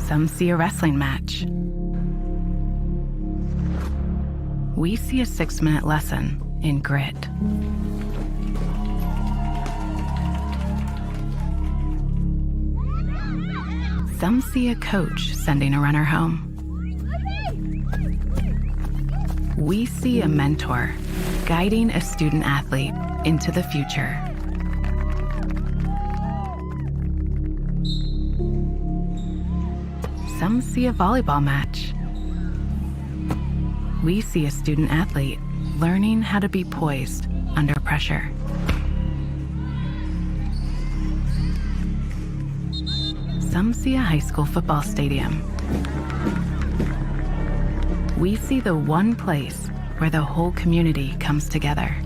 Some see a wrestling match. We see a 6-minute lesson in grit. Some see a coach sending a runner home. We see a mentor guiding a student athlete into the future. Some see a volleyball match. We see a student athlete learning how to be poised under pressure. Some see a high school football stadium. We see the one place where the whole community comes together.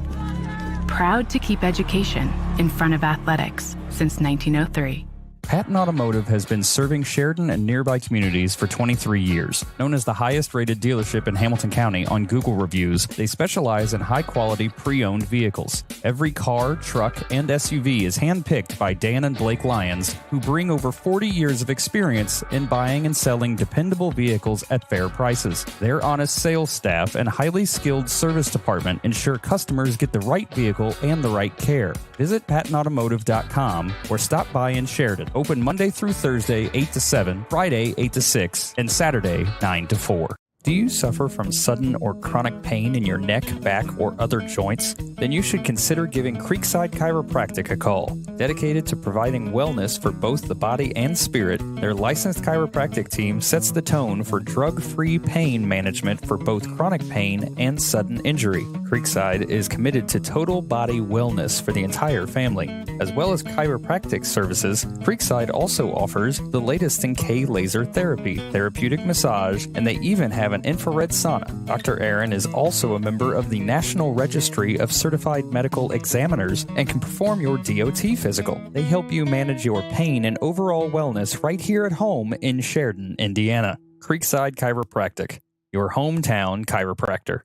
Proud to keep education in front of athletics since 1903. Patton Automotive has been serving Sheridan and nearby communities for 23 years. Known as the highest-rated dealership in Hamilton County on Google reviews, they specialize in high-quality pre-owned vehicles. Every car, truck, and SUV is hand-picked by Dan and Blake Lyons, who bring over 40 years of experience in buying and selling dependable vehicles at fair prices. Their honest sales staff and highly skilled service department ensure customers get the right vehicle and the right care. Visit PattonAutomotive.com or stop by in Sheridan. Open Monday through Thursday, 8 to 7, Friday, 8 to 6, and Saturday, 9 to 4. Do you suffer from sudden or chronic pain in your neck, back, or other joints? Then you should consider giving Creekside Chiropractic a call. Dedicated to providing wellness for both the body and spirit, their licensed chiropractic team sets the tone for drug-free pain management for both chronic pain and sudden injury. Creekside is committed to total body wellness for the entire family. As well as chiropractic services, Creekside also offers the latest in K-laser therapy, therapeutic massage, and they even have an infrared sauna. Dr. Aaron is also a member of the National Registry of Certified Medical Examiners and can perform your DOT physical. They help you manage your pain and overall wellness right here at home in Sheridan, Indiana. Creekside Chiropractic, your hometown chiropractor.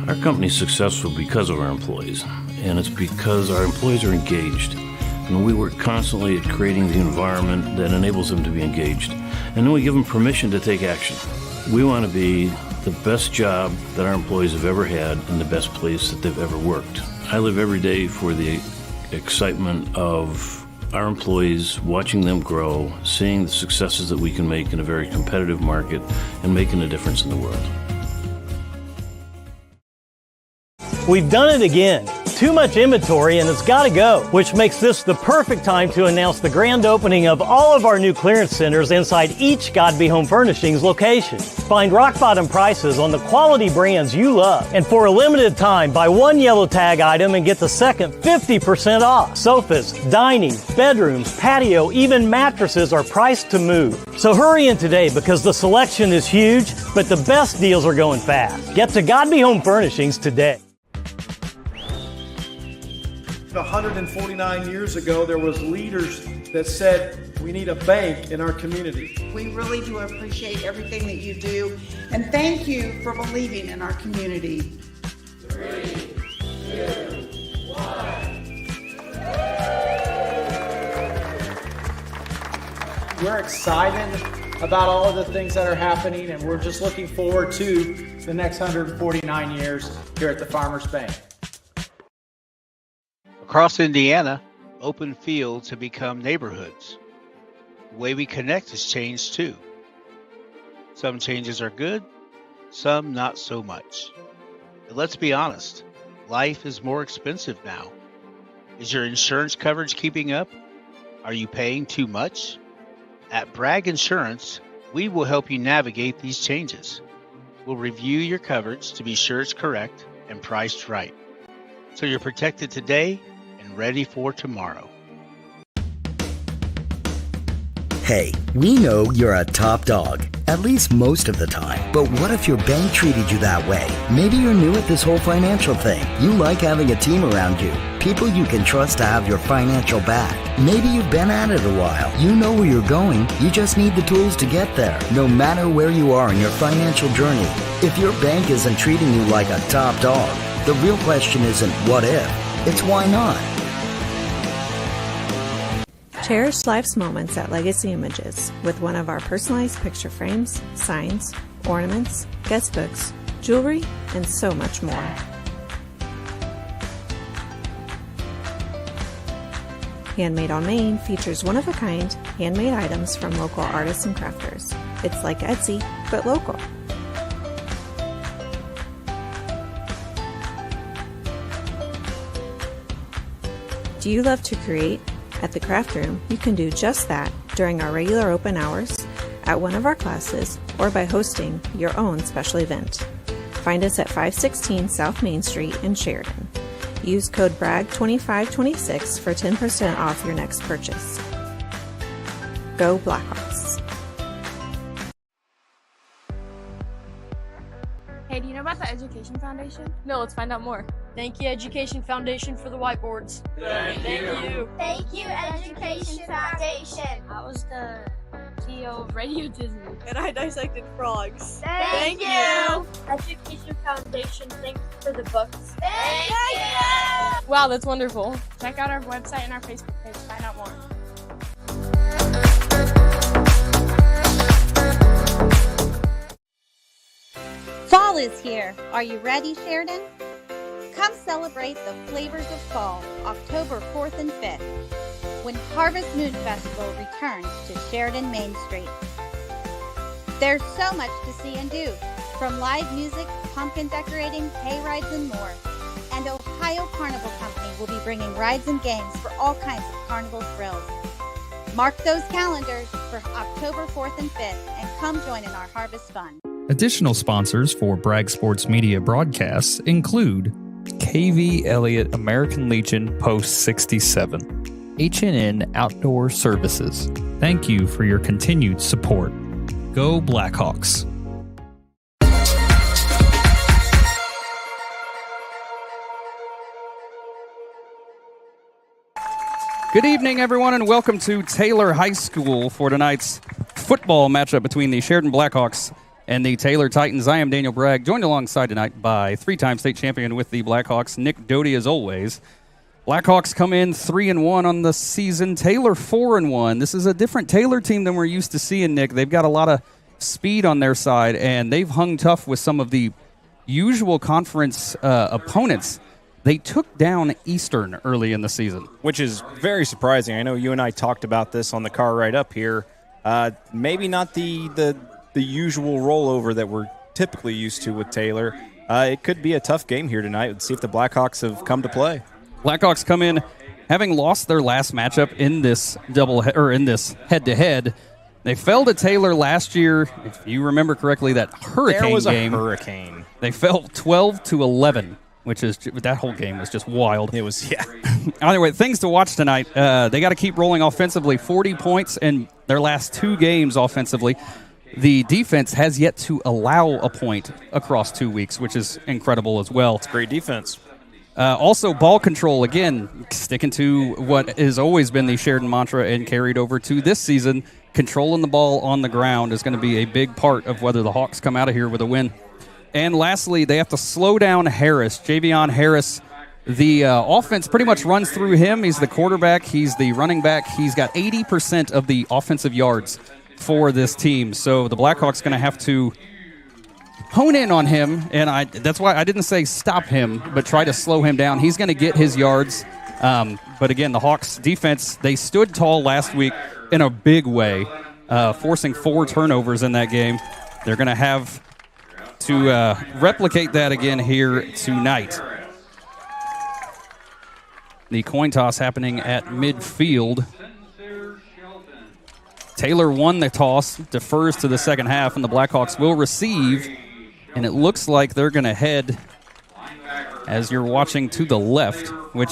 Our company's successful because of our employees, and it's because our employees are engaged. And we work constantly at creating the environment that enables them to be engaged. And then we give them permission to take action. We want to be the best job that our employees have ever had and the best place that they've ever worked. I live every day for the excitement of our employees, watching them grow, seeing the successes that we can make in a very competitive market, and making a difference in the world. We've done it again. Too much inventory and it's got to go, which makes this the perfect time to announce the grand opening of all of our new clearance centers inside each Godby Home Furnishings location. Find rock bottom prices on the quality brands you love. And for a limited time, buy one yellow tag item and get the second 50% off. Sofas, dining, bedrooms, patio, even mattresses are priced to move. So hurry in today because the selection is huge, but the best deals are going fast. Get to Godby Home Furnishings today. 149 years ago, there was leaders that said we need a bank in our community. We really do appreciate everything that you do, and thank you for believing in our community. 3, 2, 1. We're excited about all of the things that are happening, and we're just looking forward to the next 149 years here at the Farmers Bank. Across Indiana, open fields have become neighborhoods. The way we connect has changed too. Some changes are good, some not so much. But let's be honest, life is more expensive now. Is your insurance coverage keeping up? Are you paying too much? At Bragg Insurance, we will help you navigate these changes. We'll review your coverage to be sure it's correct and priced right, so you're protected today and ready for tomorrow. Hey, we know you're a top dog, at least most of the time. But what if your bank treated you that way? Maybe you're new at this whole financial thing. You like having a team around you, people you can trust to have your financial back. Maybe you've been at it a while. You know where you're going. You just need the tools to get there, no matter where you are in your financial journey. If your bank isn't treating you like a top dog, the real question isn't what if, it's why not. Cherish life's moments at Legacy Images with one of our personalized picture frames, signs, ornaments, guest books, jewelry, and so much more. Handmade on Main features one-of-a-kind handmade items from local artists and crafters. It's like Etsy, but local. Do you love to create? At the Craft Room, you can do just that during our regular open hours, at one of our classes, or by hosting your own special event. Find us at 516 South Main Street in Sheridan. Use code Bragg 2526 for 10% off your next purchase. Go Blackhawks. Hey, do you know about the Education Foundation? No, let's find out more. Thank you, Education Foundation, for the whiteboards. Thank you. Thank you, Education Foundation. I was the CEO of Radio Disney. And I dissected frogs. Thank you. Education Foundation, thanks for the books. Thank you. Wow, that's wonderful. Check out our website and our Facebook page to find out more. Fall is here. Are you ready, Sheridan? Come celebrate the flavors of fall, October 4th and 5th, when Harvest Moon Festival returns to Sheridan Main Street. There's so much to see and do, from live music, pumpkin decorating, hay rides, and more. And Ohio Carnival Company will be bringing rides and games for all kinds of carnival thrills. Mark those calendars for October 4th and 5th and come join in our harvest fun. Additional sponsors for Bragg Sports Media broadcasts include KV Elliott American Legion Post 67, H&N Outdoor Services. Thank you for your continued support. Go Blackhawks. Good evening, everyone, and welcome to Taylor High School for tonight's football matchup between the Sheridan Blackhawks and the Taylor Titans. I am Daniel Bragg, joined alongside tonight by three-time state champion with the Blackhawks, Nick Doty, as always. Blackhawks come in 3-1 on the season. Taylor 4-1. This is a different Taylor team than we're used to seeing, Nick. They've got a lot of speed on their side, and they've hung tough with some of the usual conference opponents. They took down Eastern early in the season, which is very surprising. I know you and I talked about this on the car ride up here. Maybe not the usual rollover that we're typically used to with Taylor. It could be a tough game here tonight. Let's see if the Blackhawks have come to play. Blackhawks come in having lost their last matchup in this head-to-head. They fell to Taylor last year. If you remember correctly, that hurricane there was game. A hurricane. They fell 12-11, which is that whole game was just wild. It was, yeah. Anyway, things to watch tonight. They got to keep rolling offensively. 40 points in their last two games offensively. The defense has yet to allow a point across 2 weeks, which is incredible as well. It's great defense. Also, ball control, again, sticking to what has always been the Sheridan mantra and carried over to this season. Controlling the ball on the ground is going to be a big part of whether the Hawks come out of here with a win. And lastly, they have to slow down Harris. Javion Harris, the offense pretty much runs through him. He's the quarterback. He's the running back. He's got 80% of the offensive yards for this team. So the Blackhawks going to have to hone in on him, and that's why I didn't say stop him, but try to slow him down. He's going to get his yards. But again, the Hawks defense, they stood tall last week in a big way, forcing 4 turnovers in that game. They're going to have to replicate that again here tonight. The coin toss happening at midfield. Taylor won the toss, defers to the second half, and the Blackhawks will receive. And it looks like they're going to head, as you're watching, to the left, which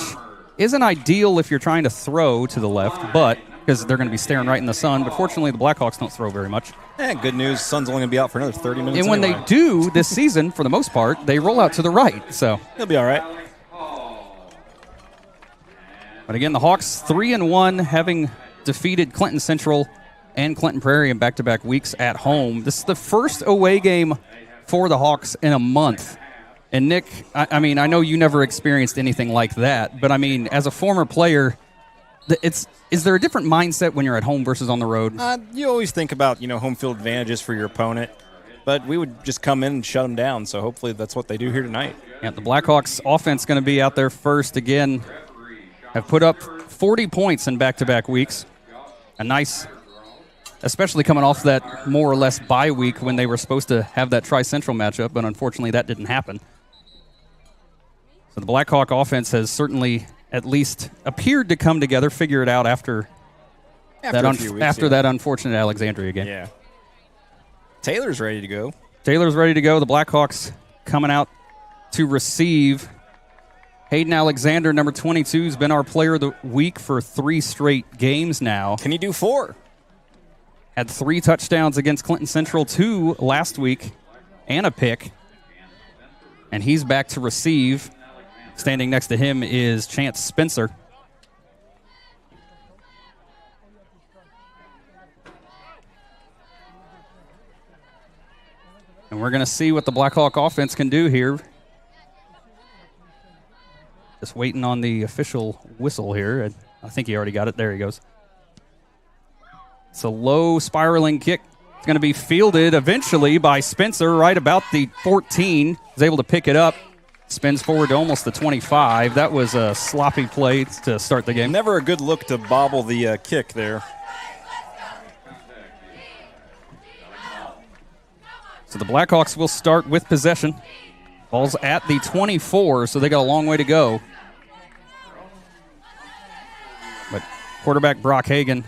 isn't ideal if you're trying to throw to the left, but because they're going to be staring right in the sun. But fortunately, the Blackhawks don't throw very much. Good news, the sun's only going to be out for another 30 minutes. And when they do this season, for the most part, they roll out to the right. So they'll be all right. But again, the Hawks 3-1, having defeated Clinton Central and Clinton Prairie in back-to-back weeks at home. This is the first away game for the Hawks in a month. And Nick, I mean, I know you never experienced anything like that, but I mean, as a former player, Is there a different mindset when you're at home versus on the road? You always think about, home field advantages for your opponent, but we would just come in and shut them down, so hopefully that's what they do here tonight. Yeah, the Blackhawks offense going to be out there first again. Have put up 40 points in back-to-back weeks. A nice, especially coming off that more or less bye week when they were supposed to have that Tri-Central matchup, but unfortunately that didn't happen. So the Blackhawk offense has certainly at least appeared to come together, figure it out after that unfortunate Alexandria game. Yeah. Taylor's ready to go. Taylor's ready to go. The Blackhawks coming out to receive. Hayden Alexander, number 22, has been our player of the week for 3 straight games now. Can he do 4? Had 3 touchdowns against Clinton Central, 2 last week, and a pick. And he's back to receive. Standing next to him is Chance Spencer. And we're going to see what the Blackhawk offense can do here. Just waiting on the official whistle here. I think he already got it. There he goes. It's a low spiraling kick. It's going to be fielded eventually by Spencer right about the 14. He's able to pick it up. Spins forward to almost the 25. That was a sloppy play to start the game. Never a good look to bobble the kick there. So the Blackhawks will start with possession. Ball's at the 24, so they got a long way to go. But quarterback Brock Hagan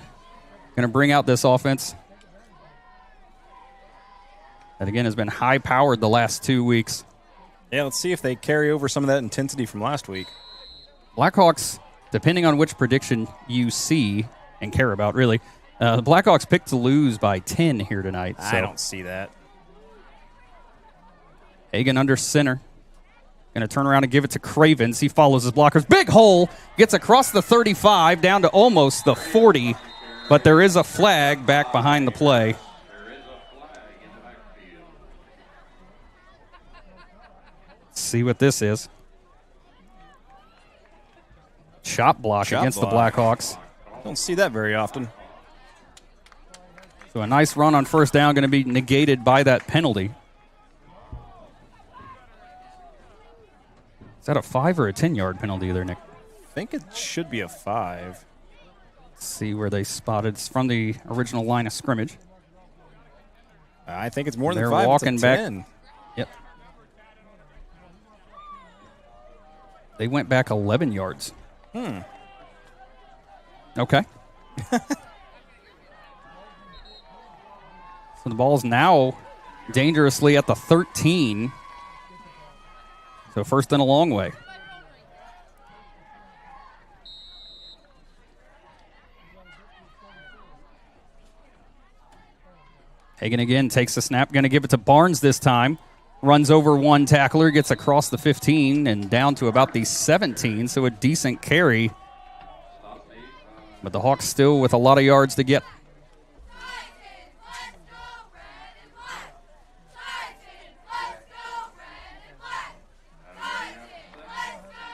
going to bring out this offense. That, again, has been high-powered the last 2 weeks. Yeah, let's see if they carry over some of that intensity from last week. Blackhawks, depending on which prediction you see and care about, really, the Blackhawks picked to lose by 10 here tonight. So. I don't see that. Hagan under center. Going to turn around and give it to Cravens. He follows his blockers. Big hole. Gets across the 35 down to almost the 40. But there is a flag back behind the play. Let's see what this is. Chop block against the Blackhawks. Don't see that very often. So a nice run on first down going to be negated by that penalty. Is that a 5 or a 10-yard penalty there, Nick? I think it should be a 5. Let's see where they spotted. It's from the original line of scrimmage. I think it's more than 5. They're walking back. 10. Yep. They went back 11 yards. Okay. So the ball's now dangerously at the 13. So first and a long way. Hagan again takes the snap. Going to give it to Barnes this time. Runs over one tackler, gets across the 15 and down to about the 17. So a decent carry. But the Hawks still with a lot of yards to get.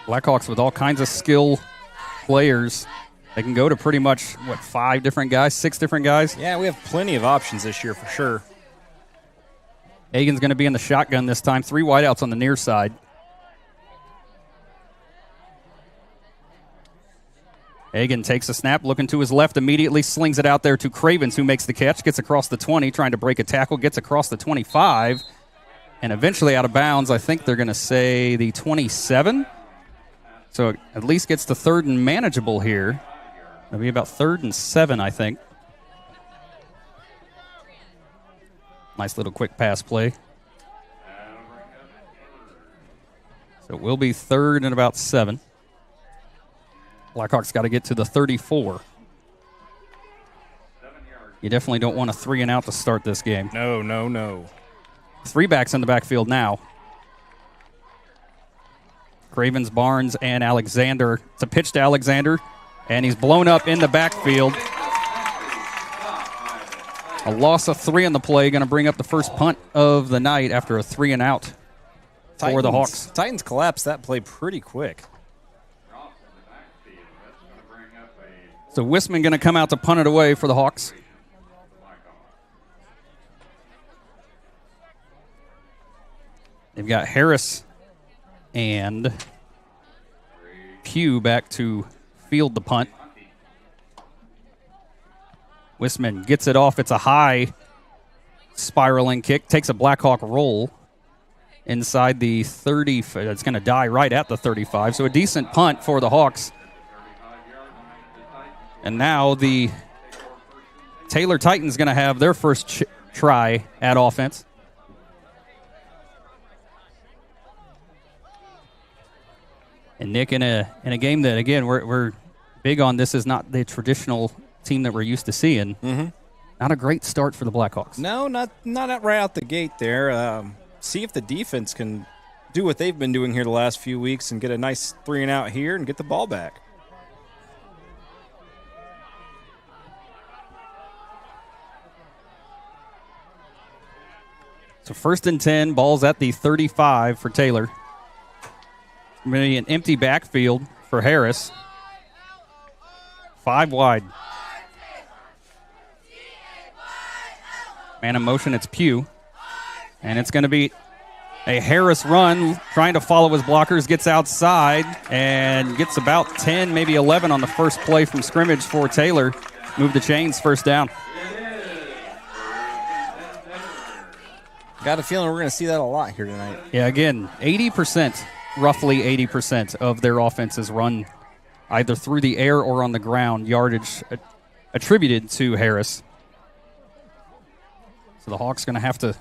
Blackhawks with all kinds of skill players. They can go to pretty much, 5 different guys, 6 different guys? Yeah, we have plenty of options this year for sure. Hagan's going to be in the shotgun this time. 3 wideouts on the near side. Hagan takes a snap, looking to his left immediately, slings it out there to Cravens, who makes the catch, gets across the 20, trying to break a tackle, gets across the 25, and eventually out of bounds. I think they're going to say the 27. So it at least gets to 3rd and manageable here. It'll be about 3rd and 7, I think. Nice little quick pass play. So it will be 3rd and about 7. Blackhawks got to get to the 34. You definitely don't want a 3 and out to start this game. No. 3 backs in the backfield now. Cravens, Barnes, and Alexander. It's a pitch to Alexander, and he's blown up in the backfield. A loss of 3 on the play, going to bring up the first punt of the night after a 3 and out for the Hawks. Titans collapsed that play pretty quick. So Wisman going to come out to punt it away for the Hawks. They've got Harris and Pugh back to field the punt. Wisman gets it off. It's a high spiraling kick. Takes a Blackhawk roll inside the 30. It's going to die right at the 35. So a decent punt for the Hawks. And now the Taylor Titans going to have their first try at offense. And Nick, in a game that, again, we're big on, this is not the traditional team that we're used to seeing. Mm-hmm. Not a great start for the Blackhawks. No, not right out the gate there. See if the defense can do what they've been doing here the last few weeks and get a nice 3-and-out here and get the ball back. So 1st and 10, ball's at the 35 for Taylor. Maybe an empty backfield for Harris. 5 wide. Man in motion, it's Pugh. And it's going to be a Harris run, trying to follow his blockers, gets outside and gets about 10, maybe 11 on the first play from scrimmage for Taylor. Move the chains, first down. Got a feeling we're going to see that a lot here tonight. Yeah, again, 80%, roughly 80% of their offense is run either through the air or on the ground, yardage attributed to Harris. So the Hawks going to have to,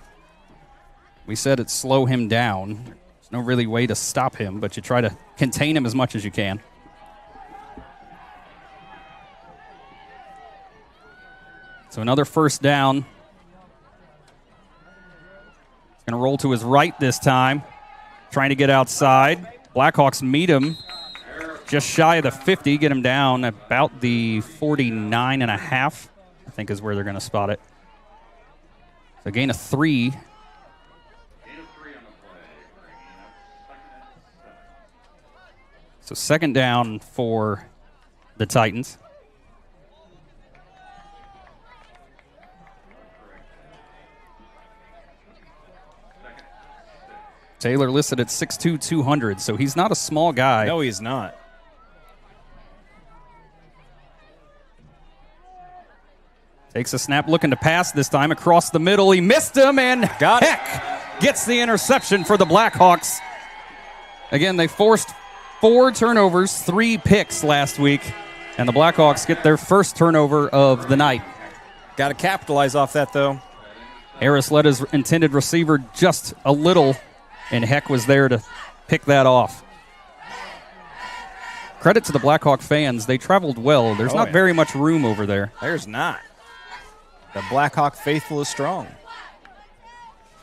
we said it, slow him down. There's no really way to stop him, but you try to contain him as much as you can. So another first down. Going to roll to his right this time, trying to get outside. Blackhawks meet him just shy of the 50, get him down about the 49 and a half, I think is where they're going to spot it. So gain of 3. So 2nd down for the Titans. Taylor listed at 6'2", 200, so he's not a small guy. No, he's not. Takes a snap, looking to pass this time across the middle. He missed him, and gets the interception for the Blackhawks. Again, they forced 4 turnovers, 3 picks last week, and the Blackhawks get their first turnover of the night. Got to capitalize off that, though. Harris led his intended receiver just a little, and Heck was there to pick that off. Credit to the Blackhawk fans. They traveled well. There's not very much room over there. There's not. The Blackhawk faithful is strong.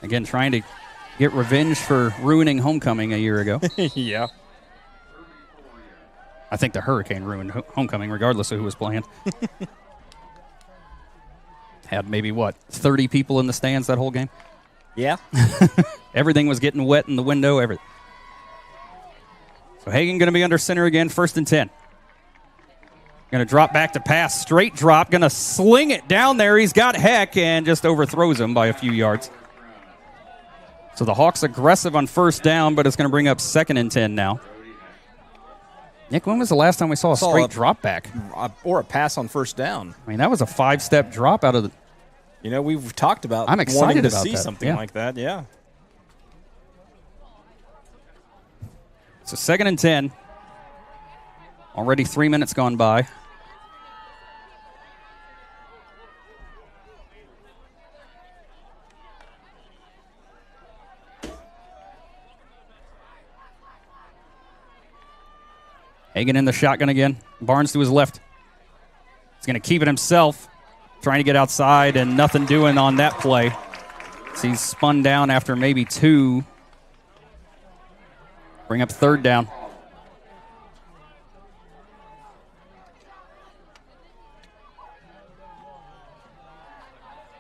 Again, trying to get revenge for ruining homecoming a year ago. Yeah. I think the Hurricane ruined homecoming regardless of who was playing. Had maybe, 30 people in the stands that whole game? Yeah. Everything was getting wet in the window. Everything. So Hagan going to be under center again, 1st and 10. Going to drop back to pass, straight drop, going to sling it down there. He's got Heck and just overthrows him by a few yards. So the Hawks aggressive on 1st down, but it's going to bring up 2nd and 10 now. Nick, when was the last time we saw a straight drop back? Or a pass on 1st down. I mean, that was a 5-step drop out of the... You know, we've talked about I'm excited wanting to about see that. something like that, yeah. So 2nd and 10. Already 3 minutes gone by. Hagan in the shotgun again. Barnes to his left. He's going to keep it himself. Trying to get outside and nothing doing on that play. So he's spun down after maybe 2. Bring up 3rd down.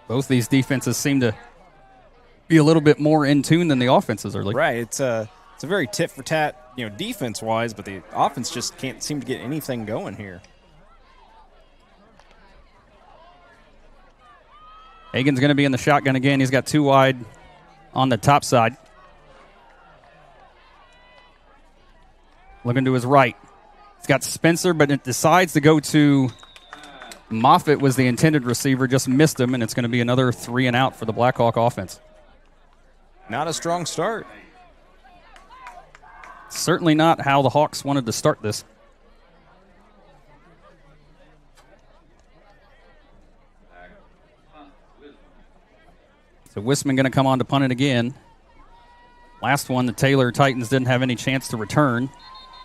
Both these defenses seem to be a little bit more in tune than the offenses early. Right. It's a very tit for tat, defense wise, but the offense just can't seem to get anything going here. Hagen's going to be in the shotgun again. He's got 2 wide on the top side. Looking to his right. He's got Spencer, but it decides to go to Moffitt was the intended receiver, just missed him, and it's going to be another 3 and out for the Blackhawk offense. Not a strong start. Certainly not how the Hawks wanted to start this. So Wisman going to come on to punt it again. Last one, the Taylor Titans didn't have any chance to return.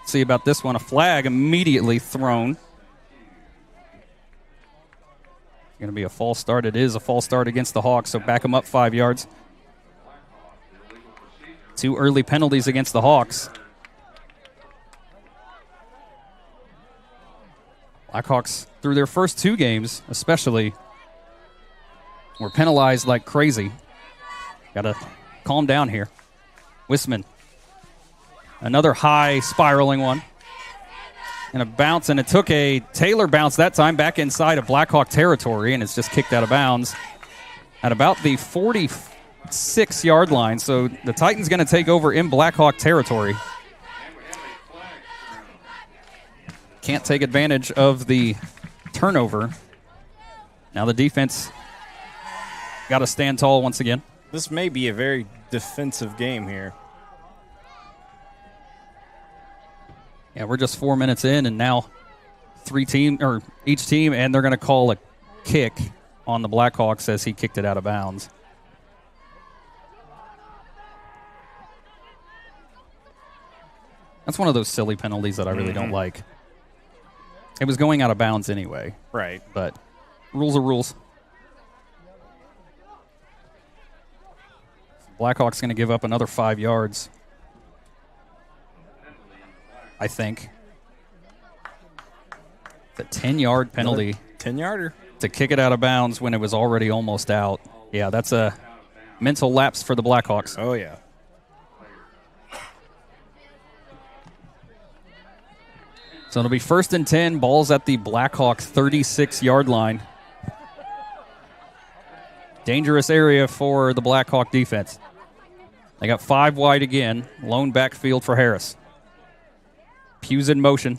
See about this one. A flag immediately thrown. Going to be a false start. It is a false start against the Hawks, so back them up 5 yards. 2 early penalties against the Hawks. Blackhawks, through their first 2 games especially, were penalized like crazy. Got to calm down here. Wisman. Another high spiraling one. And a bounce, and it took a Taylor bounce that time back inside of Blackhawk territory, and it's just kicked out of bounds at about the 46-yard line. So the Titans going to take over in Blackhawk territory. Can't take advantage of the turnover. Now the defense got to stand tall once again. This may be a very defensive game here. Yeah, we're just 4 minutes in, and now each team, and they're going to call a kick on the Blackhawks as he kicked it out of bounds. That's one of those silly penalties that I really don't like. It was going out of bounds anyway. Right. But rules are rules. Blackhawks going to give up another 5 yards, I think. It's a 10-yard penalty. 10-yarder. To kick it out of bounds when it was already almost out. Yeah, that's a mental lapse for the Blackhawks. Oh, yeah. So it'll be 1st and 10, balls at the Blackhawks 36-yard line. Dangerous area for the Blackhawk defense. They got 5 wide again, lone backfield for Harris. Pugh's in motion.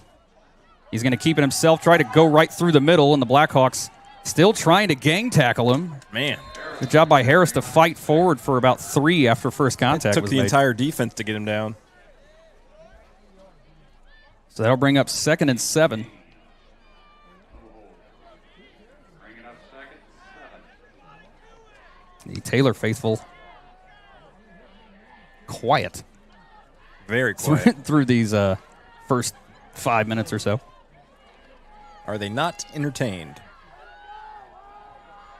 He's going to keep it himself, try to go right through the middle, and the Blackhawks still trying to gang tackle him. Man. Good job by Harris to fight forward for about 3 after first contact. It took the entire defense to get him down. So that'll bring up 2nd and 7. The Taylor faithful quiet. Very quiet. Through these first 5 minutes or so. Are they not entertained?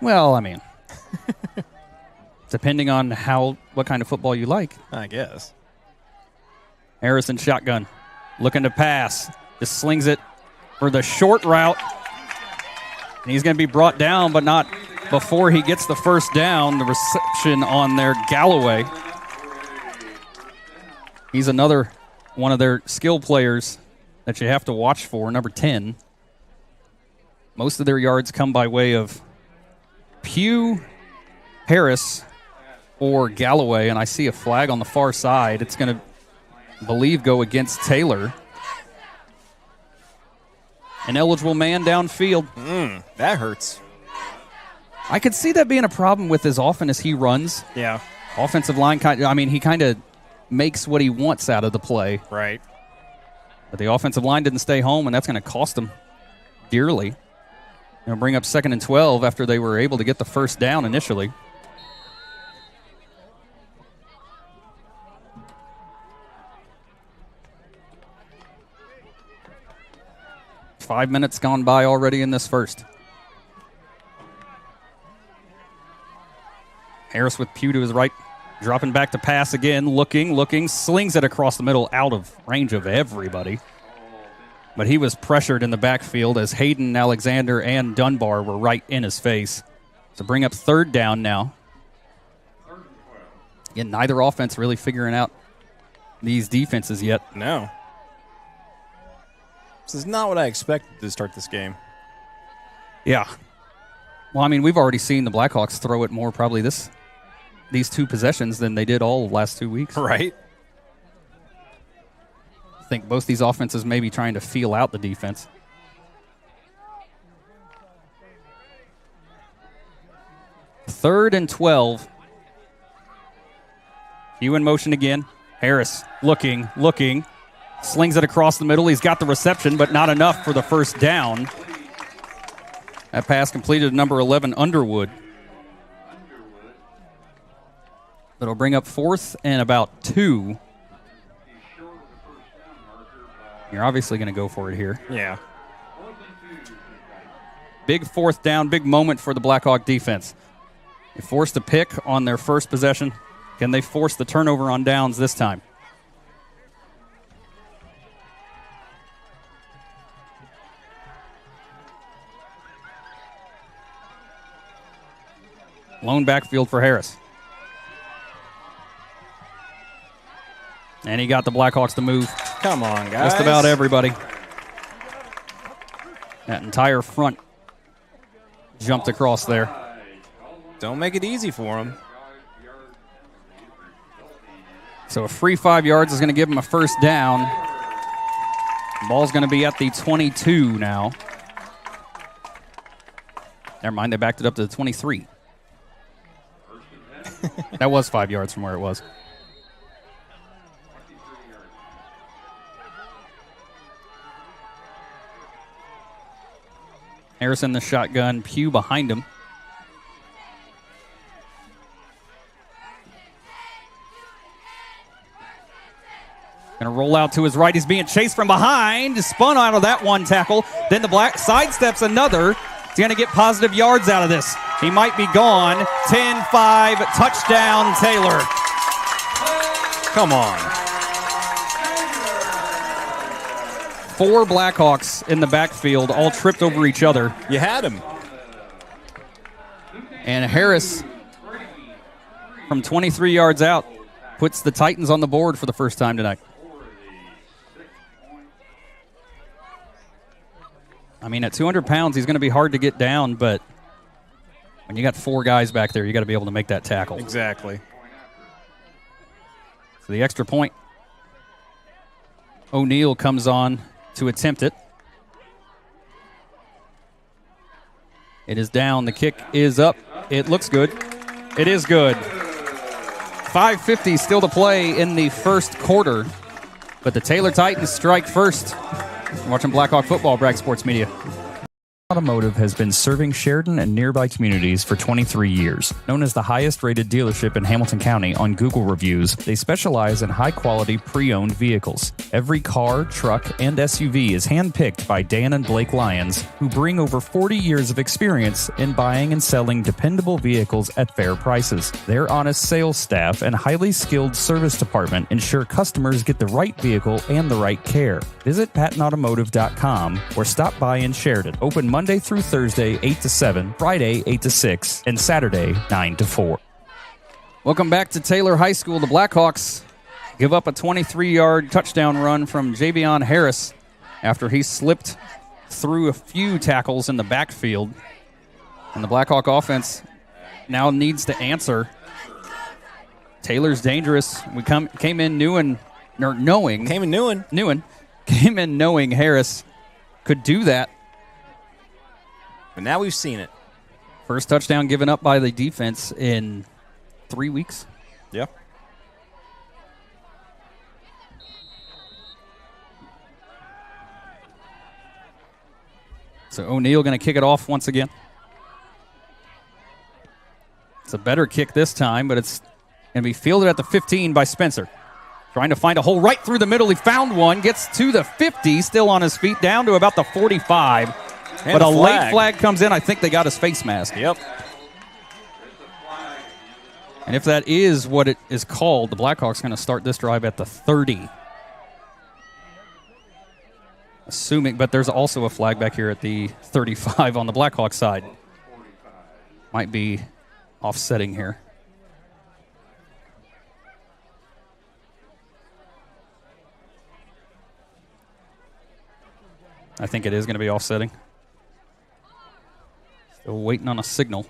Well, I mean, depending on what kind of football you like. I guess. Harrison shotgun. Looking to pass. Just slings it for the short route. And he's going to be brought down, but not before he gets the first down. The reception on there, Galloway. He's another one of their skill players that you have to watch for, number 10. Most of their yards come by way of Pugh, Harris, or Galloway, and I see a flag on the far side. It's going to, I believe, go against Taylor. An eligible man downfield. That hurts. I could see that being a problem with as often as he runs. Yeah. Offensive line, he kind of makes what he wants out of the play. Right. But the offensive line didn't stay home, and that's going to cost them dearly. It'll bring up 2nd and 12 after they were able to get the first down initially. Five minutes gone by already in this first. Harris with Pugh to his right, dropping back to pass again, looking, slings it across the middle, out of range of everybody. But he was pressured in the backfield as Hayden, Alexander, and Dunbar were right in his face. So bring up 3rd down now. Again, neither offense really figuring out these defenses yet. No. This is not what I expected to start this game. Yeah. Well, I mean, we've already seen the Blackhawks throw it more probably these two possessions than they did all last 2 weeks. Right. I think both these offenses may be trying to feel out the defense. Third and 12. Hugh in motion again. Harris looking, slings it across the middle. He's got the reception, but not enough for the first down. That pass completed to number 11, Underwood. That'll bring up 4th and about 2. You're obviously going to go for it here. Yeah. Big 4th down, big moment for the Blackhawk defense. They forced a pick on their first possession. Can they force the turnover on downs this time? Lone backfield for Harris. And he got the Blackhawks to move. Come on, guys. Just about everybody. That entire front jumped across there. Don't make it easy for him. So a free 5 yards is going to give him a first down. Ball's going to be at the 22 now. Never mind, they backed it up to the 23. That was 5 yards from where it was. Harrison the shotgun, Pugh behind him. Going to roll out to his right. He's being chased from behind. Spun out of that one tackle. Then the Black sidesteps another. He's going to get positive yards out of this. He might be gone. 10-5, touchdown Taylor. Come on. 4 Blackhawks in the backfield, all tripped over each other. You had him. And Harris, from 23 yards out, puts the Titans on the board for the first time tonight. I mean, at 200 pounds, he's going to be hard to get down, but when you got 4 guys back there, you got to be able to make that tackle. Exactly. So the extra point. O'Neal comes on to attempt it. It is down. The kick is up. It looks good. It is good. 5:50 still to play in the first quarter, but the Taylor Titans strike first. You're watching Blackhawk football, Bragg Sports Media. Automotive has been serving Sheridan and nearby communities for 23 years. Known as the highest-rated dealership in Hamilton County on Google reviews, they specialize in high-quality pre-owned vehicles. Every car, truck, and SUV is hand-picked by Dan and Blake Lyons, who bring over 40 years of experience in buying and selling dependable vehicles at fair prices. Their honest sales staff and highly skilled service department ensure customers get the right vehicle and the right care. Visit PattonAutomotive.com or stop by in Sheridan. Open Monday through Thursday, 8 to 7, Friday, 8 to 6, and Saturday, 9 to 4. Welcome back to Taylor High School. The Blackhawks give up a 23-yard touchdown run from Javion Harris after he slipped through a few tackles in the backfield. And the Blackhawk offense now needs to answer. Taylor's dangerous. We came in knowing Harris could do that. But now we've seen it. First touchdown given up by the defense in 3 weeks. Yeah. So O'Neal going to kick it off once again. It's a better kick this time, but it's going to be fielded at the 15 by Spencer. Trying to find a hole right through the middle. He found one, gets to the 50, still on his feet, down to about the 45. And but a flag. late flag comes in. I think they got his face mask. Yep. And if that is what it is called, the Blackhawks going to start this drive at the 30. Assuming, but there's also a flag back here at the 35 on the Blackhawks side. Might be offsetting here. I think it is going to be offsetting. Still waiting on a signal.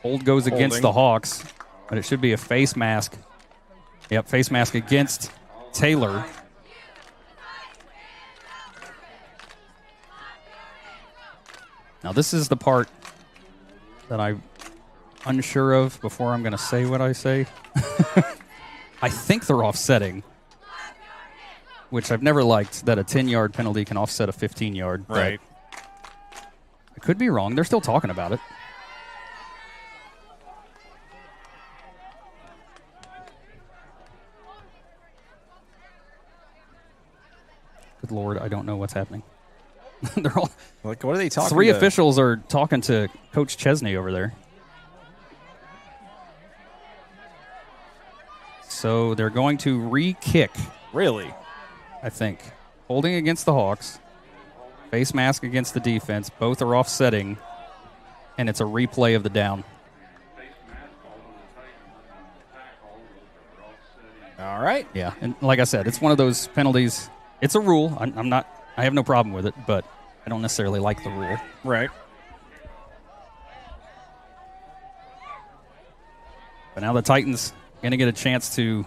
Hold goes against the Hawks, but it should be a face mask. Yep, face mask against Taylor. Now this is the part that I'm unsure of before I'm going to say what I say. I think they're offsetting, which I've never liked, that a 10-yard penalty can offset a 15-yard. Right. I could be wrong. They're still talking about it. Good Lord, I don't know what's happening. They're all like, what are they talking? Three officials are talking to Coach Chesney over there. So they're going to re-kick. Really? I think. Holding against the Hawks. Face mask against the defense. Both are offsetting. And it's a replay of the down. All right. Yeah, and like I said, it's one of those penalties. It's a rule. I have no problem with it, but I don't necessarily like the rule. Right. But now the Titans going to get a chance to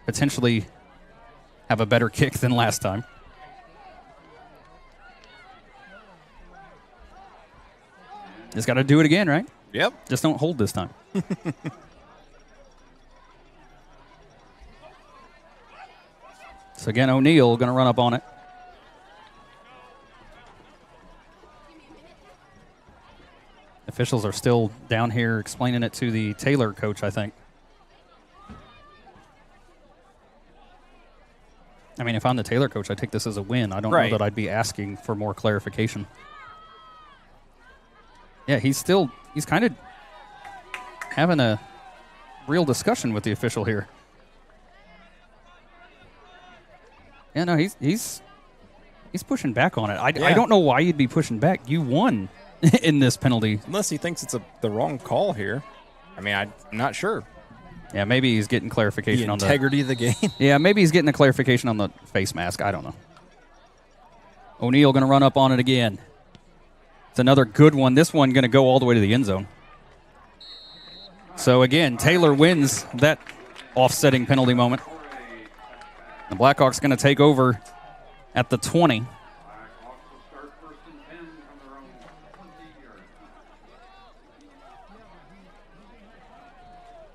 potentially have a better kick than last time. Just got to do it again, right? Yep. Just don't hold this time. So again, O'Neal going to run up on it. Officials are still down here explaining it to the Taylor coach, I think. I mean, if I'm the Taylor coach, I take this as a win. I don't know that I'd be asking for more clarification. Yeah, he's kind of having a real discussion with the official here. Yeah, no, he's pushing back on it. I don't know why you'd be pushing back. You won in this penalty. Unless he thinks it's the wrong call here. I mean, I'm not sure. Yeah, maybe he's getting clarification on the integrity of the game. Yeah, maybe he's getting a clarification on the face mask. I don't know. O'Neal going to run up on it again. It's another good one. This one going to go all the way to the end zone. So again, Taylor wins that offsetting penalty moment. The Blackhawks going to take over at the 20.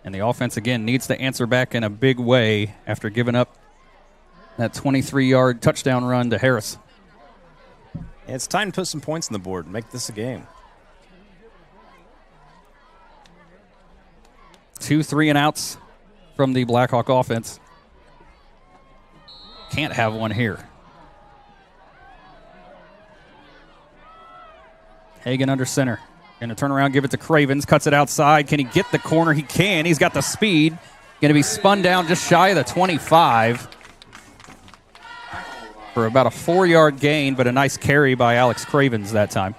And the offense, again, needs to answer back in a big way after giving up that 23-yard touchdown run to Harris. It's time to put some points on the board and make this a game. 2 3-and-outs from the Blackhawk offense. Can't have one here. Hagan under center. Going to turn around, give it to Cravens. Cuts it outside. Can he get the corner? He can. He's got the speed. Going to be spun down just shy of the 25 for about a 4-yard gain, but a nice carry by Alex Cravens that time.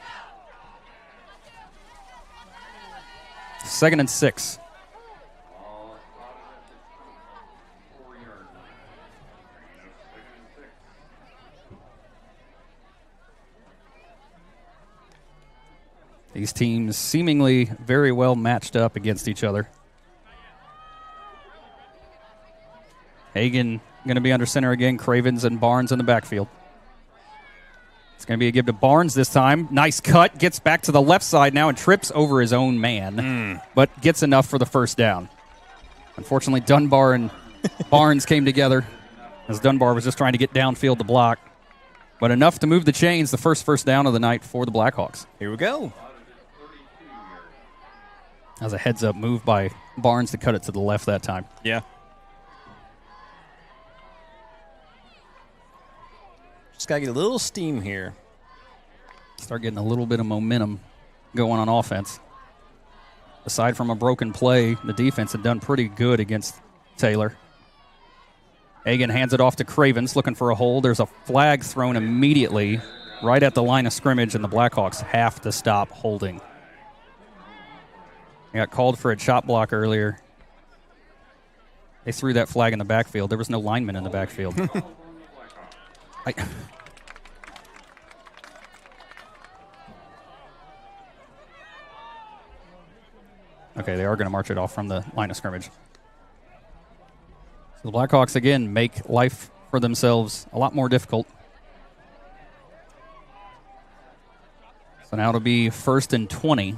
2nd and 6. These teams seemingly very well matched up against each other. Hagan going to be under center again. Cravens and Barnes in the backfield. It's going to be a give to Barnes this time. Nice cut. Gets back to the left side now and trips over his own man, but gets enough for the first down. Unfortunately, Dunbar and Barnes came together as Dunbar was just trying to get downfield to block. But enough to move the chains, the first down of the night for the Blackhawks. Here we go. That was a heads-up move by Barnes to cut it to the left that time. Yeah. Just got to get a little steam here. Start getting a little bit of momentum going on offense. Aside from a broken play, the defense had done pretty good against Taylor. Hagan hands it off to Cravens, looking for a hold. There's a flag thrown immediately right at the line of scrimmage, and the Blackhawks have to stop holding. They got called for a chop block earlier. They threw that flag in the backfield. There was no lineman in the backfield. Okay, they are going to march it off from the line of scrimmage. So the Blackhawks, again, make life for themselves a lot more difficult. So now it'll be 1st and 20.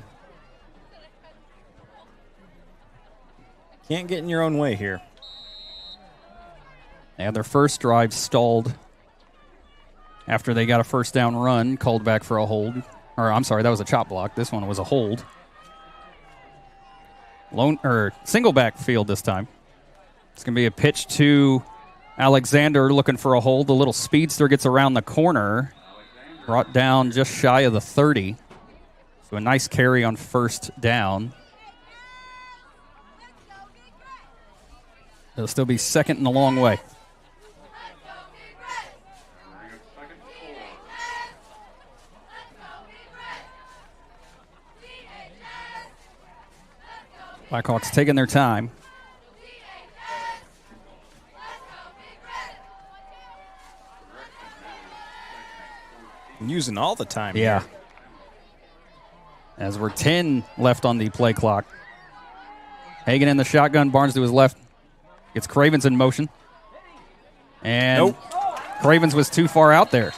Can't get in your own way here. They had their first drive stalled after they got a first down run, called back for a hold. Or, I'm sorry, that was a chop block. This one was a hold. Single backfield this time. It's going to be a pitch to Alexander looking for a hold. The little speedster gets around the corner. Brought down just shy of the 30. So a nice carry on first down. It'll still be second and a long way. Blackhawks taking their time. Using all the time. Yeah. Here. As we're 10 left on the play clock. Hagan in the shotgun. Barnes to his left. Gets Cravens in motion. And Cravens was too far out there.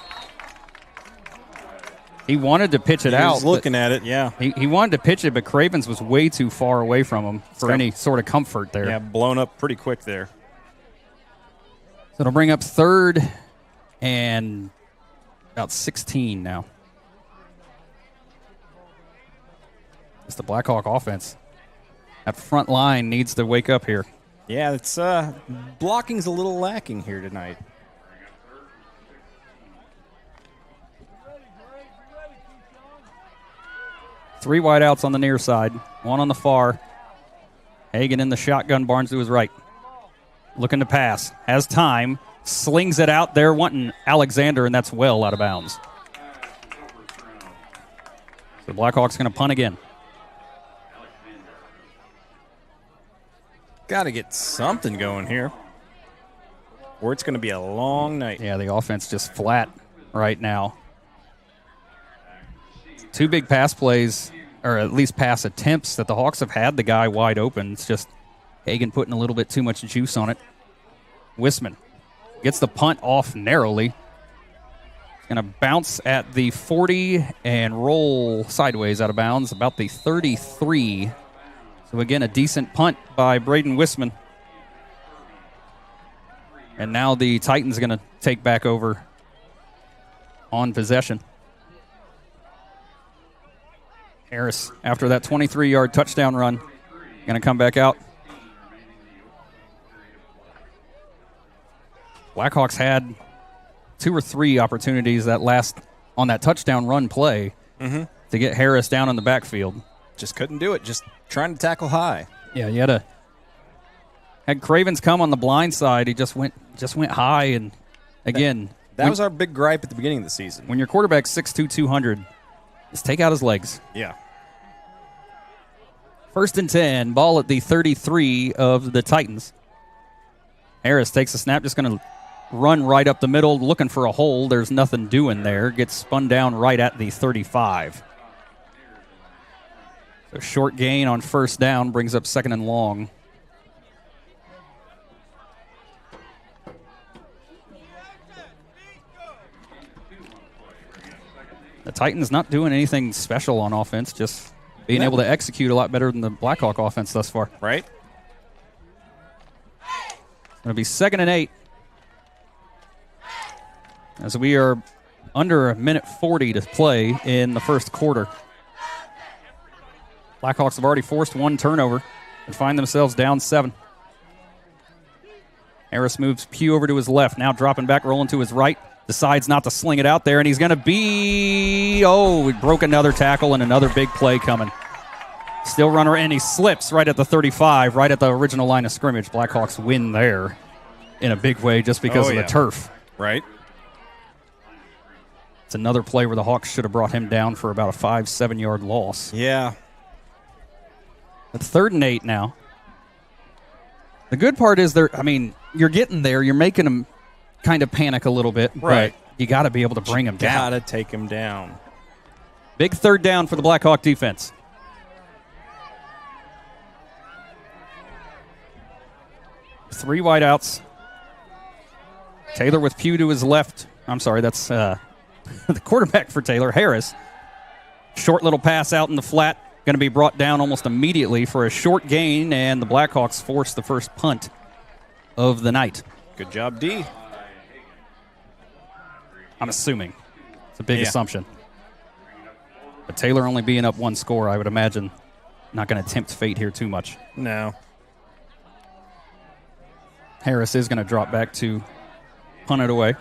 He wanted to pitch it out. He was looking at it, yeah. He wanted to pitch it, but Cravens was way too far away from him for any sort of comfort there. Yeah, blown up pretty quick there. So it'll bring up 3rd and about 16 now. It's the Blackhawk offense. That front line needs to wake up here. Yeah, it's blocking's a little lacking here tonight. Three wideouts on the near side, one on the far. Hagan in the shotgun, Barnes to his right. Looking to pass, has time, slings it out there, wanting Alexander, and that's well out of bounds. So the Blackhawks going to punt again. Got to get something going here, or it's going to be a long night. Yeah, the offense just flat right now. 2 big pass plays, or at least pass attempts that the Hawks have had the guy wide open. It's just Hagan putting a little bit too much juice on it. Wisman gets the punt off narrowly. Going to bounce at the 40 and roll sideways out of bounds, about the 33. So again, a decent punt by Braden Wisman. And now the Titans going to take back over on possession. Harris, after that 23-yard touchdown run, going to come back out. Blackhawks had 2 or 3 opportunities on that touchdown run play to get Harris down in the backfield. Just couldn't do it. Just trying to tackle high. Yeah, you had Cravens come on the blind side. He just went high, and again, that was our big gripe at the beginning of the season. When your quarterback's 6'2", 200, just take out his legs. Yeah. 1st and 10, ball at the 33 of the Titans. Harris takes a snap, just going to run right up the middle, looking for a hole. There's nothing doing there. Gets spun down right at the 35. So short gain on first down brings up 2nd and long. The Titans not doing anything special on offense, just being able to execute a lot better than the Blackhawk offense thus far. Right. It's going to be 2nd and 8. As we are under a minute 40 to play in the first quarter. Blackhawks have already forced 1 turnover and find themselves down 7. Harris moves Pugh over to his left, now dropping back, rolling to his right. Decides not to sling it out there, and he's going to he broke another tackle and another big play coming. Still runner, and he slips right at the 35, right at the original line of scrimmage. Blackhawks win there in a big way just because of the turf. Right. It's another play where the Hawks should have brought him down for about a 5-7 yard loss. Yeah. It's 3rd and 8 now. The good part is you're getting there. You're making them kind of panic a little bit. Right. But you got to be able to bring them down. Got to take him down. Big 3rd down for the Blackhawk defense. 3 wideouts. Taylor with Pugh to his left. I'm sorry, that's the quarterback for Taylor, Harris. Short little pass out in the flat. Going to be brought down almost immediately for a short gain, and the Blackhawks force the first punt of the night. Good job, D. I'm assuming. It's a big assumption. But Taylor only being up 1 score, I would imagine, not going to tempt fate here too much. No. Harris is going to drop back to punt it away.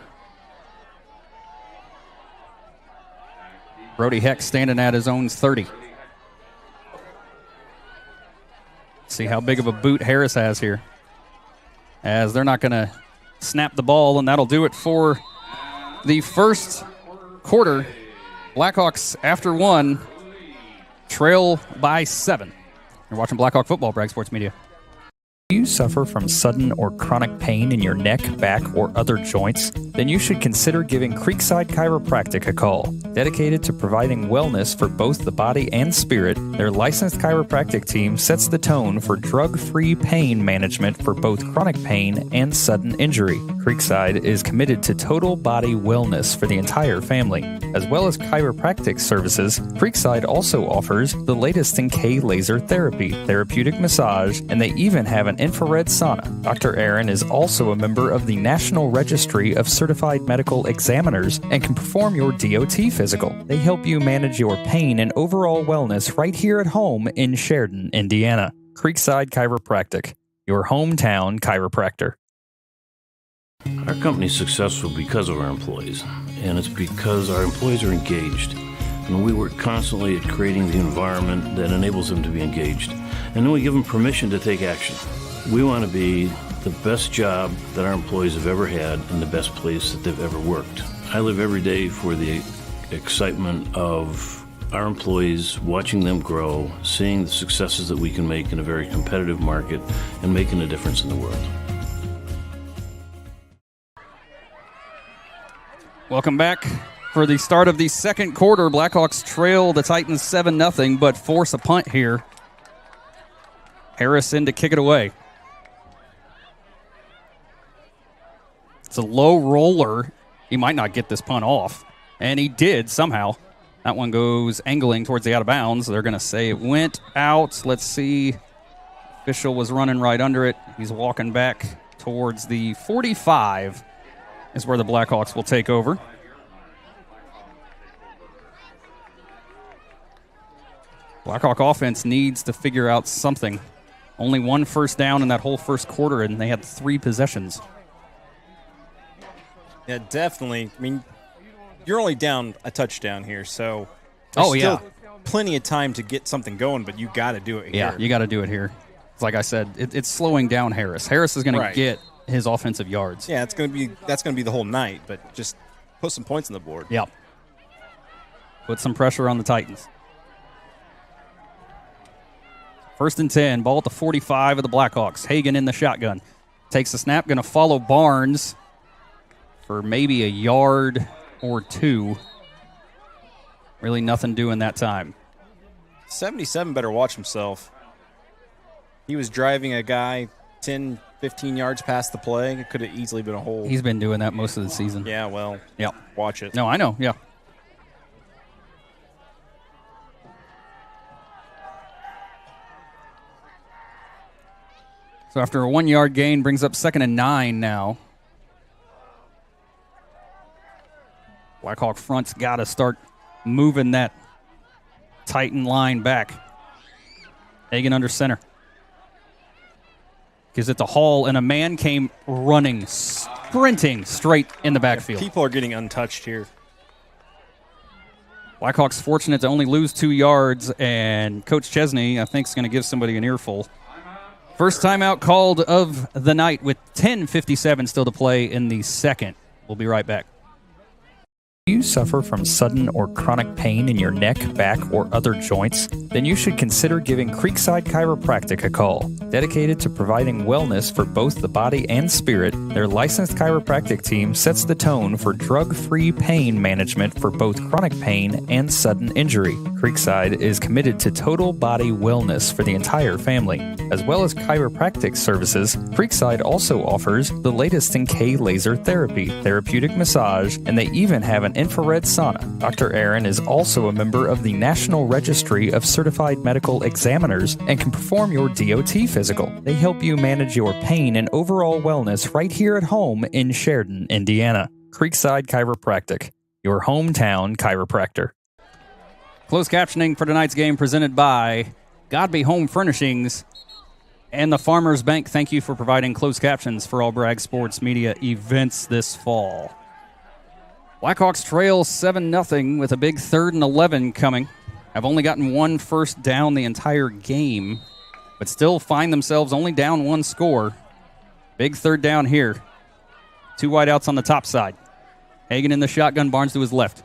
Brody Heck standing at his own 30. See how big of a boot Harris has here. As they're not going to snap the ball, and that'll do it for the first quarter. Blackhawks, after 1, trail by 7. You're watching Blackhawk Football, Bragg Sports Media. Do you suffer from sudden or chronic pain in your neck, back, or other joints? Then you should consider giving Creekside Chiropractic a call. Dedicated to providing wellness for both the body and spirit, their licensed chiropractic team sets the tone for drug-free pain management for both chronic pain and sudden injury. Creekside is committed to total body wellness for the entire family. As well as chiropractic services, Creekside also offers the latest in K laser therapy, therapeutic massage, and they even have an infrared sauna. Dr. Aaron is also a member of the National Registry of Certified Medical Examiners and can perform your DOT physical. They help you manage your pain and overall wellness right here at home in Sheridan, Indiana. Creekside Chiropractic, your hometown chiropractor. Our company's successful because of our employees, and it's because our employees are engaged. And we work constantly at creating the environment that enables them to be engaged. And then we give them permission to take action. We want to be the best job that our employees have ever had and the best place that they've ever worked. I live every day for the excitement of our employees, watching them grow, seeing the successes that we can make in a very competitive market, and making a difference in the world. Welcome back. For the start of the second quarter, Blackhawks trail the Titans 7-0, but force a punt here. Harris in to kick it away. It's a low roller. He might not get this punt off, and he did somehow. That one goes angling towards the out of bounds. They're going to say it went out. Let's see. Official was running right under it. He's walking back towards the 45 is where the Blackhawks will take over. Blackhawk offense needs to figure out something. Only 1 first down in that whole first quarter, and they had 3 possessions. Yeah, definitely. I mean, you're only down a touchdown here, so there's still plenty of time to get something going, but you got to do it here. Yeah, you got to do it here. It's like I said, it's slowing down Harris. Harris is going to get his offensive yards. Yeah, that's going to be the whole night, but just put some points on the board. Yep. Put some pressure on the Titans. 1st and 10, ball at the 45 of the Blackhawks. Hagan in the shotgun. Takes the snap, going to follow Barnes for maybe a yard or 2. Really nothing doing that time. 77 better watch himself. He was driving a guy 10, 15 yards past the play. It could have easily been a hole. He's been doing that most of the season. Yeah, well, watch it. No, I know, yeah. So after a 1-yard gain, brings up 2nd and 9 now. Blackhawk front's got to start moving that Titan line back. Hagan under center. Gives it to Hall, and a man came running, sprinting straight in the backfield. People are getting untouched here. Blackhawks fortunate to only lose 2 yards, and Coach Chesney, I think, is going to give somebody an earful. First timeout called of the night with 10:57 still to play in the second. We'll be right back. Do you suffer from sudden or chronic pain in your neck, back, or other joints? Then you should consider giving Creekside Chiropractic a call. Dedicated to providing wellness for both the body and spirit, their licensed chiropractic team sets the tone for drug-free pain management for both chronic pain and sudden injury. Creekside is committed to total body wellness for the entire family. As well as chiropractic services, Creekside also offers the latest in K-laser therapy, therapeutic massage, and they even have an infrared sauna. Dr. Aaron is also a member of the National Registry of Certified Medical Examiners and can perform your DOT physical. They help you manage your pain and overall wellness right here at home in Sheridan, Indiana. Creekside Chiropractic, your hometown chiropractor. Closed captioning for tonight's game presented by Godby Home Furnishings and the Farmers Bank. Thank you for providing closed captions for all Bragg Sports Media events this fall. Blackhawks trail 7-0 with a big 3rd and 11 coming. Have only gotten one first down the entire game, but still find themselves only down one score. Big 3rd down here. 2 wideouts on the top side. Hagan in the shotgun, Barnes to his left.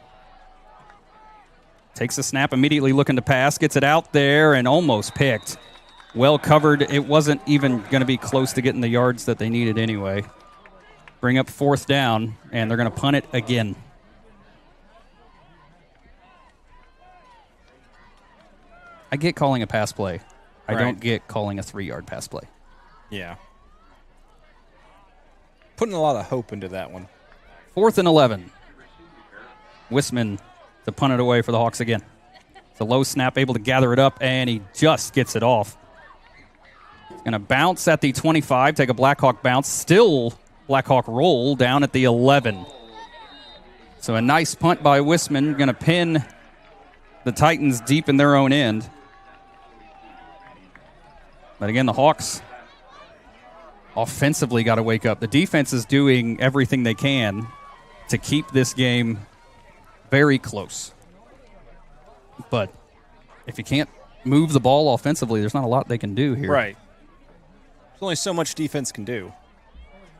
Takes a snap, immediately looking to pass, gets it out there and almost picked. Well covered. It wasn't even going to be close to getting the yards that they needed anyway. Bring up 4th down, and they're going to punt it again. I get calling a pass play. I don't get calling a 3-yard pass play. Yeah. Putting a lot of hope into that one. 4th and 11. Wisman to punt it away for the Hawks again. It's a low snap, able to gather it up, and he just gets it off. He's going to bounce at the 25, take a Blackhawk bounce. Still Blackhawk roll down at the 11. So a nice punt by Wisman, going to pin the Titans deep in their own end. But again, the Hawks offensively got to wake up. The defense is doing everything they can to keep this game very close. But if you can't move the ball offensively, there's not a lot they can do here. Right. There's only so much defense can do.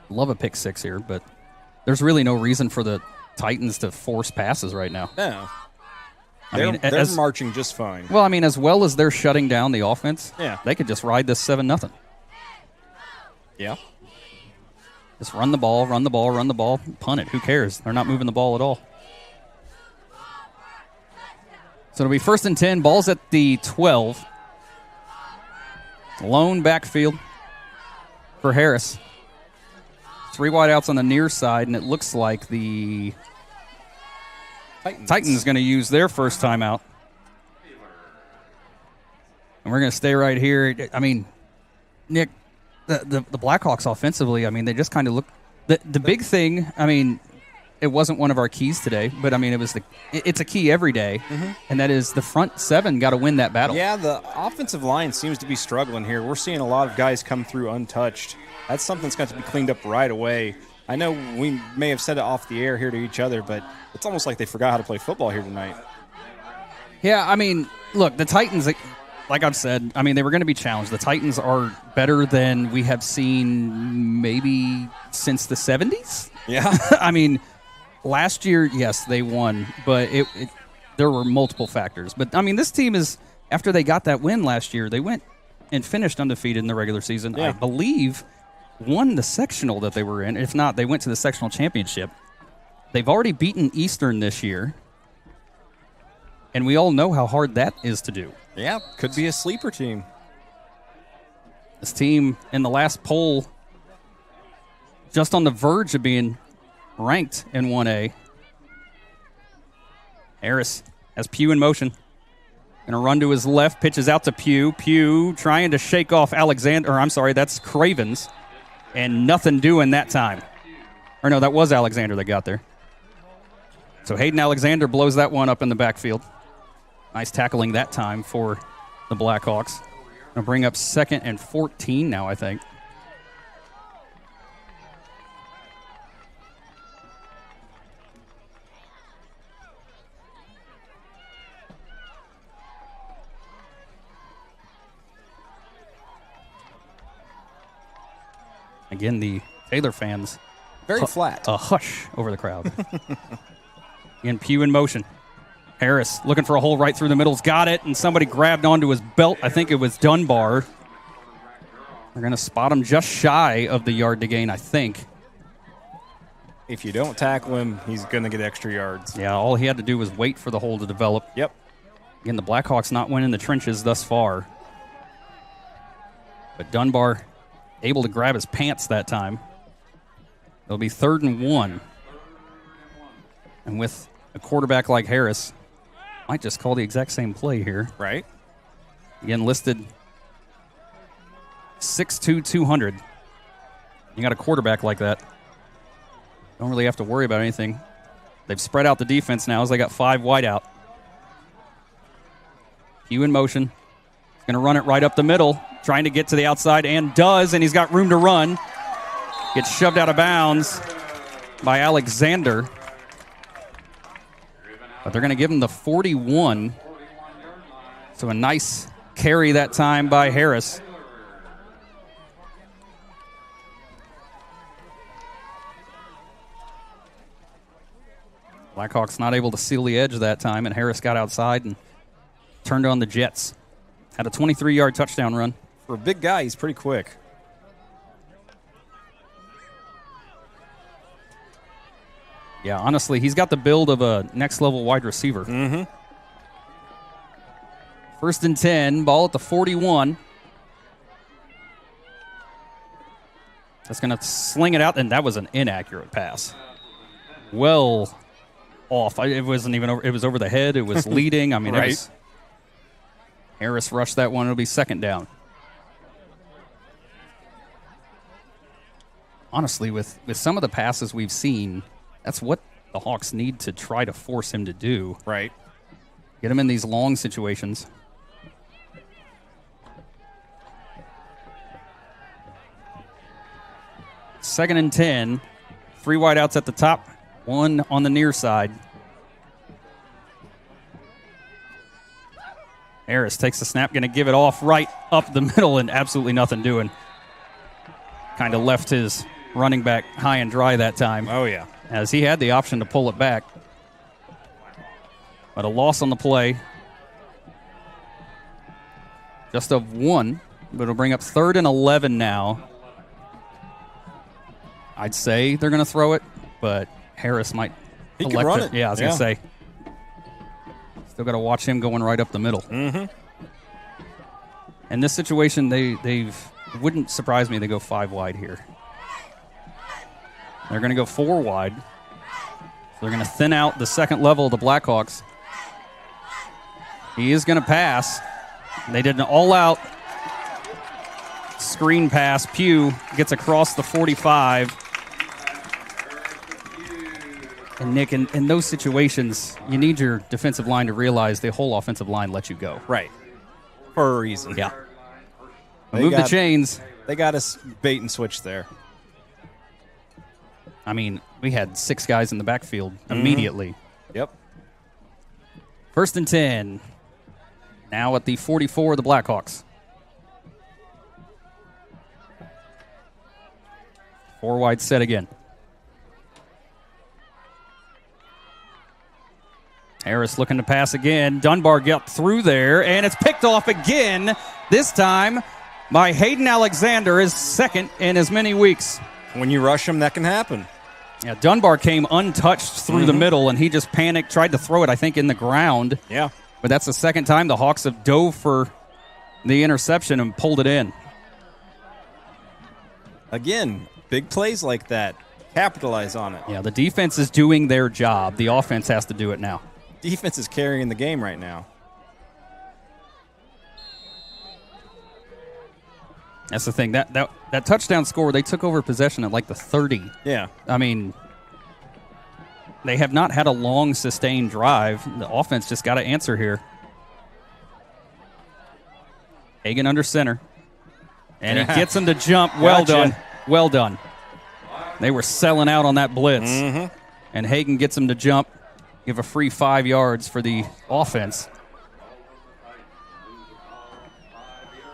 Love a pick 6 here, but there's really no reason for the Titans to force passes right now. No. They're marching just fine. Well, I mean, as well as they're shutting down the offense, they could just ride this 7-0. Yeah. Just run the ball, punt it. Who cares? They're not moving the ball at all. So it'll be 1st and 10. Ball's at the 12. Lone backfield for Harris. 3 wideouts on the near side, and it looks like the Titans going to use their first timeout. And we're going to stay right here. I mean, Nick, the Blackhawks offensively, I mean, they just kind of look. The big thing, I mean, it wasn't one of our keys today, but I mean, it's a key every day, and that is the front 7 got to win that battle. Yeah, the offensive line seems to be struggling here. We're seeing a lot of guys come through untouched. That's something that's got to be cleaned up right away. I know we may have said it off the air here to each other, but it's almost like they forgot how to play football here tonight. Yeah, I mean, look, the Titans, like I've said, I mean, they were going to be challenged. The Titans are better than we have seen maybe since the 70s. Yeah. I mean, last year, yes, they won, but there were multiple factors. But, I mean, this team is, after they got that win last year, they went and finished undefeated in the regular season. Yeah. I believe won the sectional that they were in. If not, they went to the sectional championship. They've already beaten Eastern this year, and we all know how hard that is to do. Yeah, could be a sleeper team. This team in the last poll just on the verge of being ranked in 1A. Harris has Pugh in motion. Going to run to his left, pitches out to Pugh. Pugh trying to shake off that's Cravens. And nothing doing that time. Or no, that was Alexander that got there. So Hayden Alexander blows that one up in the backfield. Nice tackling that time for the Blackhawks. Going to bring up 2nd and 14 now, I think. Again, the Taylor fans. Very flat. A hush over the crowd. Again, Pugh in motion. Harris looking for a hole right through the middle's got it, and somebody grabbed onto his belt. I think it was Dunbar. They're going to spot him just shy of the yard to gain, I think. If you don't tackle him, he's going to get extra yards. Yeah, all he had to do was wait for the hole to develop. Yep. Again, the Blackhawks not winning the trenches thus far. But Dunbar able to grab his pants that time. It'll be 3rd and 1. And with a quarterback like Harris, might just call the exact same play here. Right. Again, listed 6'2", 200. You got a quarterback like that. Don't really have to worry about anything. They've spread out the defense now as they got 5 wide out. Hugh in motion. He's going to run it right up the middle, trying to get to the outside, and does, and he's got room to run. Gets shoved out of bounds by Alexander. But they're going to give him the 41. So a nice carry that time by Harris. Blackhawks not able to seal the edge that time, and Harris got outside and turned on the Jets. Had a 23-yard touchdown run. For a big guy, he's pretty quick. Yeah, honestly, he's got the build of a next-level wide receiver. Mm-hmm. 1st and 10, ball at the 41. That's going to sling it out, and that was an inaccurate pass. Well off. It wasn't even over. It was over the head. It was leading. I mean, right. It was, Harris rushed that one. It'll be 2nd down. Honestly, with some of the passes we've seen, that's what the Hawks need to try to force him to do. Right. Get him in these long situations. Second and 10. 3 wideouts at the top, 1 on the near side. Harris takes the snap, going to give it off right up the middle, and absolutely nothing doing. Kind of left his running back high and dry that time. Oh, yeah. As he had the option to pull it back. But a loss on the play. Just of 1, but it'll bring up 3rd and 11 now. I'd say they're going to throw it, but Harris might He can run it. Yeah, I was going to say. Still got to watch him going right up the middle. Mm-hmm. In this situation, it wouldn't surprise me they go 5 wide here. They're going to go 4 wide. So they're going to thin out the second level of the Blackhawks. He is going to pass. They did an all-out screen pass. Pugh gets across the 45. And Nick, in those situations, you need your defensive line to realize the whole offensive line lets you go. Right. For a reason. Yeah. Move the chains. They got us bait and switch there. I mean, we had 6 guys in the backfield immediately. Yep. 1st and 10. Now at the 44 of the Blackhawks. 4 wide set again. Harris looking to pass again. Dunbar got through there, and it's picked off again. This time by Hayden Alexander, his 2nd in as many weeks. When you rush him, that can happen. Yeah, Dunbar came untouched through the middle, and he just panicked, tried to throw it, I think, in the ground. Yeah. But that's the 2nd time the Hawks have dove for the interception and pulled it in. Again, big plays like that. Capitalize on it. Yeah, the defense is doing their job. The offense has to do it now. Defense is carrying the game right now. That's the thing. That touchdown score, they took over possession at like the 30. Yeah. I mean, they have not had a long, sustained drive. The offense just got to answer here. Hagan under center. And he gets him to jump. Well done. Well done. They were selling out on that blitz. And Hagan gets him to jump. Give a free 5 yards for the offense.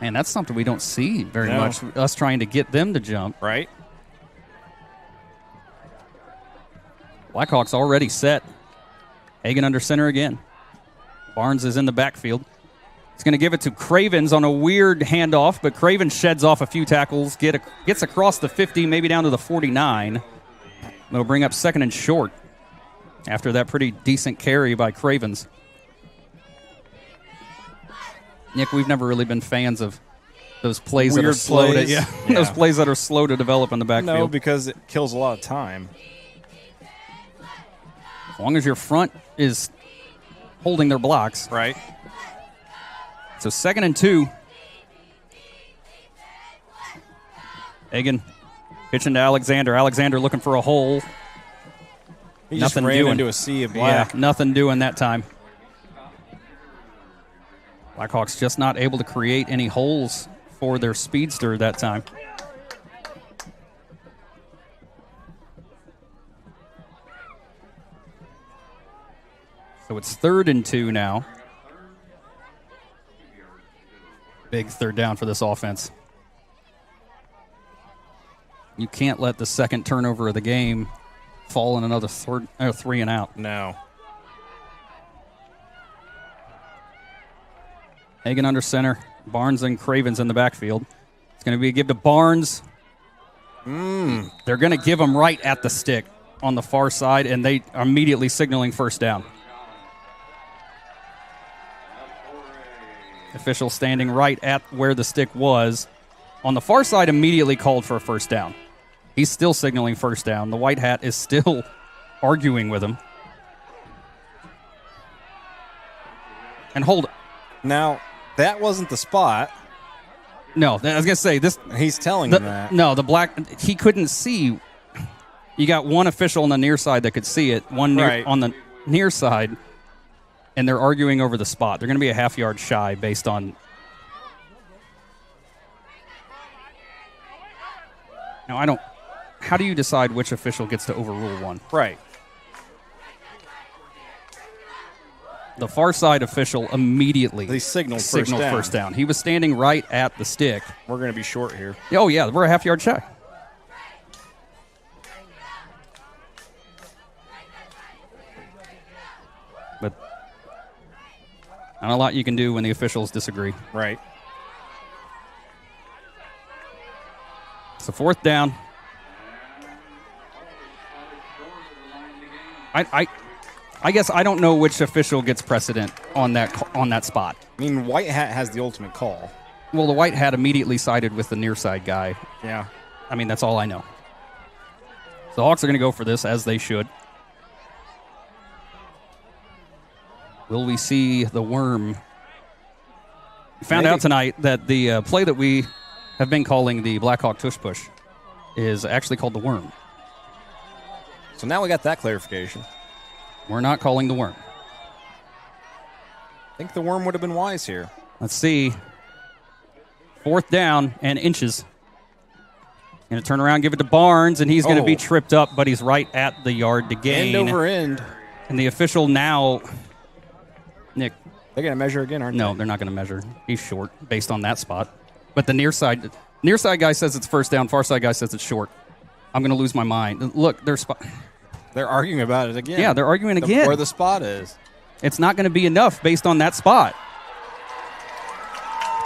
Man, that's something we don't see very much, us trying to get them to jump. Right. Blackhawks already set. Hagan under center again. Barnes is in the backfield. He's going to give it to Cravens on a weird handoff, but Cravens sheds off a few tackles, gets across the 50, maybe down to the 49. It'll bring up second and short after that pretty decent carry by Cravens. Nick, we've never really been fans of those plays Weird that are slow plays. to those plays that are slow to develop in the backfield. No, because it kills a lot of time. As long as your front is holding their blocks. Right. So 2nd and 2. Hagan pitching to Alexander. Alexander looking for a hole. He Nothing just ran doing. into a sea of black. Yeah, nothing doing that time. Blackhawks just not able to create any holes for their speedster that time. So it's 3rd and 2 now. Big third down for this offense. You can't let the second turnover of the game fall in another 3 and out. No. Hagan under center. Barnes and Cravens in the backfield. It's going to be a give to Barnes. They're going to give him right at the stick on the far side, and they are immediately signaling first down. Official standing right at where the stick was. On the far side, immediately called for a first down. He's still signaling first down. The white hat is still arguing with him. And hold it. Now, that wasn't the spot. No, I was going to say this. He's telling him that. No, the black, he couldn't see. You got one official on the near side that could see it, one on the near side, and they're arguing over the spot. They're going to be a half yard shy based on. Now, I don't. How do you decide which official gets to overrule one? Right. The far side official immediately signaled first down. He was standing right at the stick. We're going to be short here. Oh, yeah, we're a half yard shy. But not a lot you can do when the officials disagree. Right. So 4th down. I guess I don't know which official gets precedent on that spot. I mean, White Hat has the ultimate call. Well, the White Hat immediately sided with the near side guy. Yeah. I mean, that's all I know. So the Hawks are going to go for this, as they should. Will we see the worm? We found out tonight that the play that we have been calling the Blackhawk tush push is actually called the worm. So now we got that clarification. We're not calling the worm. I think the worm would have been wise here. Let's see. 4th down and inches. Going to turn around, give it to Barnes, and he's going to be tripped up, but he's right at the yard to gain. End over end. And the official now, Nick. They're going to measure again, aren't they? No, they're not going to measure. He's short based on that spot. But the near side guy says it's first down, far side guy says it's short. I'm going to lose my mind. Look, they're arguing about it again. Yeah, they're arguing again. Where the spot is. It's not going to be enough based on that spot.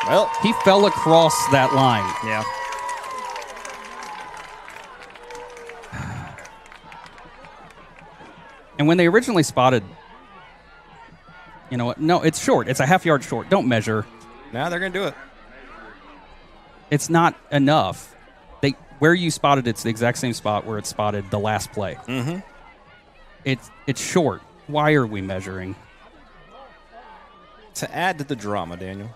Well, he fell across that line. Yeah. And when they originally spotted, you know what? No, it's short. It's a half yard short. Don't measure. Now they're going to do it. It's not enough. Where you spotted it's the exact same spot where it spotted the last play. Mm-hmm. It's short. Why are we measuring? To add to the drama, Daniel.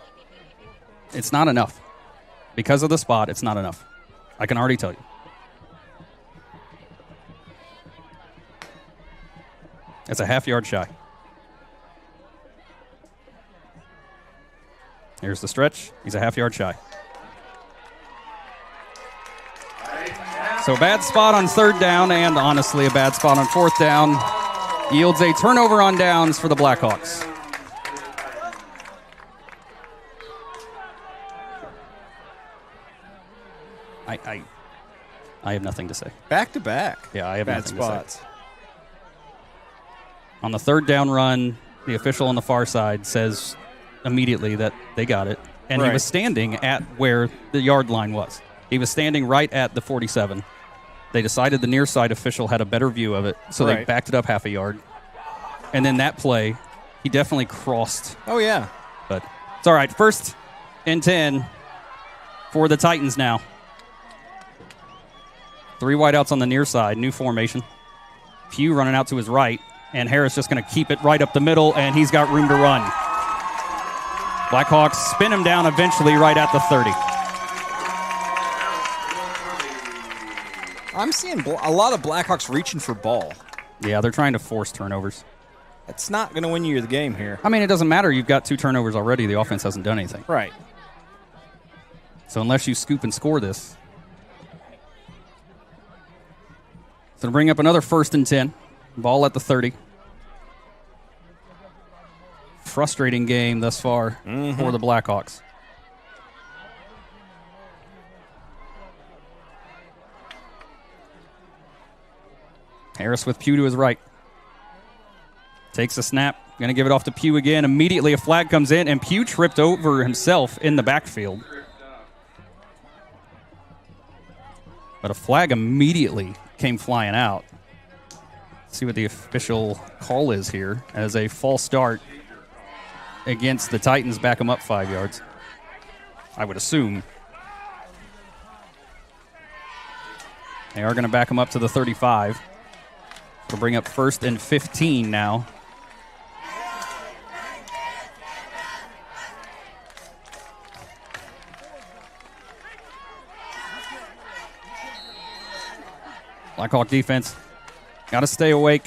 It's not enough. Because of the spot, it's not enough. I can already tell you. It's a half yard shy. Here's the stretch. He's a half yard shy. So bad spot on 3rd down, and honestly a bad spot on 4th down. Yields a turnover on downs for the Blackhawks. I have nothing to say. Back to back. Yeah, I have bad nothing spots. to say. On the third down run, the official on the far side says immediately that they got it. And he was standing at where the yard line was. He was standing right at the 47. They decided the near side official had a better view of it, so they backed it up half a yard. And then that play, he definitely crossed. Oh, yeah. But it's all right. 1st and 10 for the Titans now. 3 wideouts on the near side, new formation. Pugh running out to his right, and Harris just going to keep it right up the middle, and he's got room to run. Blackhawks spin him down eventually right at the 30. I'm seeing a lot of Blackhawks reaching for ball. Yeah, they're trying to force turnovers. It's not going to win you the game here. I mean, it doesn't matter. You've got 2 turnovers already. The offense hasn't done anything. Right. So unless you scoop and score this. So to bring up another 1st and 10. Ball at the 30. Frustrating game thus far for the Blackhawks. Harris with Pugh to his right. Takes a snap. Going to give it off to Pugh again. Immediately a flag comes in, and Pugh tripped over himself in the backfield. But a flag immediately came flying out. Let's see what the official call is here as a false start against the Titans. Back them up 5 yards, I would assume. They are going to back them up to the 35. It'll bring up 1st and 15 now. Blackhawk defense, got to stay awake.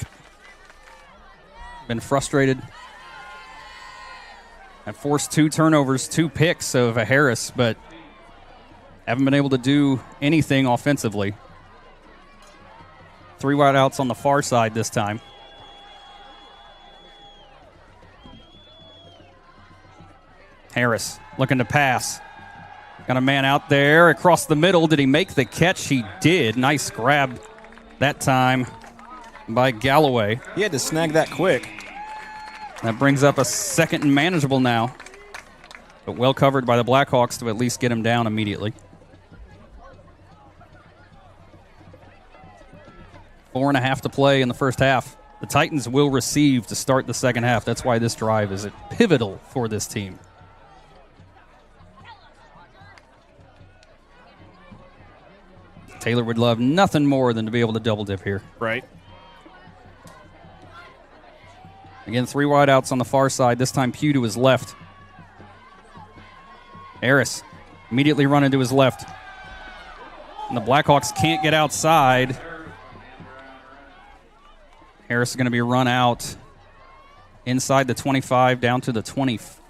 Been frustrated. I've forced 2 turnovers, 2 picks of a Harris, but haven't been able to do anything offensively. 3 wideouts on the far side this time. Harris looking to pass. Got a man out there across the middle. Did he make the catch? He did. Nice grab that time by Galloway. He had to snag that quick. That brings up a 2nd and manageable now. But well covered by the Blackhawks to at least get him down immediately. 4.5 to play in the first half. The Titans will receive to start the second half. That's why this drive is pivotal for this team. Taylor would love nothing more than to be able to double dip here. Right. Again, 3 wideouts on the far side. This time Pugh to his left. Harris immediately running to his left. And the Blackhawks can't get outside. Harris is going to be run out inside the 25 down to the 24,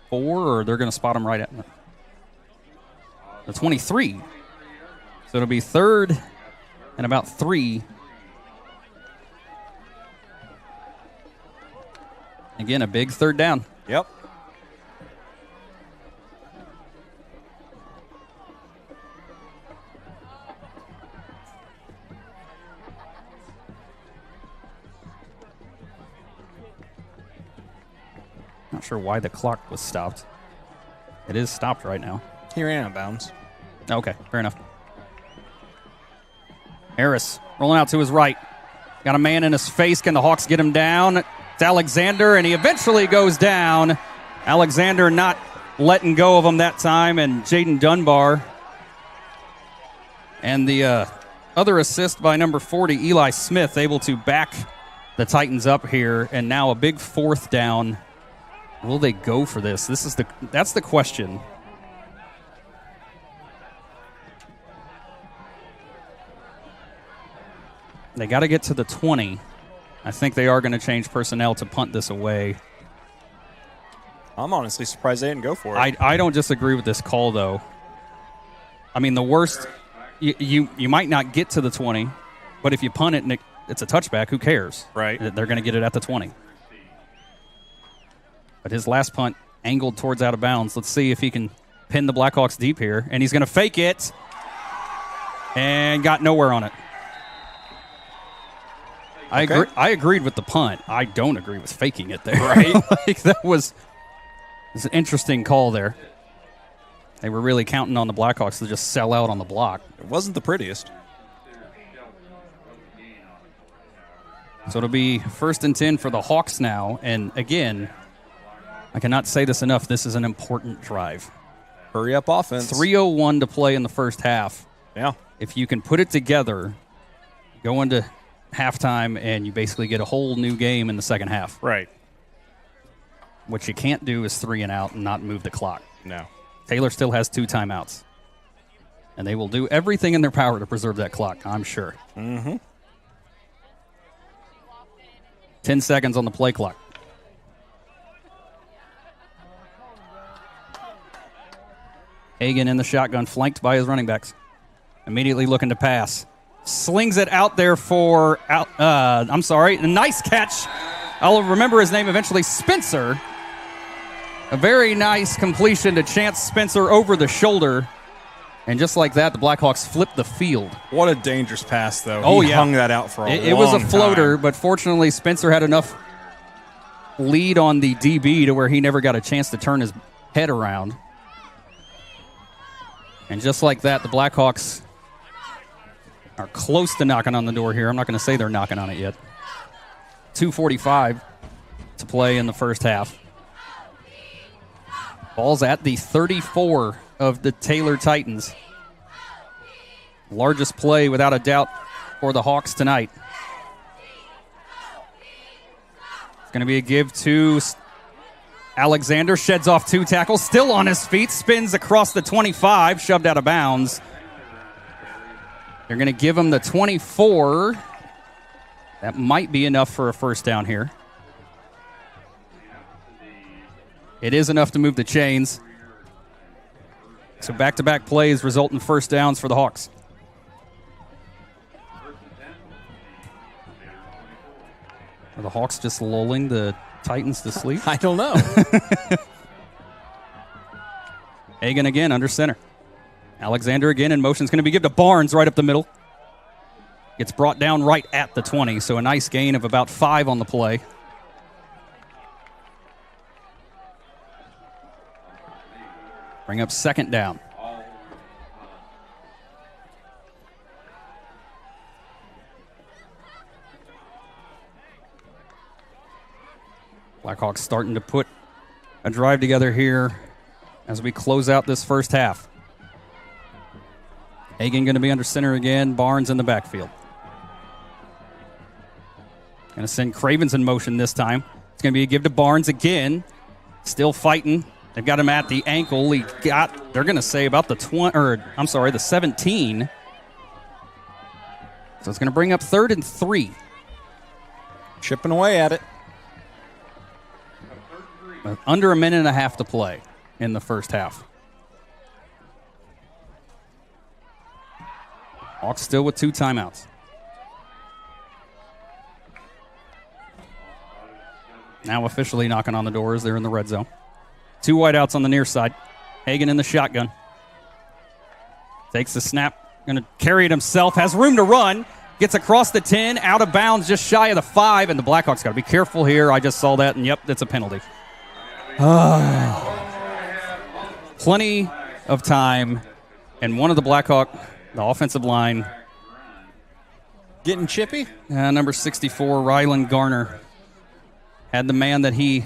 or they're going to spot him right at the 23. So it'll be 3rd and about 3. Again, a big 3rd down. Yep. Not sure why the clock was stopped. It is stopped right now. He ran out of bounds. Okay, fair enough. Harris rolling out to his right. Got a man in his face. Can the Hawks get him down? It's Alexander, and he eventually goes down. Alexander not letting go of him that time, and Jaden Dunbar. And the other assist by number 40, Eli Smith, able to back the Titans up here, and now a big 4th down. Will they go for this? That's the question. They got to get to the 20. I think they are going to change personnel to punt this away. I'm honestly surprised they didn't go for it. I don't disagree with this call, though. I mean, the worst, you might not get to the 20, but if you punt it and it's a touchback, who cares? Right. They're going to get it at the 20. But his last punt angled towards out of bounds. Let's see if he can pin the Blackhawks deep here. And he's going to fake it and got nowhere on it. I agreed with the punt. I don't agree with faking it there. Right. That was an interesting call there. They were really counting on the Blackhawks to just sell out on the block. It wasn't the prettiest. So it'll be 1st and 10 for the Hawks now. And again, I cannot say this enough. This is an important drive. Hurry up offense. 3:01 to play in the first half. Yeah. If you can put it together, go into halftime, and you basically get a whole new game in the second half. Right. What you can't do is 3 and out and not move the clock. No. Taylor still has 2 timeouts. And they will do everything in their power to preserve that clock, I'm sure. Mm-hmm. 10 seconds on the play clock. Hagan in the shotgun, flanked by his running backs. Immediately looking to pass. Slings it out there for, a nice catch. I'll remember his name eventually, Spencer. A very nice completion to Chance Spencer over the shoulder. And just like that, the Blackhawks flipped the field. What a dangerous pass, though. Oh, he yeah. hung that out for a long time. It was a floater, but fortunately Spencer had enough lead on the DB to where he never got a chance to turn his head around. And just like that, the Blackhawks are close to knocking on the door here. I'm not going to say they're knocking on it yet. 2:45 to play in the first half. Ball's at the 34 of the Taylor Titans. Largest play, without a doubt, for the Hawks tonight. It's going to be a give to Alexander. Sheds off 2 tackles, still on his feet, spins across the 25, shoved out of bounds. They're going to give him the 24. That might be enough for a first down here. It is enough to move the chains. So back-to-back plays result in first downs for the Hawks. Are the Hawks just lulling the Titans to sleep? I don't know. Hagan again under center. Alexander again in motion. Is going to be given to Barnes right up the middle. Gets brought down right at the 20, so a nice gain of about 5 on the play. Bring up second down. Blackhawks starting to put a drive together here as we close out this first half. Hagan going to be under center again. Barnes in the backfield. Going to send Cravens in motion this time. It's going to be a give to Barnes again. Still fighting. They've got him at the ankle. They're going to say about the 17. So it's going to bring up 3rd and 3. Chipping away at it. Under a minute and a half to play in the first half. Hawks still with 2 timeouts. Now officially knocking on the doors. They're in the red zone. 2 wideouts on the near side. Hagan in the shotgun. Takes the snap. Going to carry it himself. Has room to run. Gets across the 10. Out of bounds just shy of the 5. And the Blackhawks got to be careful here. I just saw that. And, yep, that's a penalty. Plenty of time. And one of the Blackhawk, the offensive line. Getting chippy? Number 64, Ryland Garner. Had the man that he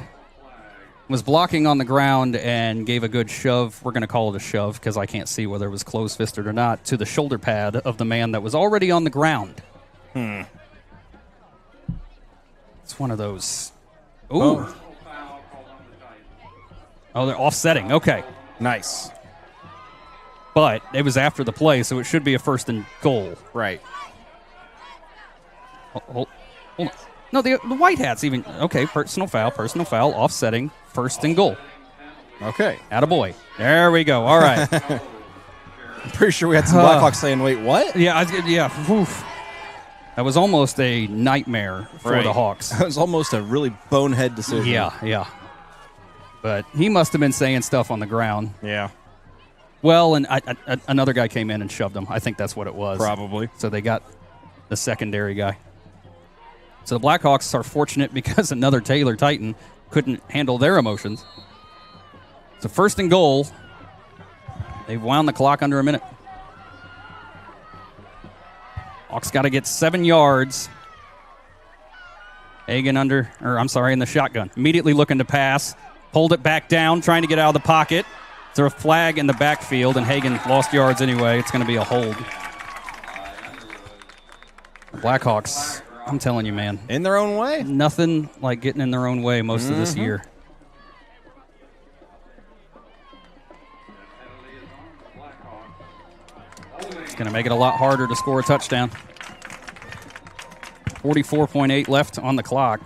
was blocking on the ground and gave a good shove. We're going to call it a shove because I can't see whether it was close-fisted or not, to the shoulder pad of the man that was already on the ground. It's one of those. Ooh. Oh, they're offsetting. Okay. Nice. But it was after the play, so it should be a 1st and goal. Right. Hold on. No, the white hats even. Okay, personal foul, offsetting, 1st and goal. Okay. Attaboy. There we go. All right. I'm pretty sure we had some Blackhawks saying, wait, what? Yeah. Oof. That was almost a nightmare for the Hawks. That was almost a really bonehead decision. Yeah. But he must have been saying stuff on the ground. Yeah. Well, and another guy came in and shoved him. I think that's what it was. Probably. So they got the secondary guy. So the Blackhawks are fortunate because another Taylor Titan couldn't handle their emotions. So first and goal. They've wound the clock under a minute. Hawks got to get 7 yards. Hagen in the shotgun. Immediately looking to pass. Pulled it back down, trying to get out of the pocket. There's a flag in the backfield, and Hagen lost yards anyway. It's going to be a hold. The Blackhawks, I'm telling you, man. In their own way? Nothing like getting in their own way most of this year. It's going to make it a lot harder to score a touchdown. 44.8 left on the clock.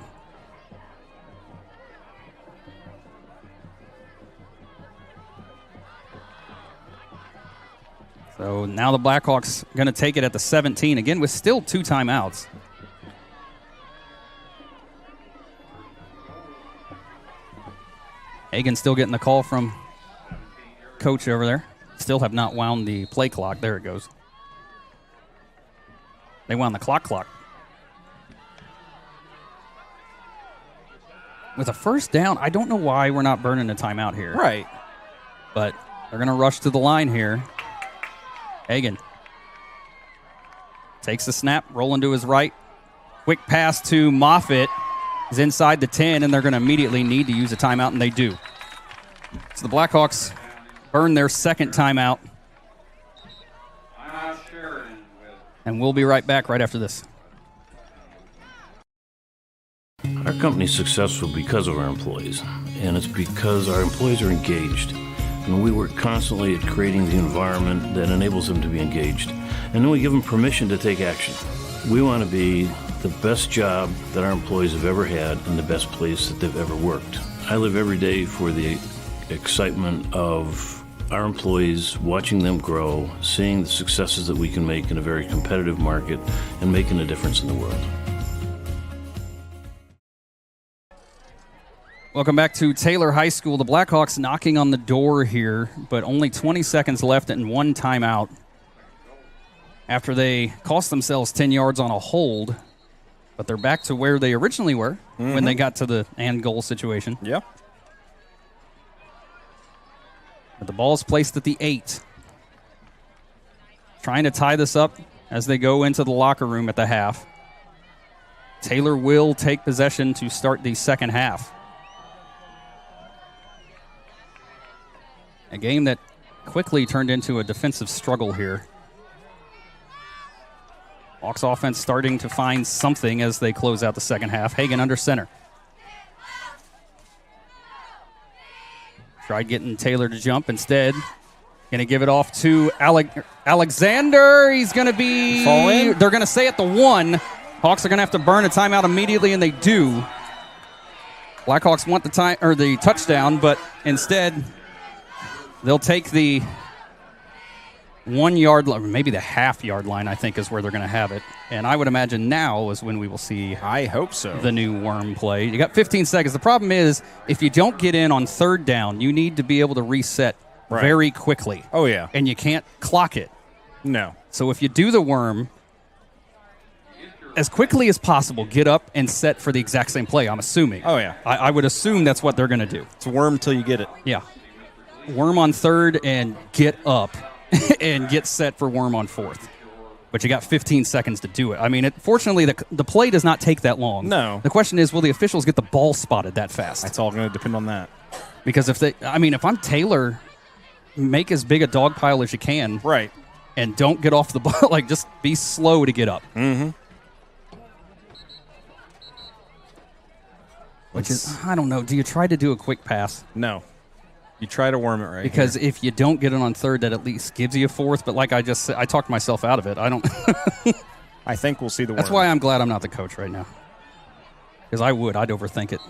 So now the Blackhawks going to take it at the 17, again with still 2 timeouts. Hagen still getting the call from coach over there. Still have not wound the play clock. There it goes. They wound the clock. With a first down, I don't know why we're not burning a timeout here. Right. But they're going to rush to the line here. Hagen takes the snap, rolling to his right. Quick pass to Moffitt. Is inside the 10, and they're going to immediately need to use a timeout, and they do. So the Blackhawks burn their second timeout. And we'll be right back right after this. Our company's successful because of our employees, and it's because our employees are engaged. And we work constantly at creating the environment that enables them to be engaged. And then we give them permission to take action. We want to be the best job that our employees have ever had and the best place that they've ever worked. I live every day for the excitement of our employees, watching them grow, seeing the successes that we can make in a very competitive market, and making a difference in the world. Welcome back to Taylor High School. The Blackhawks knocking on the door here, but only 20 seconds left and 1 timeout after they cost themselves 10 yards on a hold. But they're back to where they originally were when they got to the and goal situation. Yeah. But the ball's placed at the 8. Trying to tie this up as they go into the locker room at the half. Taylor will take possession to start the second half. A game that quickly turned into a defensive struggle here. Hawks offense starting to find something as they close out the second half. Hagen under center. Tried getting Taylor to jump instead. Going to give it off to Alexander. He's going to be... Fall in? They're going to say at the 1. Hawks are going to have to burn a timeout immediately, and they do. Blackhawks want the touchdown, but instead... They'll take the 1 yard line, maybe the half-yard line, I think, is where they're going to have it. And I would imagine now is when we will see I hope so. The new worm play. You got 15 seconds. The problem is, if you don't get in on third down, you need to be able to reset very quickly. Oh, yeah. And you can't clock it. No. So if you do the worm, as quickly as possible, get up and set for the exact same play, I'm assuming. Oh, yeah. I would assume that's what they're going to do. It's worm till you get it. Yeah. Worm on third and get up and get set for worm on fourth. But you got 15 seconds to do it. I mean, fortunately, the play does not take that long. No. The question is, will the officials get the ball spotted that fast? That's all going to depend on that. Because if I'm Taylor, make as big a dog pile as you can. Right. And don't get off the ball. Like, just be slow to get up. Mm-hmm. Which is, I don't know. Do you try to do a quick pass? No. You try to worm it right because here. If you don't get it on third, that at least gives you a fourth. But like I just said, I talked myself out of it. I don't. I think we'll see the worm. That's why I'm glad I'm not the coach right now. Because I'd overthink it.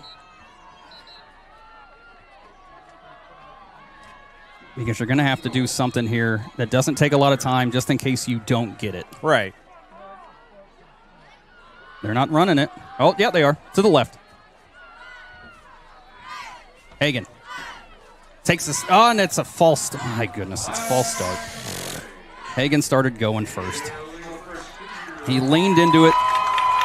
Because you're going to have to do something here that doesn't take a lot of time just in case you don't get it. Right. They're not running it. Oh, yeah, they are. To the left. Hagen. Takes this. Oh, and it's a false. Oh, my goodness, it's a false start. Hagen started going first. He leaned into it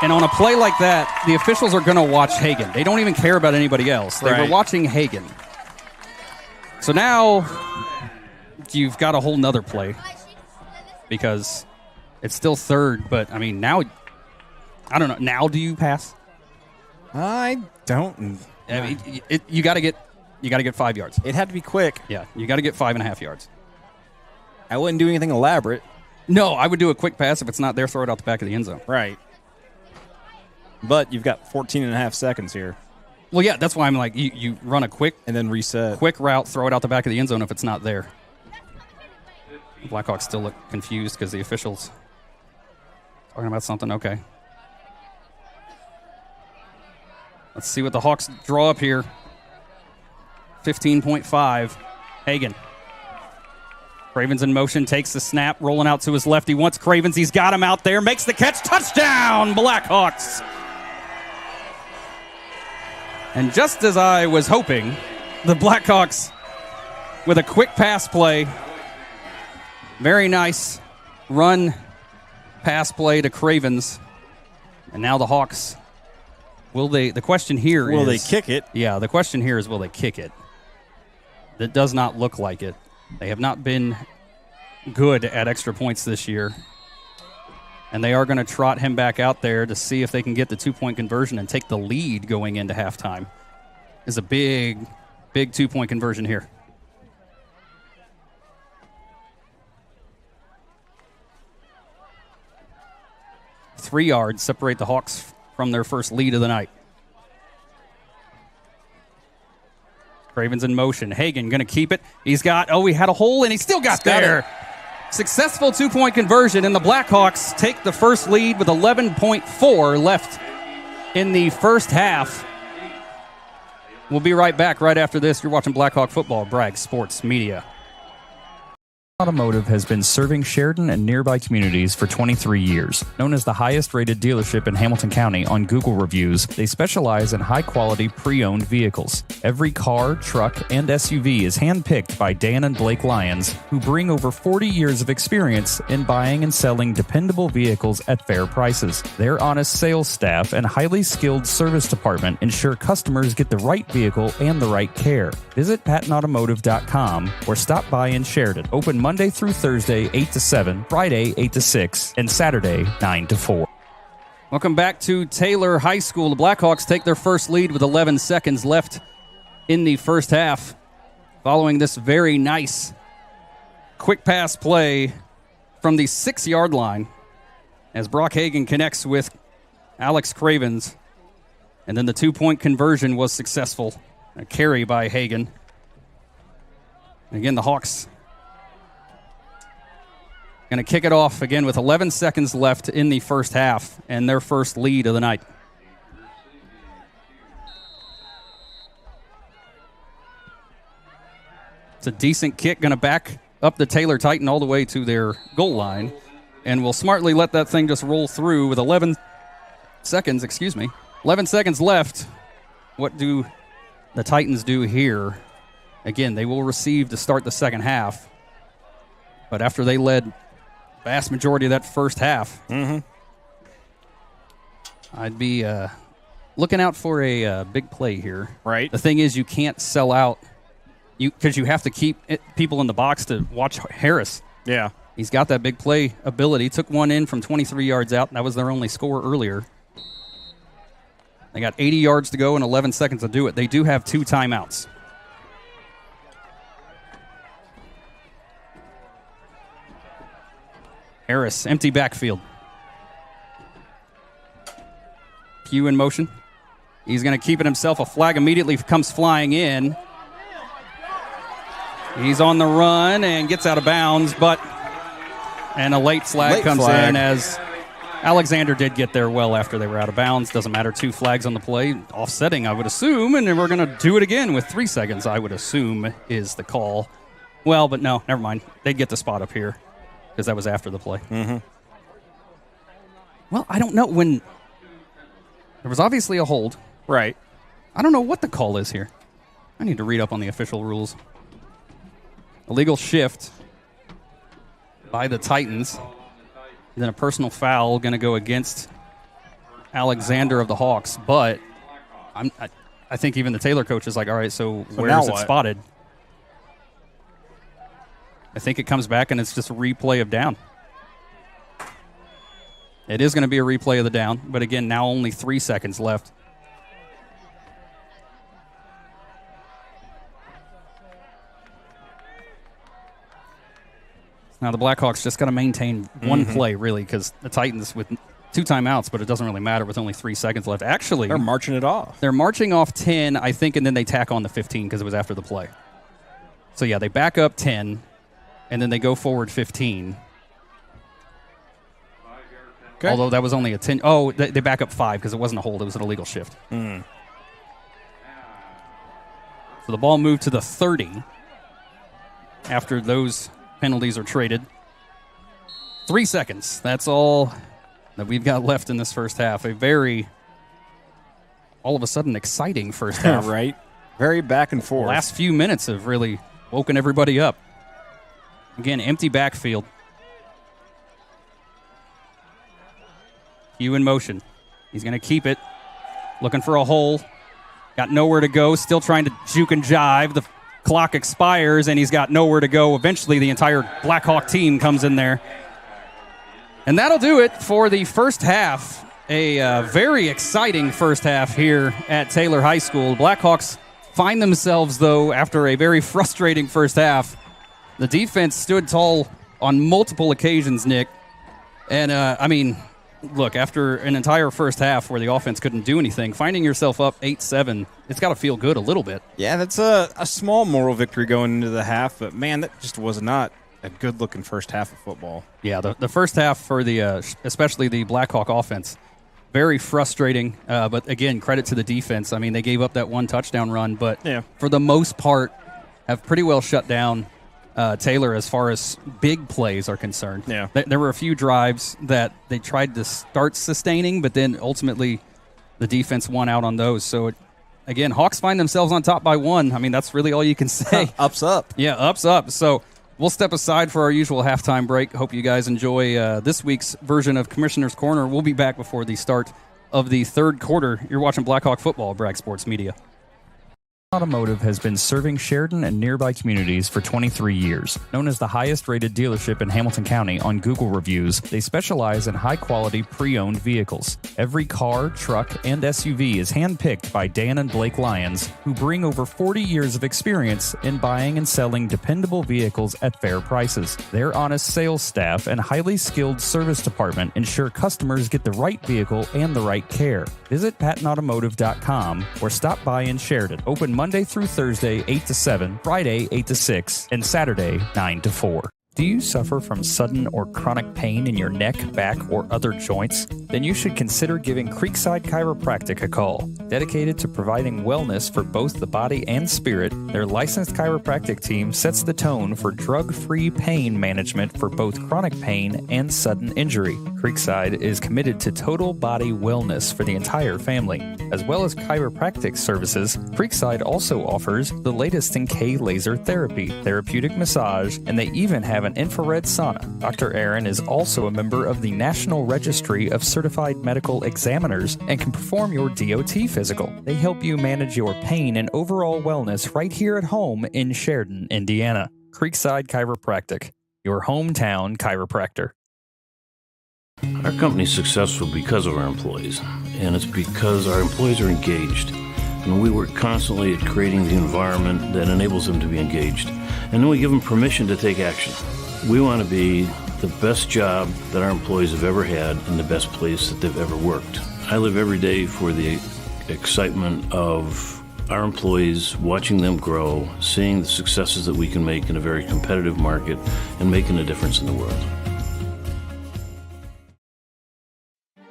And on a play like that, the officials are going to watch Hagan. They don't even care about anybody else. They were watching Hagan. So now you've got a whole nother play because it's still third. But, I mean, now, I don't know. Now do you pass? I don't. I mean, you got to get 5 yards. It had to be quick. Yeah, you got to get 5.5 yards. I wouldn't do anything elaborate. No, I would do a quick pass. If it's not there, throw it out the back of the end zone. Right. But you've got 14 and a half seconds here. Well, yeah, that's why I'm like, you run a quick and then reset. Quick route, throw it out the back of the end zone if it's not there. The Blackhawks still look confused because the officials talking about something. Okay. Let's see what the Hawks draw up here. 15.5. Hagan. Cravens in motion, takes the snap, rolling out to his left. He wants Cravens. He's got him out there. Makes the catch. Touchdown, Blackhawks. And just as I was hoping, the Blackhawks with a quick pass play. Very nice run pass play to Cravens. And now the Hawks, the question here is... Will they kick it? Yeah, the question here is will they kick it? That does not look like it. They have not been good at extra points this year. And they are going to trot him back out there to see if they can get the 2-point conversion and take the lead going into halftime. Is a big, big 2-point conversion here. Three yards separate the Hawks from their first lead of the night. Cravens in motion. Hagan going to keep it. He had a hole, and he still got there. Successful 2-point conversion, and the Blackhawks take the first lead with 11.4 left in the first half. We'll be right back right after this. You're watching Blackhawk Football, Bragg Sports Media. Automotive has been serving Sheridan and nearby communities for 23 years. Known as the highest-rated dealership in Hamilton County on Google reviews, they specialize in high-quality pre-owned vehicles. Every car, truck, and SUV is handpicked by Dan and Blake Lyons, who bring over 40 years of experience in buying and selling dependable vehicles at fair prices. Their honest sales staff and highly skilled service department ensure customers get the right vehicle and the right care. Visit pattonautomotive.com or stop by in Sheridan. Open Monday through Thursday, 8 to 7, Friday, 8 to 6, and Saturday, 9 to 4. Welcome back to Taylor High School. The Blackhawks take their first lead with 11 seconds left in the first half. Following this very nice quick pass play from the 6-yard line as Brock Hagan connects with Alex Cravens. And then the 2-point conversion was successful. A carry by Hagan. And again, the Hawks going to kick it off again with 11 seconds left in the first half and their first lead of the night. It's a decent kick, going to back up the Taylor Titan all the way to their goal line, and will smartly let that thing just roll through with 11 seconds left. What do the Titans do here? Again, they will receive to start the second half, but after they led vast majority of that first half, I'd be looking out for a big play here. Right. The thing is, you can't sell out because you have to keep people in the box to watch Harris. Yeah. He's got that big play ability. Took one in from 23 yards out. That was their only score earlier. They got 80 yards to go and 11 seconds to do it. They do have 2 timeouts. Harris, empty backfield. Pugh in motion. He's going to keep it himself. A flag immediately comes flying in. He's on the run and gets out of bounds, and a late flag comes in as Alexander did get there well after they were out of bounds. Doesn't matter, 2 flags on the play. Offsetting, I would assume, and then we're going to do it again with 3 seconds, I would assume, is the call. Well, but no, never mind. They'd get the spot up here, because that was after the play. Well, I don't know. When there was obviously a hold. Right. I don't know what the call is here. I need to read up on the official rules. Illegal shift by the Titans. Then a personal foul going to go against Alexander of the Hawks, but I think even the Taylor coach is like, all right, so where now is it what? spotted? I think it comes back and it's just a replay of down. It is going to be a replay of the down, but again, now only 3 seconds left. Now the Blackhawks just got to maintain one play, really, because the Titans with 2 timeouts, but it doesn't really matter with only 3 seconds left. Actually, They're marching it off. They're marching off 10, I think, and then they tack on the 15 because it was after the play. So, yeah, they back up 10, and then they go forward 15. Okay. Although that was only a 10. Oh, they back up 5 because it wasn't a hold. It was an illegal shift. So the ball moved to the 30 after those penalties are traded. 3 seconds. That's all that we've got left in this first half. A very, all of a sudden, exciting first half. Right. Very back and forth. Last few minutes have really woken everybody up. Again, empty backfield. Hugh in motion. He's going to keep it. Looking for a hole. Got nowhere to go. Still trying to juke and jive. The clock expires, and he's got nowhere to go. Eventually, the entire Blackhawk team comes in there. And that'll do it for the first half. A very exciting first half here at Taylor High School. The Blackhawks find themselves, though, after a very frustrating first half. The defense stood tall on multiple occasions, Nick. And, look, after an entire first half where the offense couldn't do anything, finding yourself up 8-7, it's got to feel good a little bit. Yeah, that's a small moral victory going into the half, but, man, that just was not a good-looking first half of football. Yeah, the first half for the especially the Blackhawk offense, very frustrating. But, again, credit to the defense. I mean, they gave up that 1 touchdown run, but for the most part have pretty well shut down Taylor as far as big plays are concerned. Yeah. There were a few drives that they tried to start sustaining, but then ultimately the defense won out on those. So, again, Hawks find themselves on top by 1. I mean, that's really all you can say. Ups up. Yeah, ups up. So we'll step aside for our usual halftime break. Hope you guys enjoy this week's version of Commissioner's Corner. We'll be back before the start of the third quarter. You're watching Blackhawk football, Bragg Sports Media. Automotive has been serving Sheridan and nearby communities for 23 years. Known as the highest-rated dealership in Hamilton County on Google reviews, they specialize in high-quality pre-owned vehicles. Every car, truck, and SUV is hand-picked by Dan and Blake Lyons, who bring over 40 years of experience in buying and selling dependable vehicles at fair prices. Their honest sales staff and highly skilled service department ensure customers get the right vehicle and the right care. Visit PattonAutomotive.com or stop by in Sheridan. Open Monday through Thursday, 8 to 7, Friday, 8 to 6, and Saturday, 9 to 4. Do you suffer from sudden or chronic pain in your neck, back, or other joints? Then you should consider giving Creekside Chiropractic a call. Dedicated to providing wellness for both the body and spirit, their licensed chiropractic team sets the tone for drug-free pain management for both chronic pain and sudden injury. Creekside is committed to total body wellness for the entire family. As well as chiropractic services, Creekside also offers the latest in K-laser therapy, therapeutic massage, and they even have an infrared sauna. Dr. Aaron is also a member of the National Registry of Certified Medical Examiners and can perform your DOT physical. They help you manage your pain and overall wellness right here at home in Sheridan, Indiana. Creekside Chiropractic, your hometown chiropractor. Our company's successful because of our employees, and it's because our employees are engaged. And we work constantly at creating the environment that enables them to be engaged. And then we give them permission to take action. We want to be the best job that our employees have ever had and the best place that they've ever worked. I live every day for the excitement of our employees, watching them grow, seeing the successes that we can make in a very competitive market, and making a difference in the world.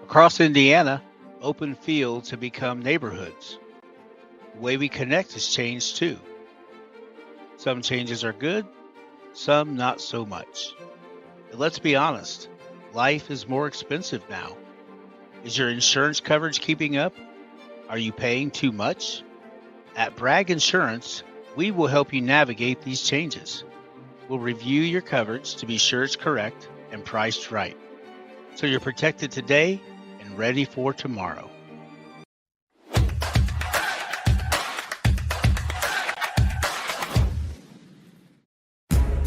Across Indiana, open fields have become neighborhoods. The way we connect has changed too. Some changes are good, some not so much. But let's be honest, life is more expensive now. Is your insurance coverage keeping up? Are you paying too much? At Bragg Insurance, we will help you navigate these changes. We'll review your coverage to be sure it's correct and priced right, so you're protected today and and ready for tomorrow.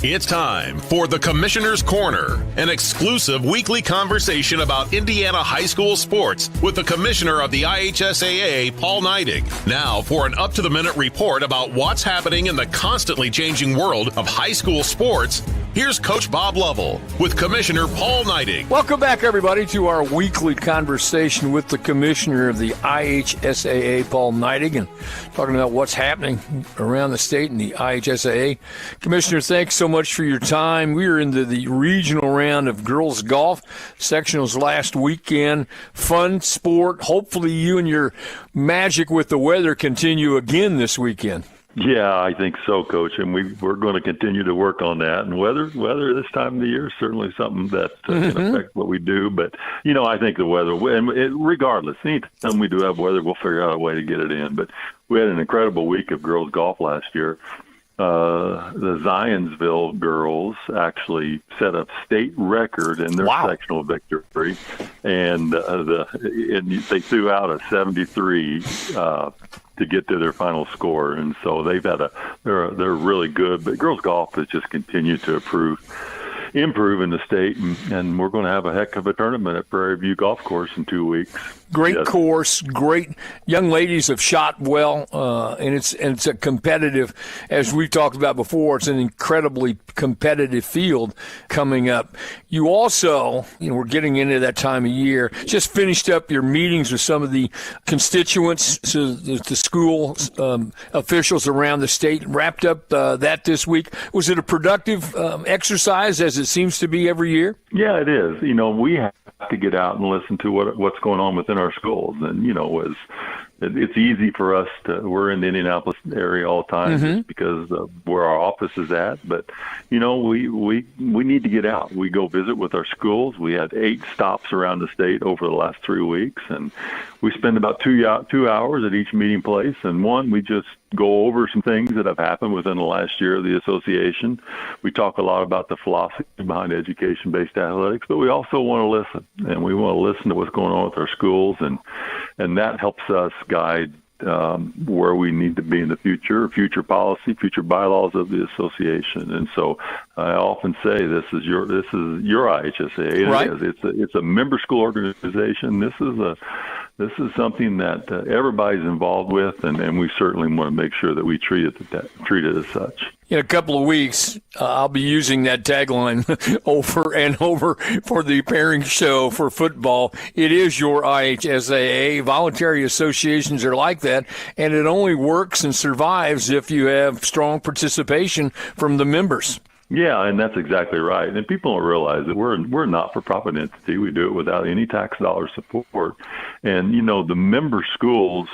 It's time for the Commissioner's Corner, an exclusive weekly conversation about Indiana high school sports with the Commissioner of the IHSAA, Paul Neidig. Now for an up-to-the-minute report about what's happening in the constantly changing world of high school sports, here's Coach Bob Lovell with Commissioner Paul Neidig. Welcome back, everybody, to our weekly conversation with the Commissioner of the IHSAA, Paul Neidig, and talking about what's happening around the state in the IHSAA. Commissioner, thanks so much for your time. We are into the regional round of girls golf sectionals last weekend. Fun sport. Hopefully you and your magic with the weather continue again this weekend. Yeah, I think so, Coach, and we're going to continue to work on that. And weather this time of the year is certainly something that can affect what we do. But, I think the weather, and regardless, anytime we do have weather, we'll figure out a way to get it in. But we had an incredible week of girls golf last year. The Zionsville girls actually set a state record in their sectional victory, and they threw out a 73 to get to their final score, and so they're really good. But girls golf has just continued to improve in the state, and we're going to have a heck of a tournament at Prairie View Golf Course in 2 weeks. Great course, great young ladies have shot well, and it's a competitive, as we've talked about before, it's an incredibly competitive field coming up. You also, we're getting into that time of year, just finished up your meetings with some of the constituents, so the school officials around the state, wrapped up that this week. Was it a productive exercise, as it seems to be every year? Yeah, it is. We have to get out and listen to what's going on within our schools. And, it's easy for us we're in the Indianapolis area all the time just because of where our office is at. But, we need to get out. We go visit with our schools. We had 8 stops around the state over the last 3 weeks. And we spend about 2 hours at each meeting place. And we just go over some things that have happened within the last year of the association. We talk a lot about the philosophy behind education-based athletics, but we also want to listen. And we want to listen to what's going on with our schools. And that helps us guide where we need to be in the future policy, future bylaws of the association. And so I often say this is your IHSA. Right. It's a member school organization. This is something that everybody's involved with, and we certainly want to make sure that we treat it as such. In a couple of weeks, I'll be using that tagline over and over for the pairing show for football. It is your IHSAA. Voluntary associations are like that, and it only works and survives if you have strong participation from the members. Yeah, and that's exactly right. And people don't realize that we're a not-for-profit entity. We do it without any tax dollar support. And, the member schools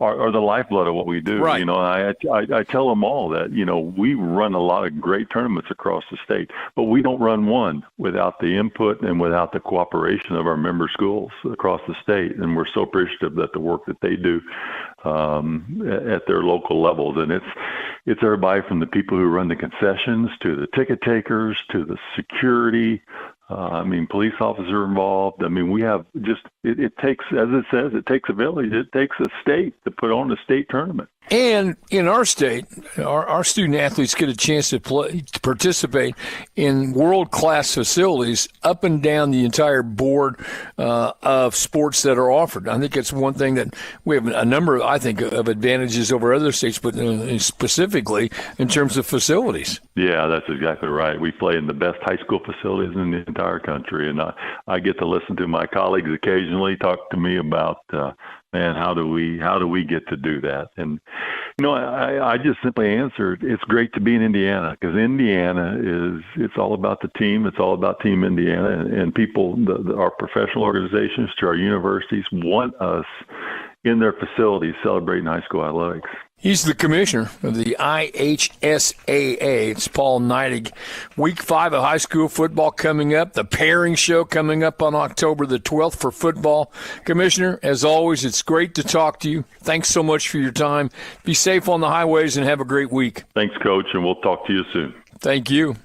are the lifeblood of what we do. Right. I tell them all that, we run a lot of great tournaments across the state, but we don't run one without the input and without the cooperation of our member schools across the state. And we're so appreciative that the work that they do at their local levels. And it's everybody from the people who run the concessions to the ticket takers to the security. Police officers are involved. We have it takes, as it says, it takes a village. It takes a state to put on a state tournament. And in our state, our student athletes get a chance to participate in world-class facilities up and down the entire board of sports that are offered. I think it's one thing that we have a number, of advantages over other states, but specifically in terms of facilities. Yeah, that's exactly right. We play in the best high school facilities in the entire country, and I get to listen to my colleagues occasionally talk to me about how do we get to do that? And I just simply answered, it's great to be in Indiana, because Indiana it's all about the team. It's all about Team Indiana, and people, our professional organizations to our universities want us in their facilities celebrating high school athletics. He's the commissioner of the IHSAA. It's Paul Neidig. Week 5 of high school football coming up. The pairing show coming up on October the 12th for football. Commissioner, as always, it's great to talk to you. Thanks so much for your time. Be safe on the highways and have a great week. Thanks, Coach, and we'll talk to you soon. Thank you.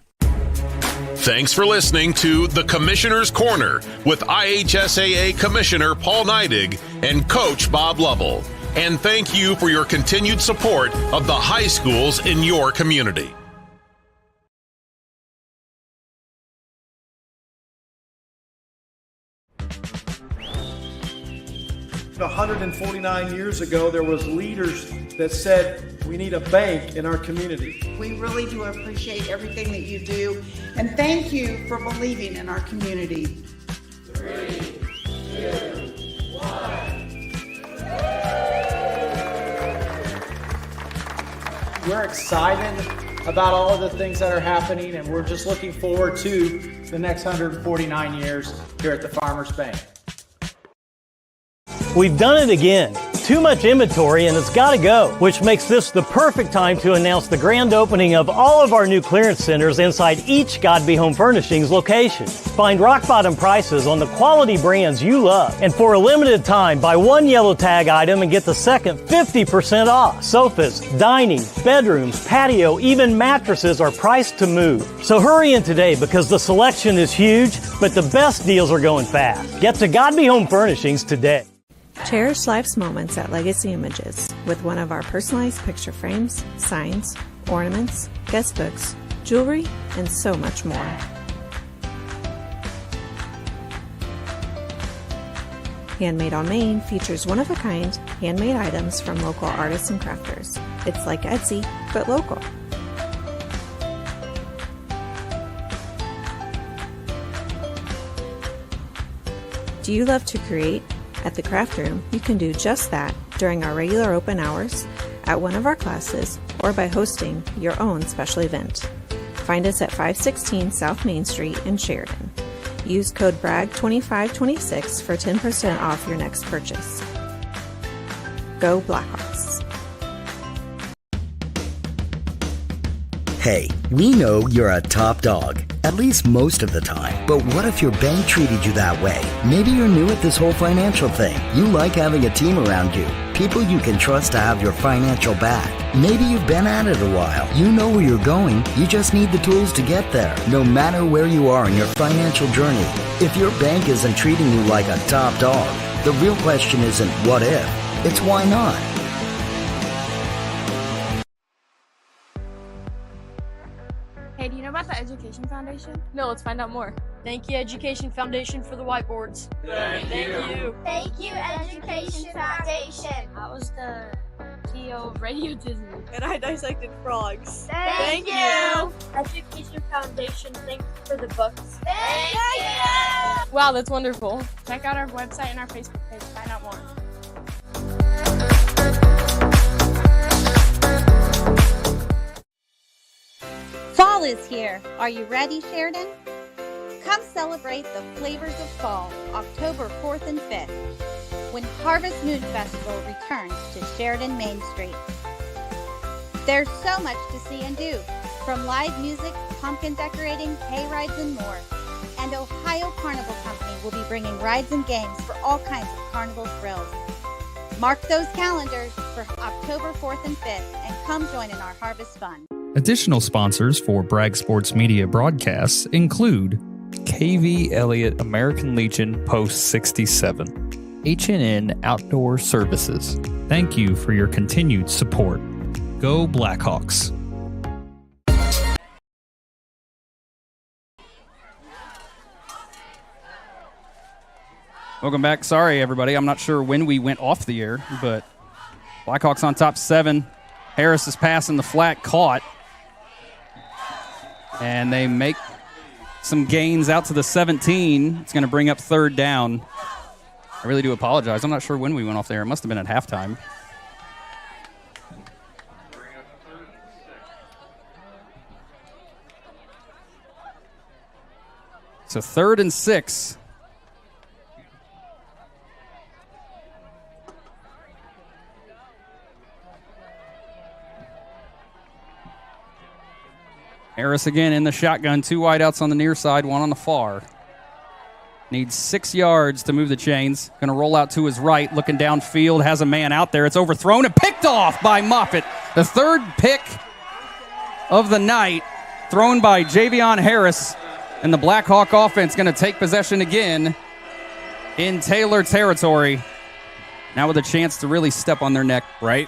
Thanks for listening to The Commissioner's Corner with IHSAA Commissioner Paul Neidig and Coach Bob Lovell. And thank you for your continued support of the high schools in your community. 149 years ago, there was leaders that said we need a bank in our community. We really do appreciate everything that you do, and thank you for believing in our community. 3, 2, 1. We're excited about all of the things that are happening, and we're just looking forward to the next 149 years here at the Farmers Bank. We've done it again. Too much inventory and it's got to go, which makes this the perfect time to announce the grand opening of all of our new clearance centers inside each Godby Home Furnishings location. Find rock-bottom prices on the quality brands you love. And for a limited time, buy one yellow tag item and get the second 50% off. Sofas, dining, bedrooms, patio, even mattresses are priced to move. So hurry in today because the selection is huge, but the best deals are going fast. Get to Godby Home Furnishings today. Cherish life's moments at Legacy Images with one of our personalized picture frames, signs, ornaments, guest books, jewelry, and so much more. Handmade on Main features one-of-a-kind handmade items from local artists and crafters. It's like Etsy, but local. Do you love to create? At the Craft Room, you can do just that during our regular open hours, at one of our classes, or by hosting your own special event. Find us at 516 South Main Street in Sheridan. Use code Bragg 2526 for 10% off your next purchase. Go Blackhawks. Hey, we know you're a top dog, at least most of the time. But what if your bank treated you that way? Maybe you're new at this whole financial thing. You like having a team around you, people you can trust to have your financial back. Maybe you've been at it a while. You know where you're going. You just need the tools to get there, no matter where you are in your financial journey. If your bank isn't treating you like a top dog, the real question isn't what if, it's why not. Hey, do you know about the Education Foundation? No, let's find out more. Thank you, Education Foundation, for the whiteboards. Thank you. Thank you, Education Foundation. I was the CEO of Radio Disney. And I dissected frogs. Thank you. Education Foundation, thank you for the books. Thank you. Wow, that's wonderful. Check out our website and our Facebook page to find out more. Fall is here. Are you ready, Sheridan? Come celebrate the flavors of fall, October 4th and 5th, when Harvest Moon Festival returns to Sheridan Main Street. There's so much to see and do, from live music, pumpkin decorating, hay rides, and more. And Ohio Carnival Company will be bringing rides and games for all kinds of carnival thrills. Mark those calendars for October 4th and 5th and come join in our harvest fun. Additional sponsors for Bragg Sports Media broadcasts include KV Elliott American Legion Post 67, H&N Outdoor Services. Thank you for your continued support. Go Blackhawks. Welcome back. Sorry, everybody. I'm not sure when we went off the air, but Blackhawks on top 7. Harris is passing the flat, caught. And they make some gains out to the 17. It's going to bring up third down. I really do apologize. I'm not sure when we went off there. It must have been at halftime. So 3rd and 6. Harris again in the shotgun. 2 wideouts on the near side, 1 on the far. Needs 6 yards to move the chains. Going to roll out to his right, looking downfield, has a man out there. It's overthrown and picked off by Moffitt. The 3rd pick of the night, thrown by Javion Harris. And the Blackhawk offense going to take possession again in Taylor territory. Now with a chance to really step on their neck. Right.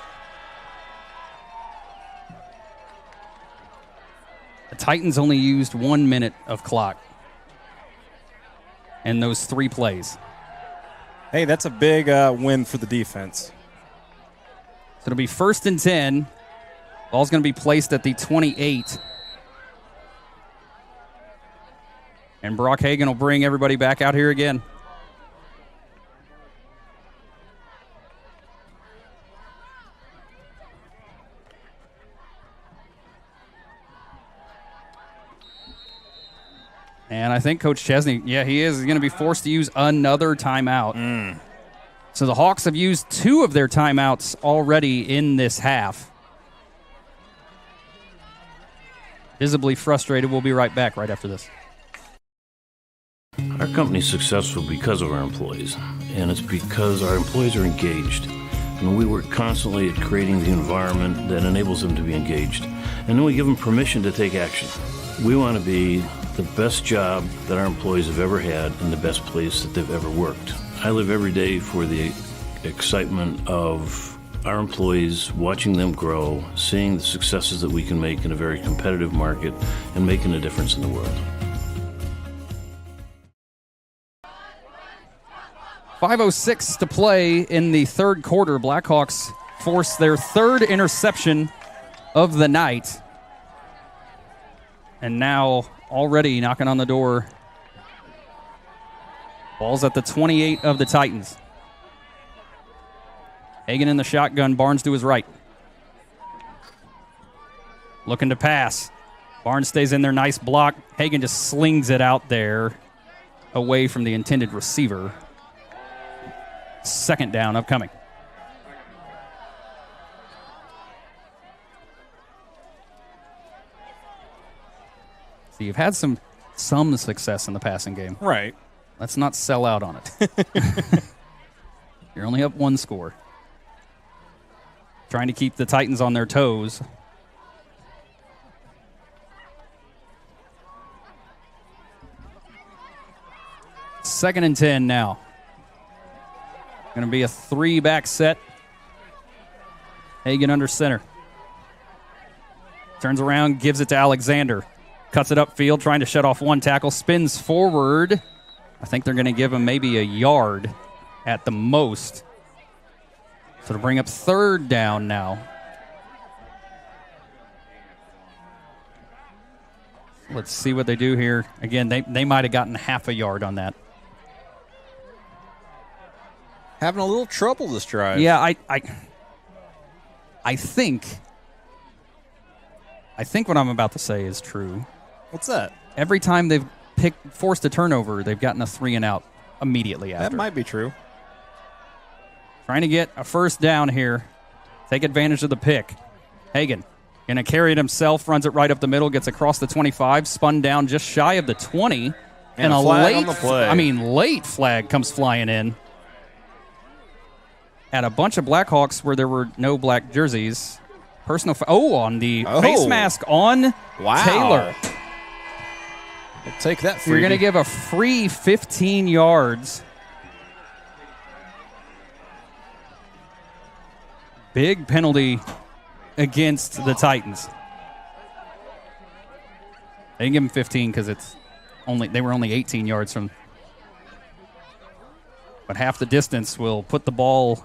The Titans only used 1 minute of clock in those 3 plays. Hey, that's a big win for the defense. So it'll be 1st and 10. Ball's going to be placed at the 28. And Brock Hagan will bring everybody back out here again. And I think Coach Chesney, he is going to be forced to use another timeout. So the Hawks have used 2 of their timeouts already in this half. Visibly frustrated. We'll be right back right after this. Our company's successful because of our employees, and it's because our employees are engaged. And we work constantly at creating the environment that enables them to be engaged. And then we give them permission to take action. We want to be the best job that our employees have ever had and the best place that they've ever worked. I live every day for the excitement of our employees, watching them grow, seeing the successes that we can make in a very competitive market, and making a difference in the world. 5:06 to play in the third quarter. Blackhawks force their 3rd interception of the night. And now already knocking on the door. Ball's at the 28 of the Titans. Hagan in the shotgun, Barnes to his right. Looking to pass. Barnes stays in there, nice block. Hagan just slings it out there away from the intended receiver. 2nd down upcoming. So you've had some success in the passing game. Right. Let's not sell out on it. You're only up 1 score. Trying to keep the Titans on their toes. Second and 10 now. Going to be a 3-back set. Hagan under center. Turns around, gives it to Alexander. Cuts it upfield, trying to shut off 1 tackle. Spins forward. I think they're going to give him maybe a yard at the most. So to bring up 3rd down now. Let's see what they do here. Again, they might have gotten half a yard on that. Having a little trouble this drive. Yeah, I think what I'm about to say is true. What's that? Every time they've forced a turnover, they've gotten a 3 and out immediately after. That might be true. Trying to get a 1st down here. Take advantage of the pick. Hagan going to carry it himself, runs it right up the middle, gets across the 25, spun down just shy of the 20. And a flag late, on the play. Late flag comes flying in. At a bunch of Blackhawks where there were no black jerseys. Personal on the face mask on Taylor. We'll take that freebie. You're going to give a free 15 yards. Big penalty against the Titans. They didn't give him 15 because they were only 18 yards from. But half the distance will put the ball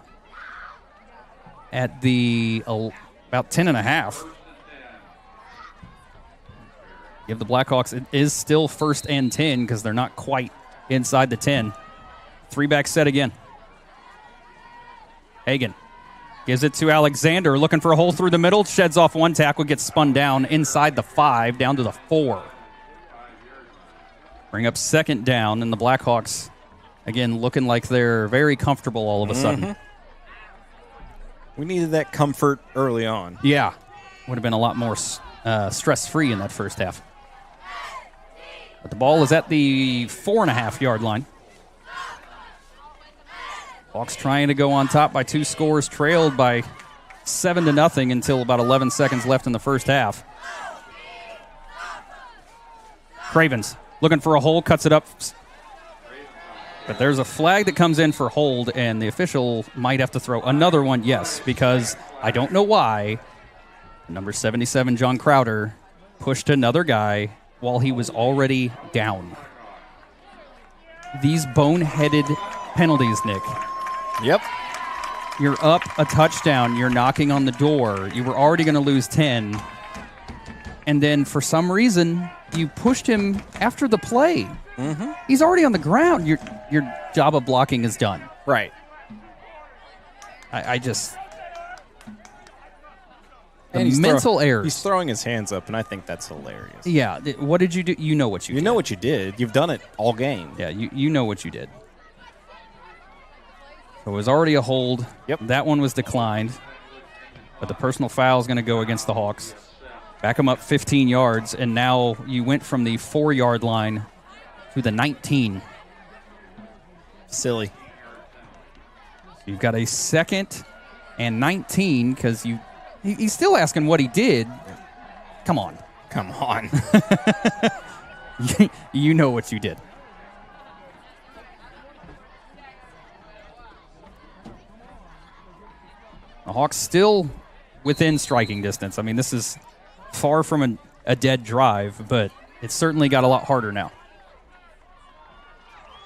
at the about 10 and a half. Give the Blackhawks, it is still 1st and 10 because they're not quite inside the 10. 3-back set again. Hagan gives it to Alexander, looking for a hole through the middle, sheds off 1 tackle, gets spun down inside the 5, down to the 4. Bring up 2nd down, and the Blackhawks, again, looking like they're very comfortable all of a sudden. We needed that comfort early on. Yeah. Would have been a lot more stress-free in that first half. But the ball is at the 4.5-yard line. Hawks trying to go on top by 2 scores, trailed by 7-0 until about 11 seconds left in the first half. Cravens Looking for a hole, cuts it up. But there's a flag that comes in for hold, and the official might have to throw another one, yes, because I don't know why number 77, John Crowder, pushed another guy while he was already down. These boneheaded penalties, Nick. Yep. You're up a touchdown. You're knocking on the door. You were already going to lose 10. And then for some reason, you pushed him after the play. Mm-hmm. He's already on the ground. Your job of blocking is done. Right. I just... And mental errors. He's throwing his hands up, and I think that's hilarious. Yeah. What did you do? You know what you did. You know what you did. You've done it all game. Yeah, you know what you did. So it was already a hold. Yep. That one was declined. But the personal foul is going to go against the Hawks. Back them up 15 yards, and now you went from the 4-yard line to the 19. Silly. You've got a 2nd and 19 because he's still asking what he did. Come on. Come on. You know what you did. The Hawks still within striking distance. I mean, this is far from a dead drive, but it's certainly got a lot harder now.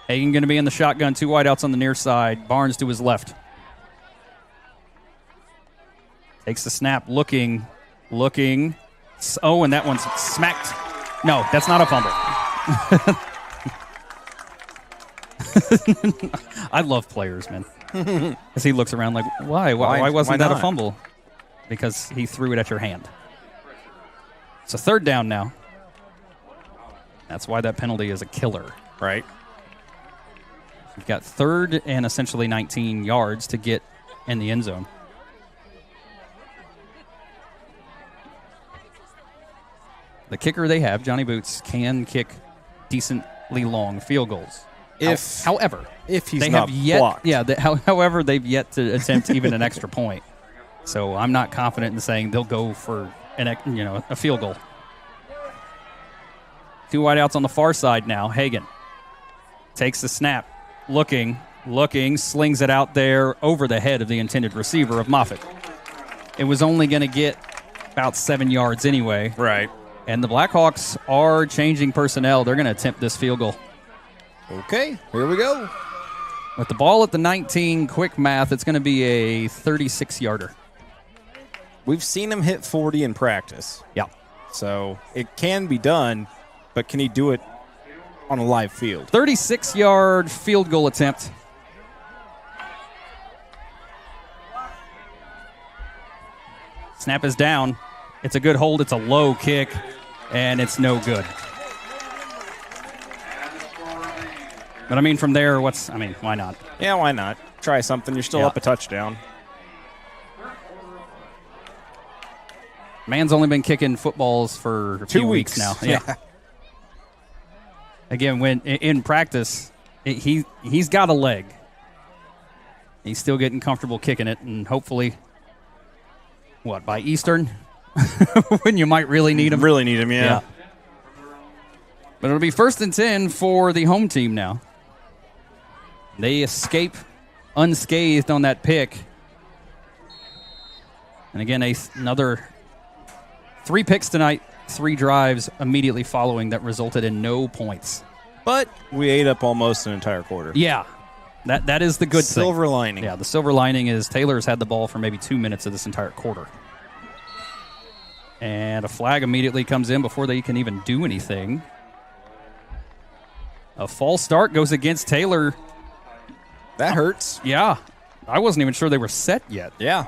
Hagan going to be in the shotgun, 2 wideouts on the near side. Barnes to his left. Takes the snap, looking. Oh, and that one's smacked. No, that's not a fumble. I love players, man. Because he looks around like, why wasn't that a fumble? Because he threw it at your hand. It's a 3rd down now. That's why that penalty is a killer. Right. You've got 3rd and essentially 19 yards to get in the end zone. The kicker they have, Johnny Boots, can kick decently long field goals. However, if he's they not have yet, blocked. however, they've yet to attempt even an extra point. So I'm not confident in saying they'll go for a field goal. 2 wideouts on the far side now. Hagan takes the snap, looking, slings it out there over the head of the intended receiver of Moffitt. It was only going to get about 7 yards anyway. Right. And the Blackhawks are changing personnel. They're going to attempt this field goal. Okay, here we go. With the ball at the 19, quick math, it's going to be a 36-yarder. We've seen him hit 40 in practice. Yeah. So it can be done, but can he do it on a live field? 36-yard field goal attempt. Snap is down. It's a good hold. It's a low kick, and it's no good. But, I mean, from there, why not? Yeah, why not? Try something. You're still up a touchdown. Man's only been kicking footballs for a few weeks now. Yeah. Again, when in practice, he's got a leg. He's still getting comfortable kicking it, and hopefully, by Eastern? When you might really need him? Really need him, yeah. But it'll be 1st and 10 for the home team now. They escape unscathed on that pick. And again, another 3 picks tonight, 3 drives immediately following that resulted in no points. But we ate up almost an entire quarter. Yeah, that is the good thing. Silver lining. Yeah, the silver lining is Taylor's had the ball for maybe 2 minutes of this entire quarter. And a flag immediately comes in before they can even do anything. A false start goes against Taylor. That hurts. Yeah. I wasn't even sure they were set yet. Yeah.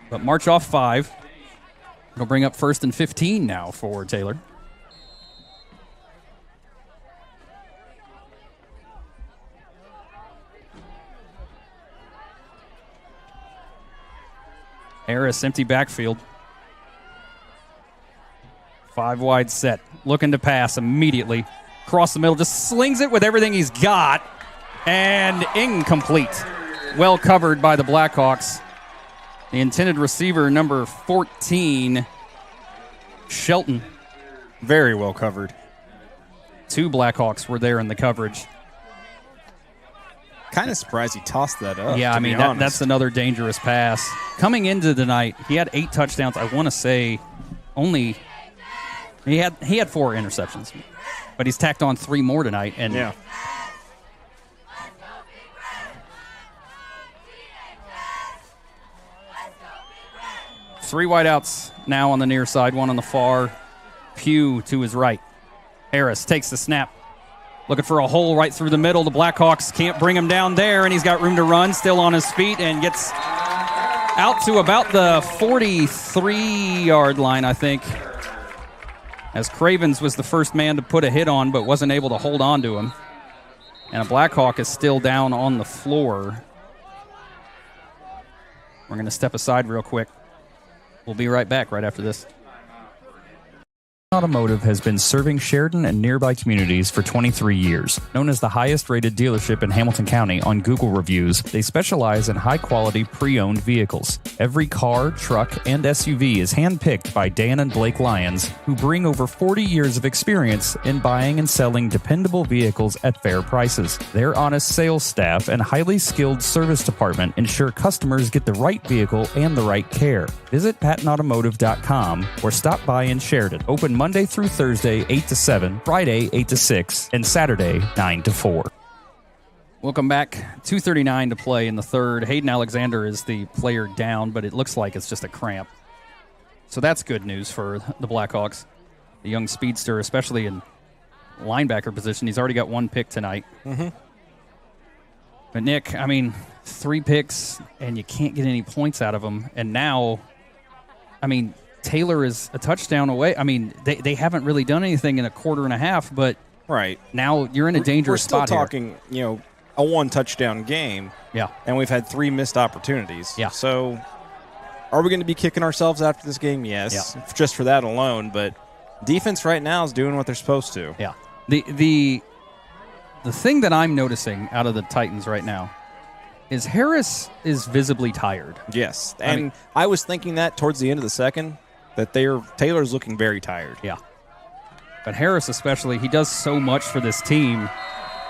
But march off 5. It'll bring up 1st and 15 now for Taylor. Harris, empty backfield. 5 wide set. Looking to pass immediately. Across the middle. Just slings it with everything he's got. And incomplete. Well covered by the Blackhawks. The intended receiver, number 14, Shelton. Very well covered. Two Blackhawks were there in the coverage. Kind of surprised he tossed that up. Yeah, I mean, that's another dangerous pass. Coming into the night, he had 8 touchdowns. I want to say only he had 4 interceptions, but he's tacked on 3 more tonight. And yeah. Three wideouts now on the near side, one on the far. Pugh to his right. Harris takes the snap. Looking for a hole right through the middle. The Blackhawks can't bring him down there, and he's got room to run, still on his feet, and gets out to about the 43-yard line, I think, as Cravens was the first man to put a hit on but wasn't able to hold on to him. And a Blackhawk is still down on the floor. We're going to step aside real quick. We'll be right back right after this. Automotive has been serving Sheridan and nearby communities for 23 years. Known as the highest-rated dealership in Hamilton County on Google reviews, they specialize in high-quality pre-owned vehicles. Every car, truck, and SUV is hand-picked by Dan and Blake Lyons, who bring over 40 years of experience in buying and selling dependable vehicles at fair prices. Their honest sales staff and highly skilled service department ensure customers get the right vehicle and the right care. Visit PattonAutomotive.com or stop by in Sheridan. Open Monday through Thursday, 8 to 7, Friday, 8 to 6, and Saturday, 9 to 4. Welcome back. 2:39 to play in the third. Hayden Alexander is the player down, but it looks like it's just a cramp. So that's good news for the Blackhawks. The young speedster, especially in linebacker position. He's already got 1 pick tonight. Mm-hmm. But, Nick, I mean, 3 picks, and you can't get any points out of them. And now, I mean, Taylor is a touchdown away. I mean, they haven't really done anything in a quarter and a half, but right now you're in a dangerous spot here. We're still talking, a 1-touchdown game. Yeah. And we've had 3 missed opportunities. Yeah. So are we going to be kicking ourselves after this game? Yes. Yeah. Just for that alone. But defense right now is doing what they're supposed to. Yeah. The thing that I'm noticing out of the Titans right now is Harris is visibly tired. Yes. And I was thinking that towards the end of the second, that Taylor's looking very tired. Yeah. But Harris especially, he does so much for this team.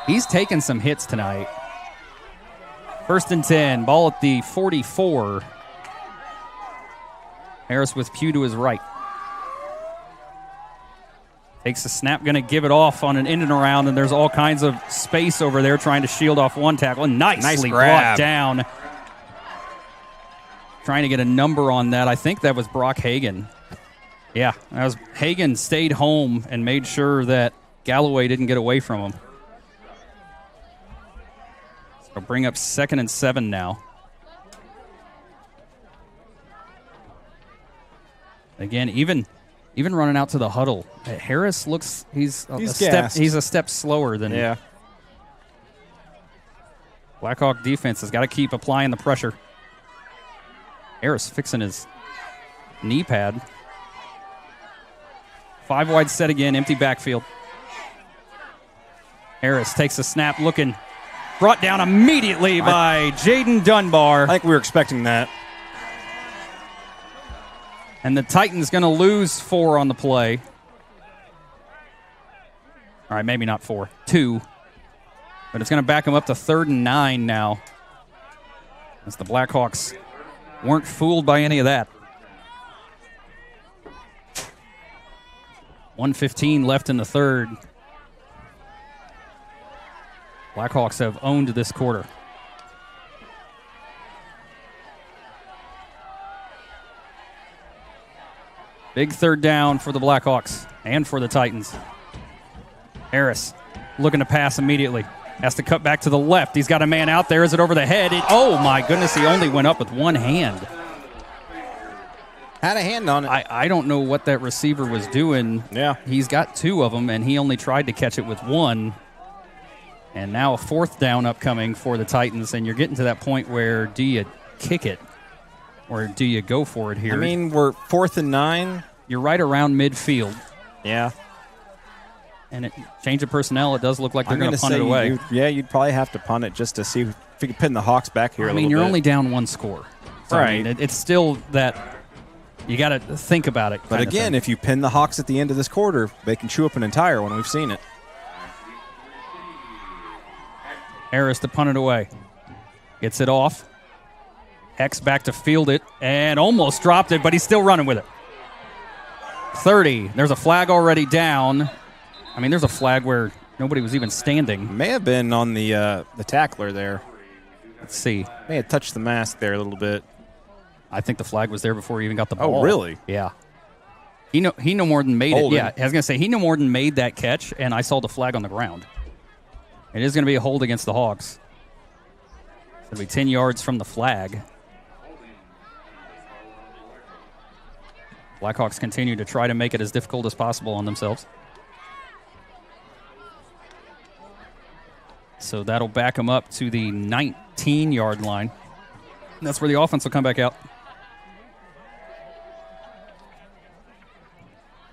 He's taken some hits tonight. 1st and 10, ball at the 44. Harris with Pugh to his right. Takes the snap, going to give it off on an in and around, and there's all kinds of space over there trying to shield off one tackle. And nicely brought down. Trying to get a number on that. I think that was Brock Hagan. Yeah, Hagan stayed home and made sure that Galloway didn't get away from him. So bring up 2nd and 7 now. Again, even running out to the huddle, Harris looks he's a step slower than Blackhawk defense has got to keep applying the pressure. Harris fixing his knee pad. 5 wide set again, empty backfield. Harris takes a snap, looking, brought down immediately by Jaden Dunbar. I think we were expecting that. And the Titans going to lose 4 on the play. All right, maybe not 4, 2. But it's going to back them up to 3rd and 9 now, as the Blackhawks weren't fooled by any of that. 1:15 left in the third. Blackhawks have owned this quarter. Big 3rd down for the Blackhawks and for the Titans. Harris looking to pass immediately. Has to cut back to the left. He's got a man out there. Is it over the head? Oh, my goodness. He only went up with one hand. Had a hand on it. I don't know what that receiver was doing. Yeah. He's got 2 of them, and he only tried to catch it with 1. And now a 4th down upcoming for the Titans, and you're getting to that point where do you kick it or do you go for it here? I mean, we're 4th and 9. You're right around midfield. Yeah. And change of personnel, it does look like they're going to punt it away. You'd probably have to punt it just to see if you can pin the Hawks back here a little bit. You're only down 1 score. So, right. I mean, it's still that you got to think about it. But again, if you pin the Hawks at the end of this quarter, they can chew up an entire one. We've seen it. Harris to punt it away. Gets it off. Hex back to field it and almost dropped it, but he's still running with it. 30. There's a flag already down. I mean, there's a flag where nobody was even standing. May have been on the tackler there. Let's see. May have touched the mask there a little bit. I think the flag was there before he even got the ball. Oh, really? Yeah. He no more than made Holding. it. Yeah, I was going to say, he no more than made that catch, and I saw the flag on the ground. It is going to be a hold against the Hawks. It's going to be 10 yards from the flag. Blackhawks continue to try to make it as difficult as possible on themselves. So that'll back them up to the 19-yard line. That's where the offense will come back out.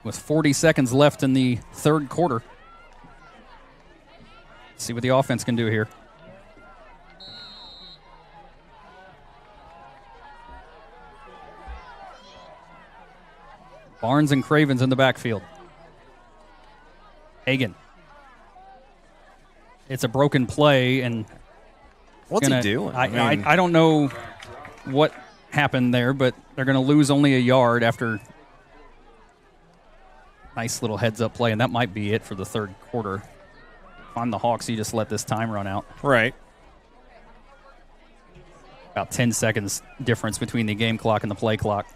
With 40 seconds left in the third quarter. See what the offense can do here. Barnes and Cravens in the backfield. Hagan. It's a broken play, and what's he doing? I don't know what happened there, but they're going to lose only a yard after nice little heads-up play, and that might be it for the third quarter. If I'm the Hawks, you just let this time run out. Right. About 10 seconds difference between the game clock and the play clock.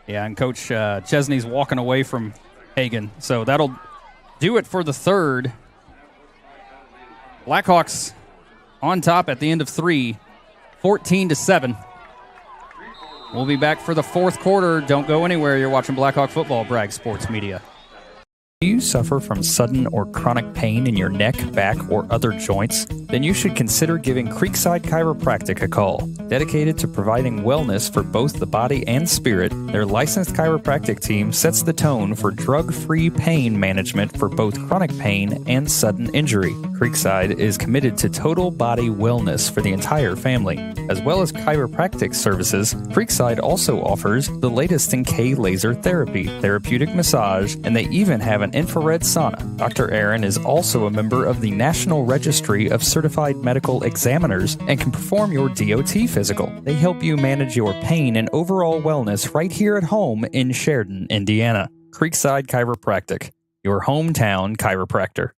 Yeah, and Coach Chesney's walking away from Hagan, so that'll do it for the third. Blackhawks on top at the end of 3, 14-7. We'll be back for the fourth quarter. Don't go anywhere. You're watching Blackhawk football, Bragg Sports Media. Do you suffer from sudden or chronic pain in your neck, back, or other joints? Then you should consider giving Creekside Chiropractic a call. Dedicated to providing wellness for both the body and spirit, their licensed chiropractic team sets the tone for drug-free pain management for both chronic pain and sudden injury. Creekside is committed to total body wellness for the entire family. As well as chiropractic services, Creekside also offers the latest in K-laser therapy, therapeutic massage, and they even have an infrared sauna. Dr. Aaron is also a member of the National Registry of Certified Medical Examiners and can perform your DOT physical. They help you manage your pain and overall wellness right here at home in Sheridan, Indiana. Creekside Chiropractic, your hometown chiropractor.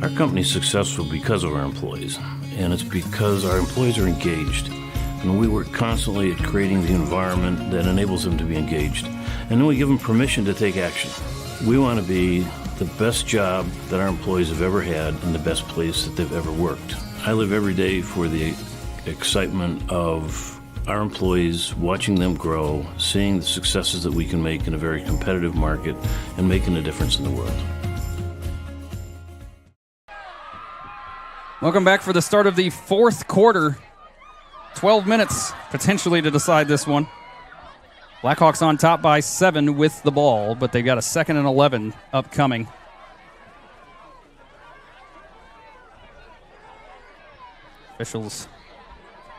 Our company's successful because of our employees, and it's because our employees are engaged. And we work constantly at creating the environment that enables them to be engaged. And then we give them permission to take action. We want to be the best job that our employees have ever had and the best place that they've ever worked. I live every day for the excitement of our employees, watching them grow, seeing the successes that we can make in a very competitive market, and making a difference in the world. Welcome back for the start of the fourth quarter. 12 minutes potentially to decide this one. Blackhawks on top by 7 with the ball, but they've got a 2nd and 11 upcoming. Officials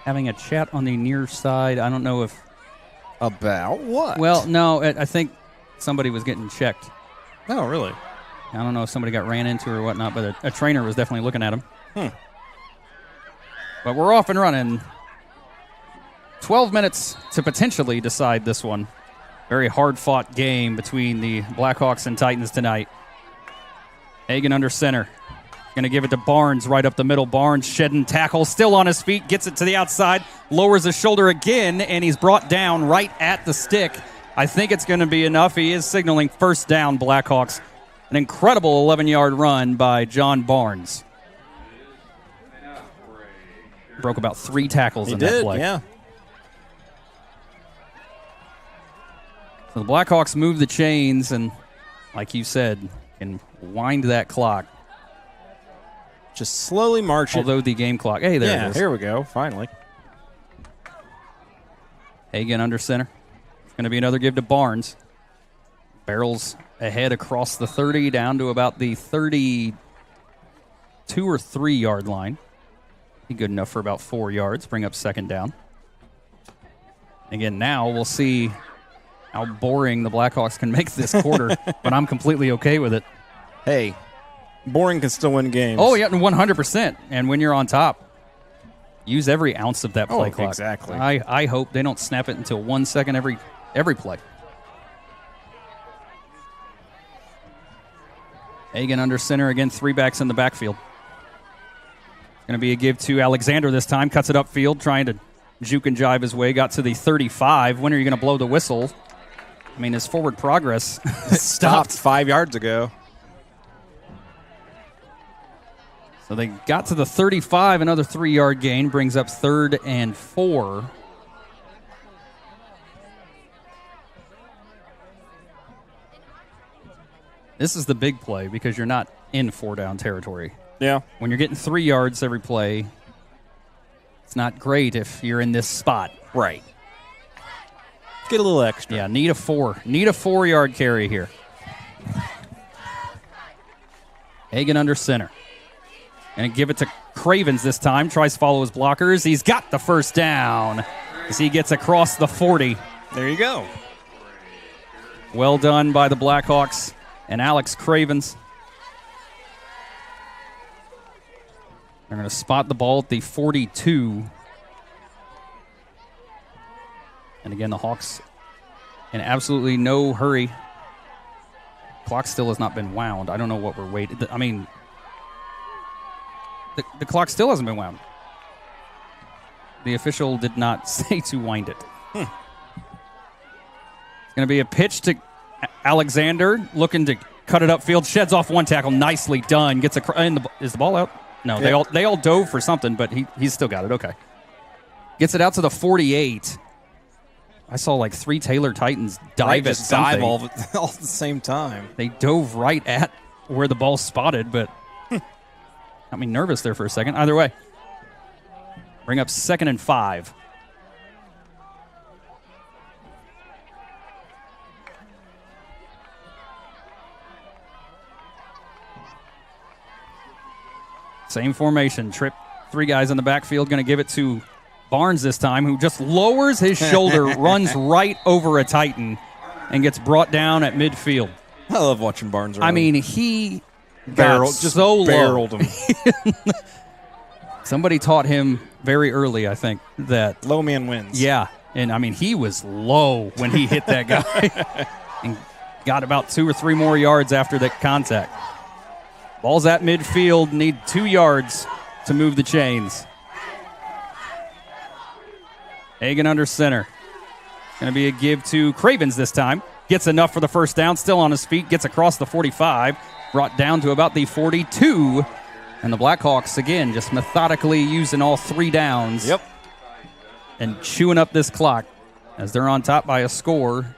having a chat on the near side. I don't know if... About what? Well, no, I think somebody was getting checked. Oh, really? I don't know if somebody got ran into or whatnot, but a trainer was definitely looking at him. But we're off and running. 12 minutes to potentially decide this one. Very hard-fought game between the Blackhawks and Titans tonight. Hagan under center. Going to give it to Barnes right up the middle. Barnes shedding tackle, still on his feet, gets it to the outside, lowers his shoulder again, and he's brought down right at the stick. I think it's going to be enough. He is signaling first down, Blackhawks. An incredible 11-yard run by John Barnes. Broke about 3 tackles in that play. Yeah. So the Blackhawks move the chains and, like you said, can wind that clock. Just slowly march it. Although the game clock. Hey, there it is. Here we go, finally. Hagan under center. It's going to be another give to Barnes. Barrels ahead across the 30 down to about the 32 or 3 yard line. Be good enough for about 4 yards. Bring up 2nd down. Again, now we'll see how boring the Blackhawks can make this quarter, but I'm completely okay with it. Hey, Boring can still win games. Oh, yeah, 100%. And when you're on top, use every ounce of that play clock. Exactly. I hope they don't snap it until 1 second every play. Hagan under center again, 3 backs in the backfield. Going to be a give to Alexander this time. Cuts it upfield, trying to juke and jive his way. Got to the 35. When are you going to blow the whistle? I mean, his forward progress stopped 5 yards ago. So they got to the 35. Another 3-yard gain brings up 3rd and 4. This is the big play because you're not in 4-down territory. Yeah. When you're getting 3 yards every play, it's not great if you're in this spot. Right. Get a little extra. Yeah, need a 4. Need a 4-yard carry here. Hagan under center. And give it to Cravens this time. Tries to follow his blockers. He's got the first down as he gets across the 40. There you go. Well done by the Blackhawks and Alex Cravens. They're going to spot the ball at the 42. And again, the Hawks in absolutely no hurry. Clock still has not been wound. I don't know what we're waiting. I mean, the clock still hasn't been wound. The official did not say to wind it. It's going to be a pitch to Alexander, looking to cut it upfield. Sheds off one tackle. Nicely done. Gets is the ball out? No, they all dove for something, but he's still got it. Okay. Gets it out to the 48. I saw like 3 Taylor Titans dive at something. Dive all at the same time. They dove right at where the ball spotted, but got me nervous there for a second. Either way, bring up 2nd and 5. Same formation. Trip, 3 guys in the backfield. Going to give it to Barnes this time, who just lowers his shoulder, runs right over a Titan, and gets brought down at midfield. I love watching Barnes run. I mean, he barreled him. Somebody taught him very early, I think, that low man wins. Yeah, and I mean, he was low when he hit that guy and got about 2 or 3 more yards after that contact. Ball's at midfield, need 2 yards to move the chains. Hagan under center. Going to be a give to Cravens this time. Gets enough for the first down, still on his feet, gets across the 45, brought down to about the 42. And the Blackhawks, again, just methodically using all 3 downs. Yep. And chewing up this clock as they're on top by a score.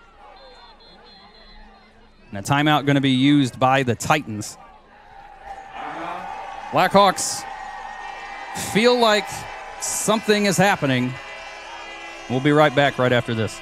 And a timeout going to be used by the Titans. Blackhawks feel like something is happening. We'll be right back right after this.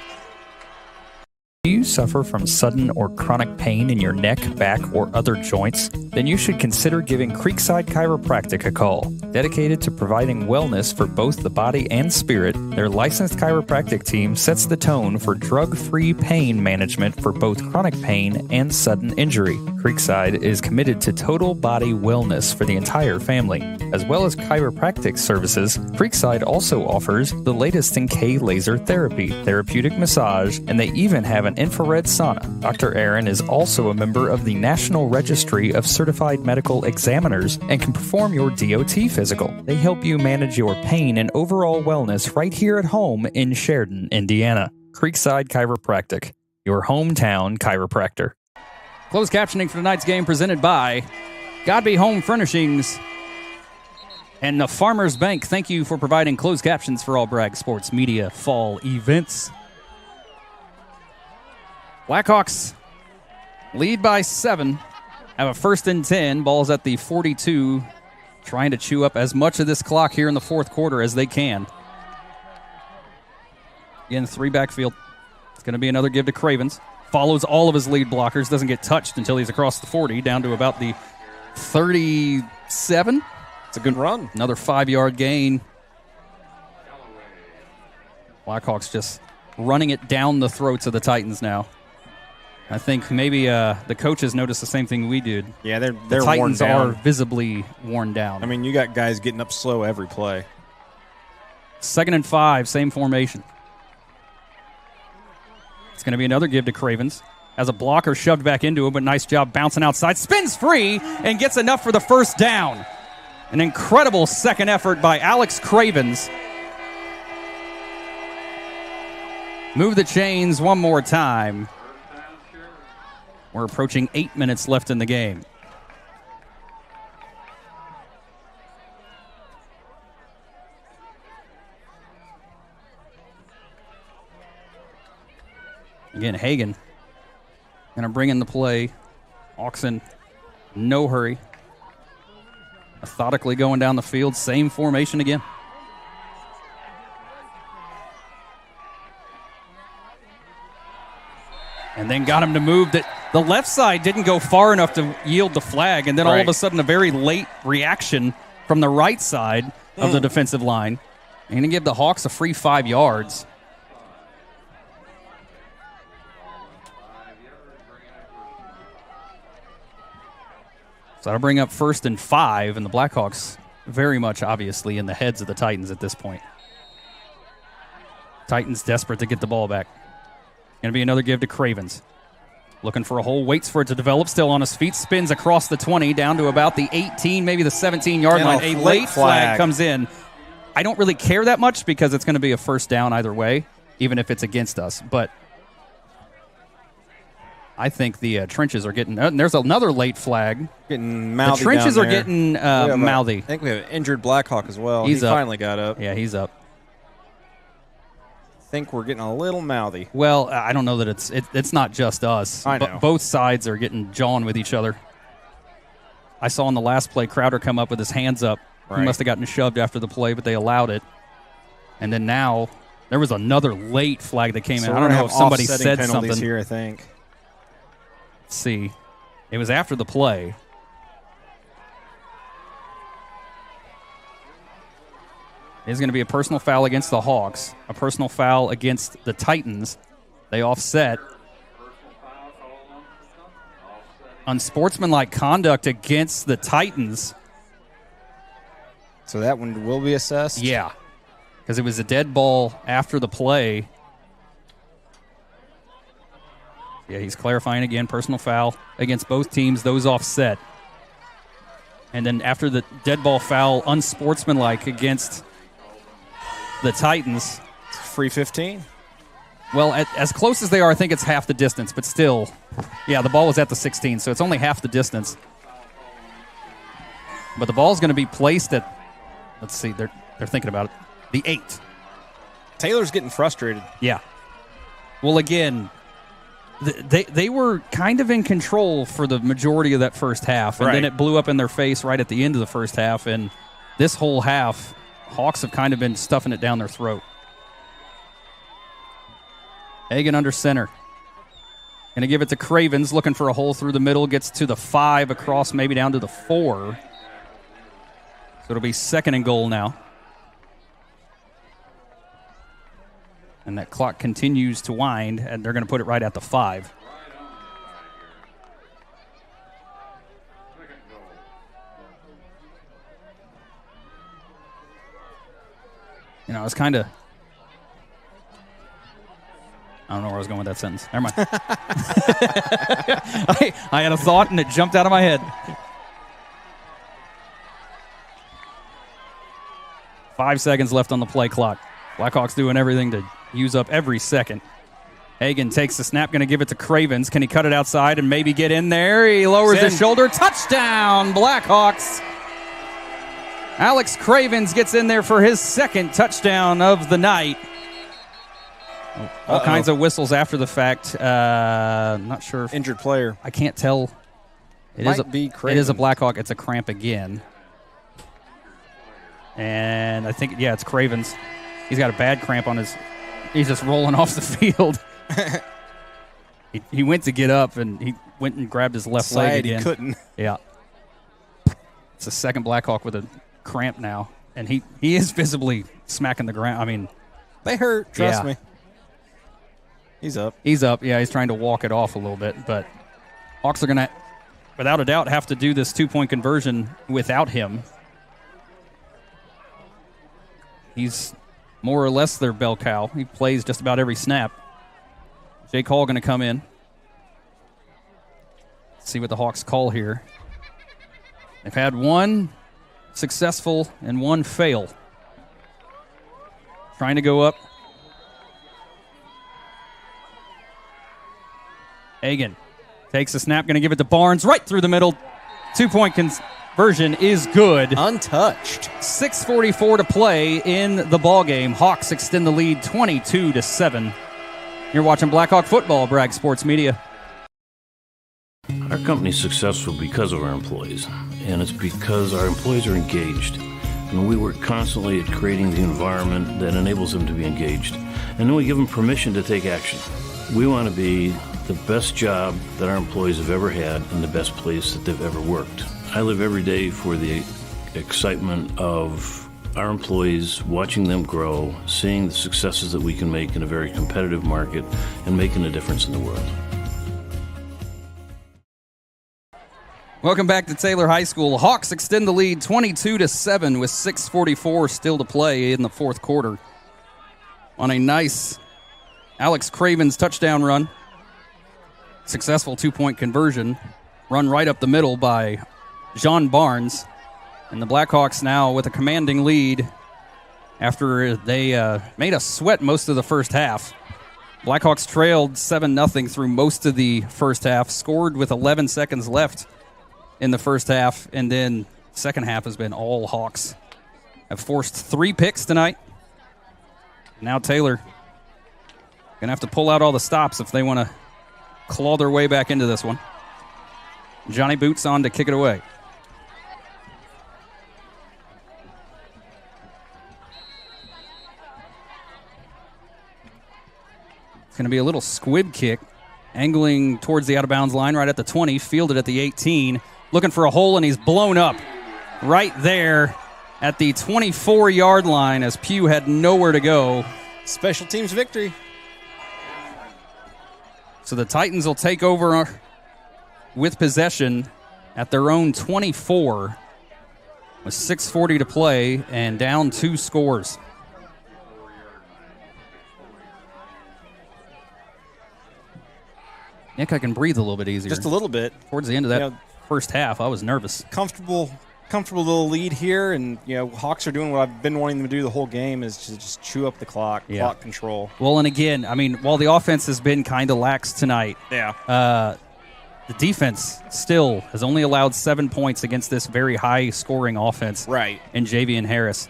Do you suffer from sudden or chronic pain in your neck, back, or other joints? Then you should consider giving Creekside Chiropractic a call. Dedicated to providing wellness for both the body and spirit, their licensed chiropractic team sets the tone for drug-free pain management for both chronic pain and sudden injury. Creekside is committed to total body wellness for the entire family. As well as chiropractic services, Creekside also offers the latest in K-laser therapy, therapeutic massage, and they even have an infrared sauna. Dr. Aaron is also a member of the National Registry of Certified Medical Examiners and can perform your DOT physical. They help you manage your pain and overall wellness right here at home in Sheridan, Indiana. Creekside Chiropractic, your hometown chiropractor. Closed captioning for tonight's game presented by Godby Home Furnishings and the Farmers Bank. Thank you for providing closed captions for all Bragg Sports Media fall events. Blackhawks lead by 7, have a 1st and 10. Ball's at the 42, trying to chew up as much of this clock here in the 4th quarter as they can. Again, 3 backfield. It's going to be another give to Cravens. Follows all of his lead blockers, doesn't get touched until he's across the 40, down to about the 37. It's a good run. Another 5-yard gain. Blackhawks just running it down the throats of the Titans now. I think maybe the coaches noticed the same thing we did. Yeah, they're the Titans worn down. are visibly worn down. I mean, you got guys getting up slow every play. 2nd and 5, same formation. It's going to be another give to Cravens. As a blocker shoved back into him, but nice job bouncing outside. Spins free and gets enough for the first down. An incredible second effort by Alex Cravens. Move the chains one more time. We're approaching 8 minutes left in the game. Again, Hagan going to bring in the play. Oxen, no hurry. Methodically going down the field. Same formation again. And then got him to move that the left side didn't go far enough to yield the flag. And then all of a sudden a very late reaction from the right side of the defensive line. And to give the Hawks a free 5 yards. So that'll bring up 1st and 5, and the Blackhawks very much obviously in the heads of the Titans at this point. Titans desperate to get the ball back. Going to be another give to Cravens. Looking for a hole, waits for it to develop, still on his feet, spins across the 20, down to about the 18, maybe the 17-yard line. A late flag comes in. I don't really care that much because it's going to be a first down either way, even if it's against us. But I think the trenches are getting there's another late flag. Getting mouthy. The trenches down are there. getting mouthy. I think we have an injured Blackhawk as well. He's he up. Finally got up. Yeah, he's up. I think we're getting a little mouthy. Well, I don't know that it's not just us. I know. Both sides are getting jawing with each other. I saw in the last play Crowder come up with his hands up. Right. He must have gotten shoved after the play, but they allowed it. And then now there was another late flag that came So in. we're I don't gonna know if have somebody offsetting said penalties something here, I think. Let's see. It was after the play. It's going to be a personal foul against the Hawks, a personal foul against the Titans. They offset. Unsportsmanlike conduct against the Titans. So that one will be assessed? Yeah, because it was a dead ball after the play. Yeah, he's clarifying again, personal foul against both teams, those offset. And then after the dead ball foul, unsportsmanlike against the Titans. Free 15? Well, as close as they are, I think it's half the distance, but still, yeah, the ball was at the 16, so it's only half the distance. But the ball's going to be placed at, let's see, they're thinking about it, the 8. Taylor's getting frustrated. Yeah. Well, again, they were kind of in control for the majority of that first half, and then it blew up in their face right at the end of the first half, and this whole half, Hawks have kind of been stuffing it down their throat. Hagan under center. Going to give it to Cravens, looking for a hole through the middle, gets to the 5, across maybe down to the 4. So it'll be 2nd and goal now. And that clock continues to wind, and they're going to put it right at the 5. You know, it's kind of... I don't know where I was going with that sentence. Never mind. I had a thought, and it jumped out of my head. 5 seconds left on the play clock. Blackhawks doing everything to use up every second. Hagan takes the snap, going to give it to Cravens. Can he cut it outside and maybe get in there? He lowers his shoulder. Touchdown, Blackhawks. Alex Cravens gets in there for his 2nd touchdown of the night. All kinds of whistles after the fact. Not sure. Injured player. I can't tell. It is a Blackhawk. It's a cramp again. And I think, yeah, it's Cravens. He's got a bad cramp on his... He's just rolling off the field. he went to get up, and he went and grabbed his left leg again. He couldn't. Yeah. It's the 2nd Blackhawk with a cramp now. And he is visibly smacking the ground. I mean... They hurt, trust me. He's up. He's up. Yeah, he's trying to walk it off a little bit. But Hawks are going to, without a doubt, have to do this two-point conversion without him. He's more or less their bell cow. He plays just about every snap. Jake Hall going to come in. Let's see what the Hawks call here. They've had one successful and one fail. Trying to go up. Hagan takes a snap, going to give it to Barnes right through the middle. Two-point conversion is good. Untouched. 6:44 to play in the ballgame. Hawks extend the lead 22-7. You're watching Blackhawk football, Bragg Sports Media. Our company's successful because of our employees, and it's because our employees are engaged. And we work constantly at creating the environment that enables them to be engaged. And then we give them permission to take action. We want to be the best job that our employees have ever had and the best place that they've ever worked. I live every day for the excitement of our employees, watching them grow, seeing the successes that we can make in a very competitive market, and making a difference in the world. Welcome back to Taylor High School. Hawks extend the lead 22-7 with 6:44 still to play in the fourth quarter. On a nice Alex Craven's touchdown run. Successful two-point conversion. Run right up the middle by John Barnes. And the Blackhawks now with a commanding lead after they made us sweat most of the first half. Blackhawks trailed 7-0 through most of the first half, scored with 11 seconds left in the first half, and then second half has been all Hawks. Have forced 3 picks tonight. Now Taylor going to have to pull out all the stops if they want to claw their way back into this one. Johnny Boots on to kick it away. It's going to be a little squib kick, angling towards the out-of-bounds line right at the 20, fielded at the 18, looking for a hole, and he's blown up right there at the 24-yard line as Pugh had nowhere to go. Special teams victory. So the Titans will take over with possession at their own 24 with 6:40 to play and down 2 scores. Nick, I can breathe a little bit easier. Just a little bit. Towards the end of that first half, I was nervous. Comfortable little lead here, and Hawks are doing what I've been wanting them to do the whole game, is to just chew up the clock, clock control. Well, and again, I mean, while the offense has been kind of lax tonight, the defense still has only allowed 7 points against this very high-scoring offense. Right. And Javian Harris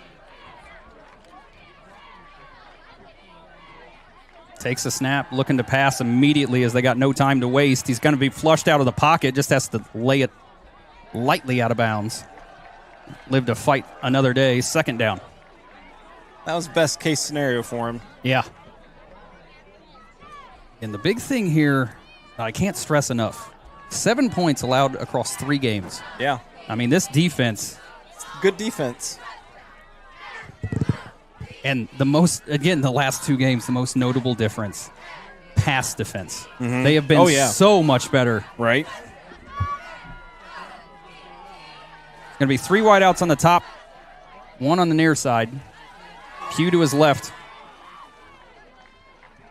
takes a snap, looking to pass immediately as they got no time to waste. He's going to be flushed out of the pocket, just has to lay it lightly out of bounds. Live to fight another day. Second down. That was best case scenario for him. Yeah. And the big thing here, I can't stress enough, 7 points allowed across 3 games. Yeah. I mean, this defense. Good defense. And the last 2 games, the most notable difference, pass defense. Mm-hmm. They have been so much better. Right. Going to be 3 wideouts on the top, 1 on the near side. Pugh to his left.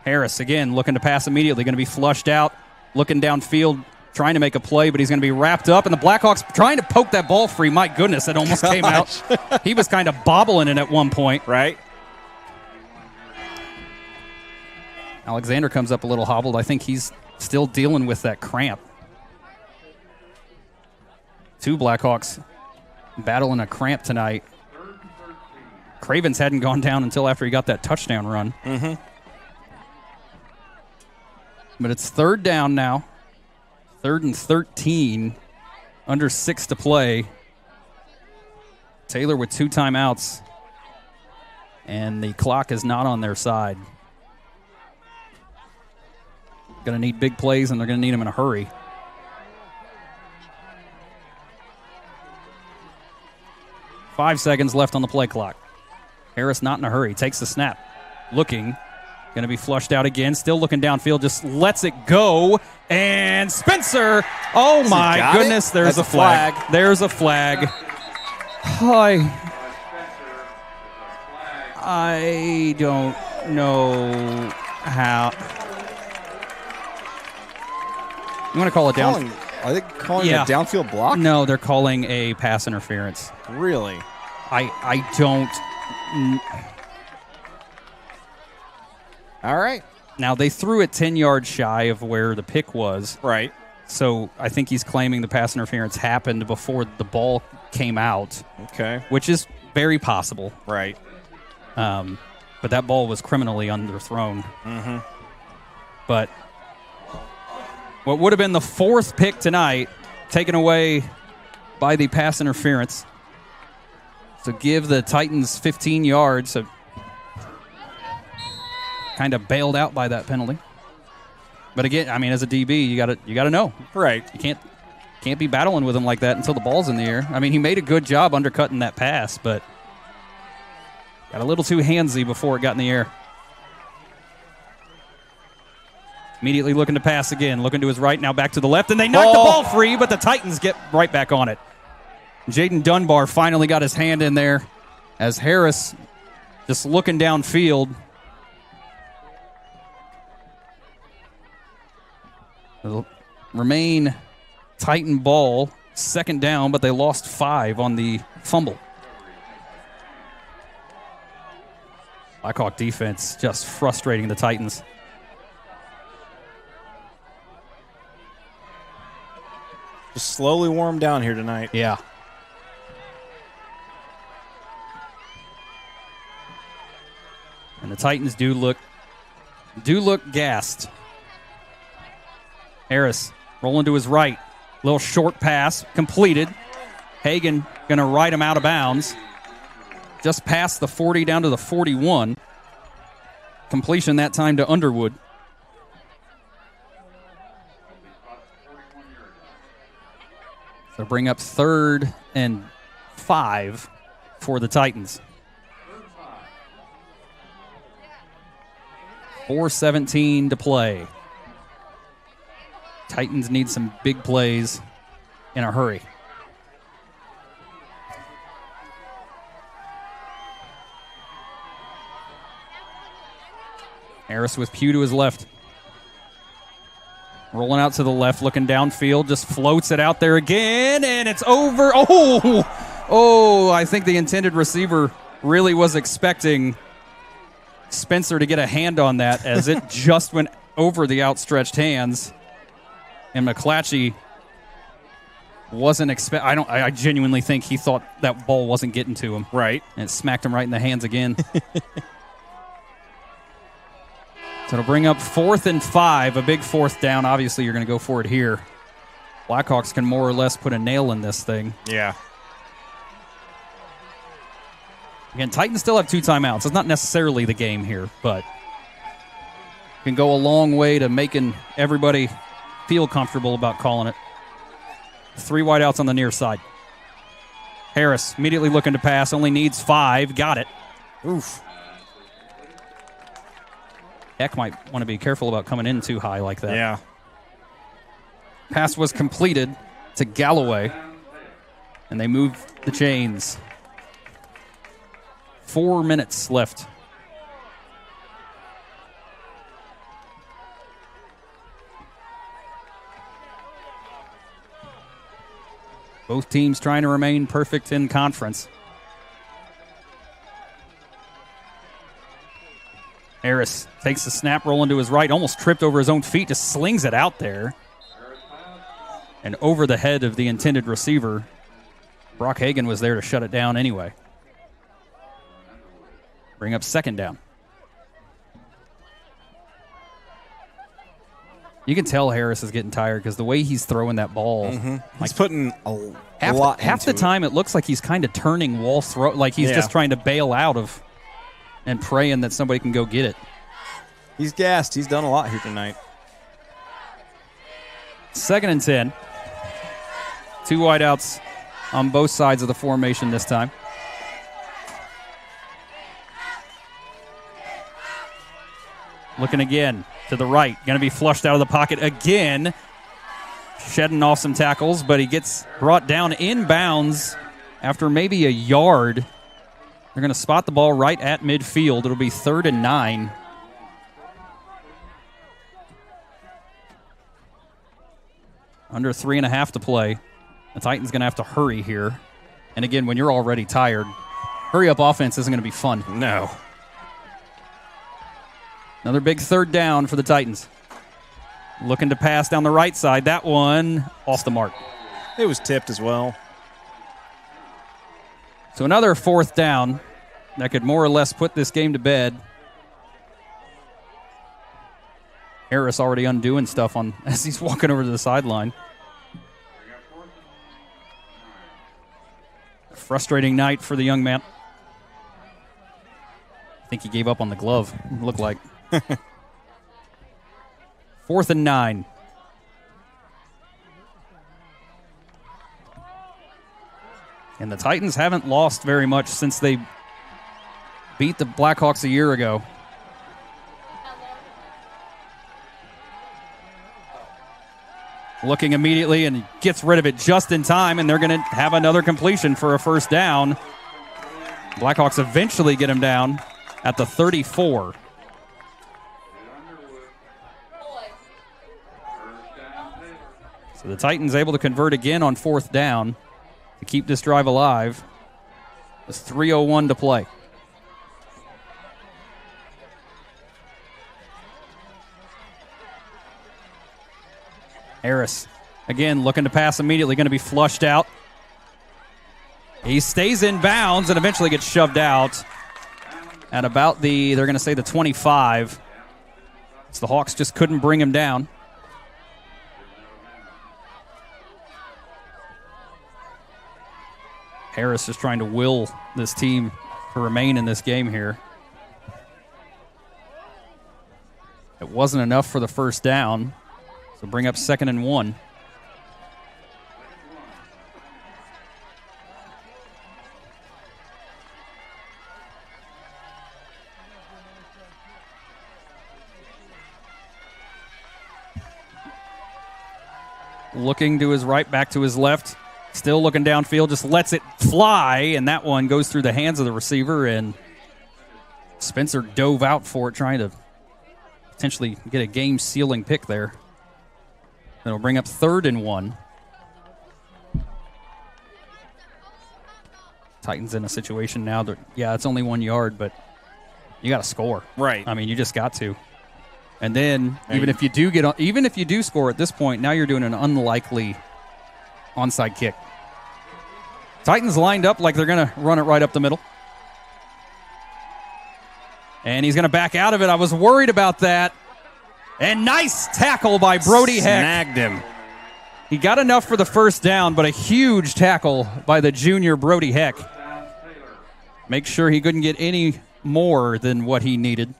Harris, again, looking to pass immediately. Going to be flushed out, looking downfield, trying to make a play, but he's going to be wrapped up. And the Blackhawks trying to poke that ball free. My goodness, that almost came out. He was kind of bobbling it at one point. Right. Alexander comes up a little hobbled. I think he's still dealing with that cramp. 2 Blackhawks battling a cramp tonight. Cravens hadn't gone down until after he got that touchdown run. Mm-hmm. But it's 3rd down now. 3rd and 13. Under 6 to play. Taylor with 2 timeouts. And the clock is not on their side. Going to need big plays, and they're going to need them in a hurry. Five seconds left on the play clock. Harris not in a hurry. Takes the snap. Looking. Going to be flushed out again. Still looking downfield. Just lets it go. And Spencer. Oh, my goodness. There's a flag. There's a flag. I don't know how. You want to call it down? Are they calling a downfield block? No, they're calling a pass interference. Really? I don't. All right. Now, they threw it 10 yards shy of where the pick was. Right. So I think he's claiming the pass interference happened before the ball came out. Okay. Which is very possible. Right. But that ball was criminally underthrown. Mm-hmm. But what would have been the fourth pick tonight, taken away by the pass interference. So give the Titans 15 yards. So kind of bailed out by that penalty. But again, I mean, as a DB, you gotta know. Right. You can't be battling with him like that until the ball's in the air. I mean, he made a good job undercutting that pass, but got a little too handsy before it got in the air. Immediately looking to pass again, looking to his right, now back to the left, and they knock the ball free, but the Titans get right back on it. Jaden Dunbar finally got his hand in there as Harris just looking downfield. It'll remain Titan ball, second down, but they lost 5 on the fumble. Blackhawk defense just frustrating the Titans. Just slowly warm down here tonight. Yeah. And the Titans do look gassed. Harris rolling to his right. Little short pass completed. Hagan going to ride him out of bounds. Just past the 40 down to the 41. Completion that time to Underwood. So bring up 3rd and 5 for the Titans. 4:17 to play. Titans need some big plays in a hurry. Harris with Pugh to his left. Rolling out to the left, looking downfield, just floats it out there again, and it's over. Oh, I think the intended receiver really was expecting Spencer to get a hand on that as it just went over the outstretched hands. And McClatchy wasn't I genuinely think he thought that ball wasn't getting to him. Right. And it smacked him right in the hands again. So it'll bring up 4th and 5, a big 4th down. Obviously, you're going to go for it here. Blackhawks can more or less put a nail in this thing. Yeah. Again, Titans still have 2 timeouts. It's not necessarily the game here, but can go a long way to making everybody feel comfortable about calling it. 3 wideouts on the near side. Harris immediately looking to pass, only needs 5. Got it. Oof. Eck might want to be careful about coming in too high like that. Yeah. Pass was completed to Galloway, and they move the chains. 4 minutes left. Both teams trying to remain perfect in conference. Harris takes the snap, rolling to his right, almost tripped over his own feet, just slings it out there. And over the head of the intended receiver. Brock Hagan was there to shut it down anyway. Bring up 2nd down. You can tell Harris is getting tired because the way he's throwing that ball. Mm-hmm. He's putting a lot half the time it looks like he's kind of turning wall throw, like he's just trying to bail out of and praying that somebody can go get it. He's gassed. He's done a lot here tonight. 2nd and 10. 2 wideouts on both sides of the formation this time. Looking again to the right. Going to be flushed out of the pocket again. Shedding off some tackles, but he gets brought down inbounds after maybe a yard. They're going to spot the ball right at midfield. It'll be 3rd and 9. Under 3.5 to play. The Titans going to have to hurry here. And again, when you're already tired, hurry-up offense isn't going to be fun. No. Another big 3rd down for the Titans. Looking to pass down the right side. That one off the mark. It was tipped as well. So another 4th down that could more or less put this game to bed. Harris already undoing stuff as he's walking over to the sideline. A frustrating night for the young man. I think he gave up on the glove, it looked like. 4th and 9. And the Titans haven't lost very much since they beat the Blackhawks a year ago. Looking immediately and gets rid of it just in time, and they're going to have another completion for a 1st down. Blackhawks eventually get him down at the 34. So the Titans able to convert again on 4th down to keep this drive alive. It's 3:01 to play. Harris, again, looking to pass immediately, going to be flushed out. He stays in bounds and eventually gets shoved out at about they're going to say the 25. So the Hawks just couldn't bring him down. Harris is trying to will this team to remain in this game here. It wasn't enough for the 1st down. So bring up 2nd and 1. Looking to his right, back to his left. Still looking downfield, just lets it fly, and that one goes through the hands of the receiver, and Spencer dove out for it, trying to potentially get a game-sealing pick there. That'll bring up 3rd and 1. Titans in a situation now that, it's only 1 yard, but you got to score. Right. I mean, you just got to. And then even if you do score at this point, now you're doing an unlikely onside kick. Titans lined up like they're going to run it right up the middle. And he's going to back out of it. I was worried about that. And nice tackle by Brody Heck. Snagged him. He got enough for the 1st down, but a huge tackle by the junior Brody Heck. Make sure he couldn't get any more than what he needed.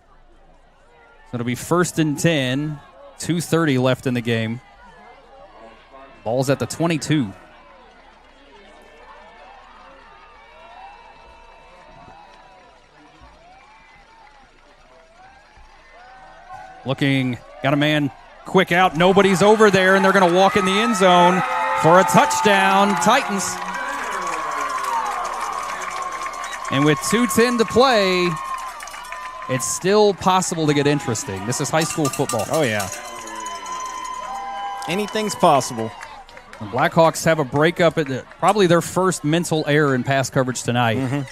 So it'll be 1st and 10, 2:30 left in the game. Ball's at the 22. Looking, got a man quick out. Nobody's over there, and they're going to walk in the end zone for a touchdown. Titans. And with 2:10 to play, it's still possible to get interesting. This is high school football. Oh, yeah. Anything's possible. The Blackhawks have a breakup at probably their first mental error in pass coverage tonight. Mm-hmm.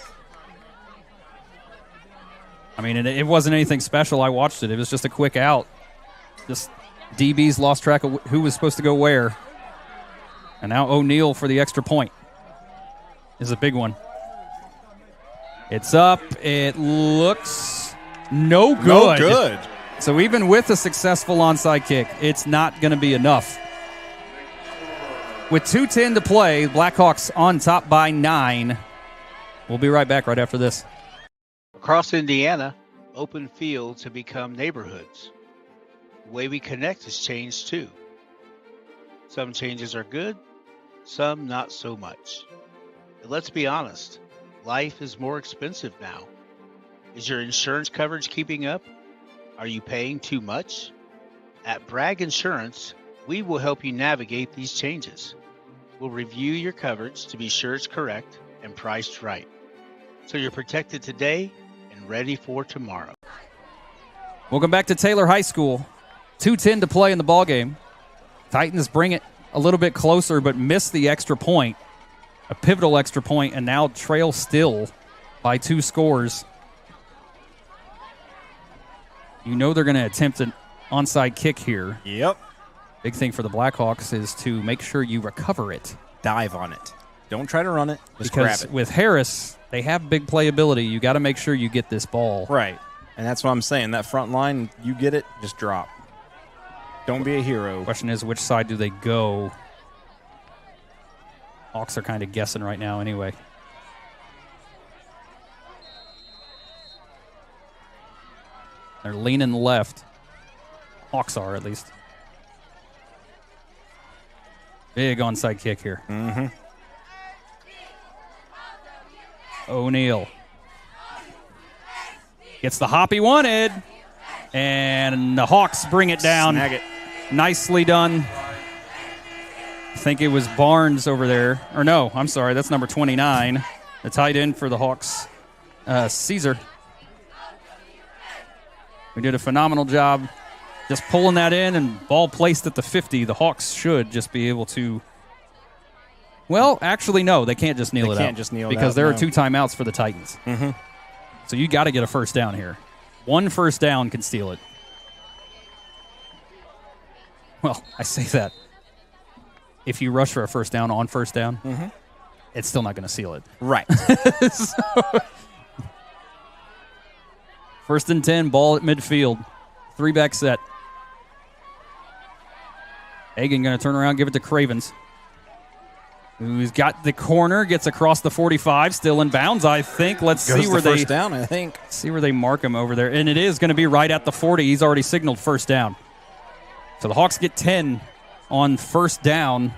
I mean, it wasn't anything special. I watched it. It was just a quick out. Just DBs lost track of who was supposed to go where. And now O'Neal for the extra point is a big one. It's up. It looks no good. No good. So even with a successful onside kick, it's not going to be enough. With 2:10 to play, Blackhawks on top by 9. We'll be right back right after this. Across Indiana, open fields have become neighborhoods. The way we connect has changed too. Some changes are good, some not so much. But let's be honest, life is more expensive now. Is your insurance coverage keeping up? Are you paying too much? At Bragg Insurance, we will help you navigate these changes. We'll review your coverage to be sure it's correct and priced right, so you're protected today and ready for tomorrow. Welcome back to Taylor High School. 2:10 to play in the ballgame. Titans bring it a little bit closer, but miss the extra point, a pivotal extra point, and now trail still by 2 scores. You know they're going to attempt an onside kick here. Yep. Big thing for the Blackhawks is to make sure you recover it. Dive on it. Don't try to run it. Just grab Because it. with Harris, they have big playability. You got to make sure you get this ball. Right. And that's what I'm saying. That front line, you get it, just drop. Don't be a hero. Question is, which side do they go? Hawks are kind of guessing right now anyway. They're leaning left. Hawks are, at least. Big onside kick here. Mm-hmm. O'Neal gets the hop he wanted, and the Hawks bring it down. Snag it. Nicely done. I think it was Barnes over there. Or no, I'm sorry, that's number 29. The tight end for the Hawks, Caesar. We did a phenomenal job just pulling that in, and ball placed at the 50. The Hawks should just be able to... Well, actually, no, they can't just kneel it out. They can't just kneel it out, because there are no. 2 timeouts for the Titans. Mm-hmm. So you got to get a first down here. 1 first down can steal it. Well, I say that. If you rush for a first down on first down, it's still not going to seal it. Right. So, 1st and 10, ball at midfield. 3-back set. Hagan going to turn around, give it to Cravens, who's got the corner, gets across the 45, still in bounds, I think. Let's Goes see where the they first down, I think. See where they mark him over there. And it is going to be right at the 40. He's already signaled first down. So the Hawks get 10 on first down.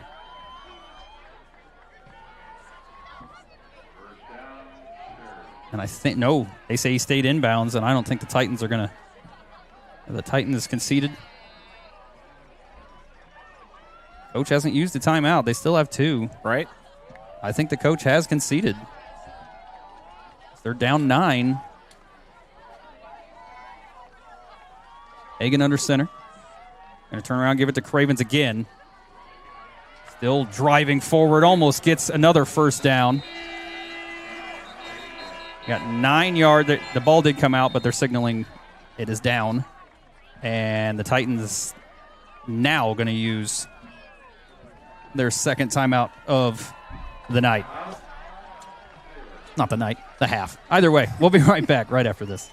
And I think, no, they say he stayed inbounds, and I don't think the Titans are going to. The Titans conceded. Coach hasn't used a timeout. They still have 2. Right. I think the coach has conceded. They're down 9. Hagan under center. Going to turn around, give it to Cravens again. Still driving forward, almost gets another first down. Got 9 yards. The ball did come out, but they're signaling it is down. And the Titans now going to use their second timeout of the night. Not the night, the half. Either way, we'll be right back right after this.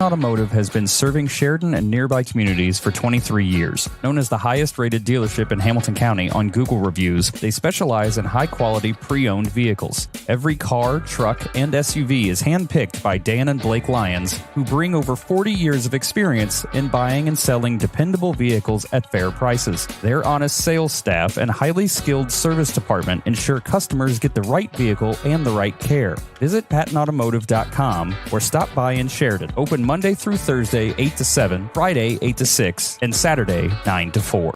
Automotive has been serving Sheridan and nearby communities for 23 years. Known as the highest-rated dealership in Hamilton County on Google reviews, they specialize in high-quality pre-owned vehicles. Every car, truck, and SUV is hand-picked by Dan and Blake Lyons, who bring over 40 years of experience in buying and selling dependable vehicles at fair prices. Their honest sales staff and highly skilled service department ensure customers get the right vehicle and the right care. Visit PattonAutomotive.com or stop by in Sheridan. Open Monday through Thursday, 8 to 7, Friday, 8 to 6, and Saturday, 9 to 4.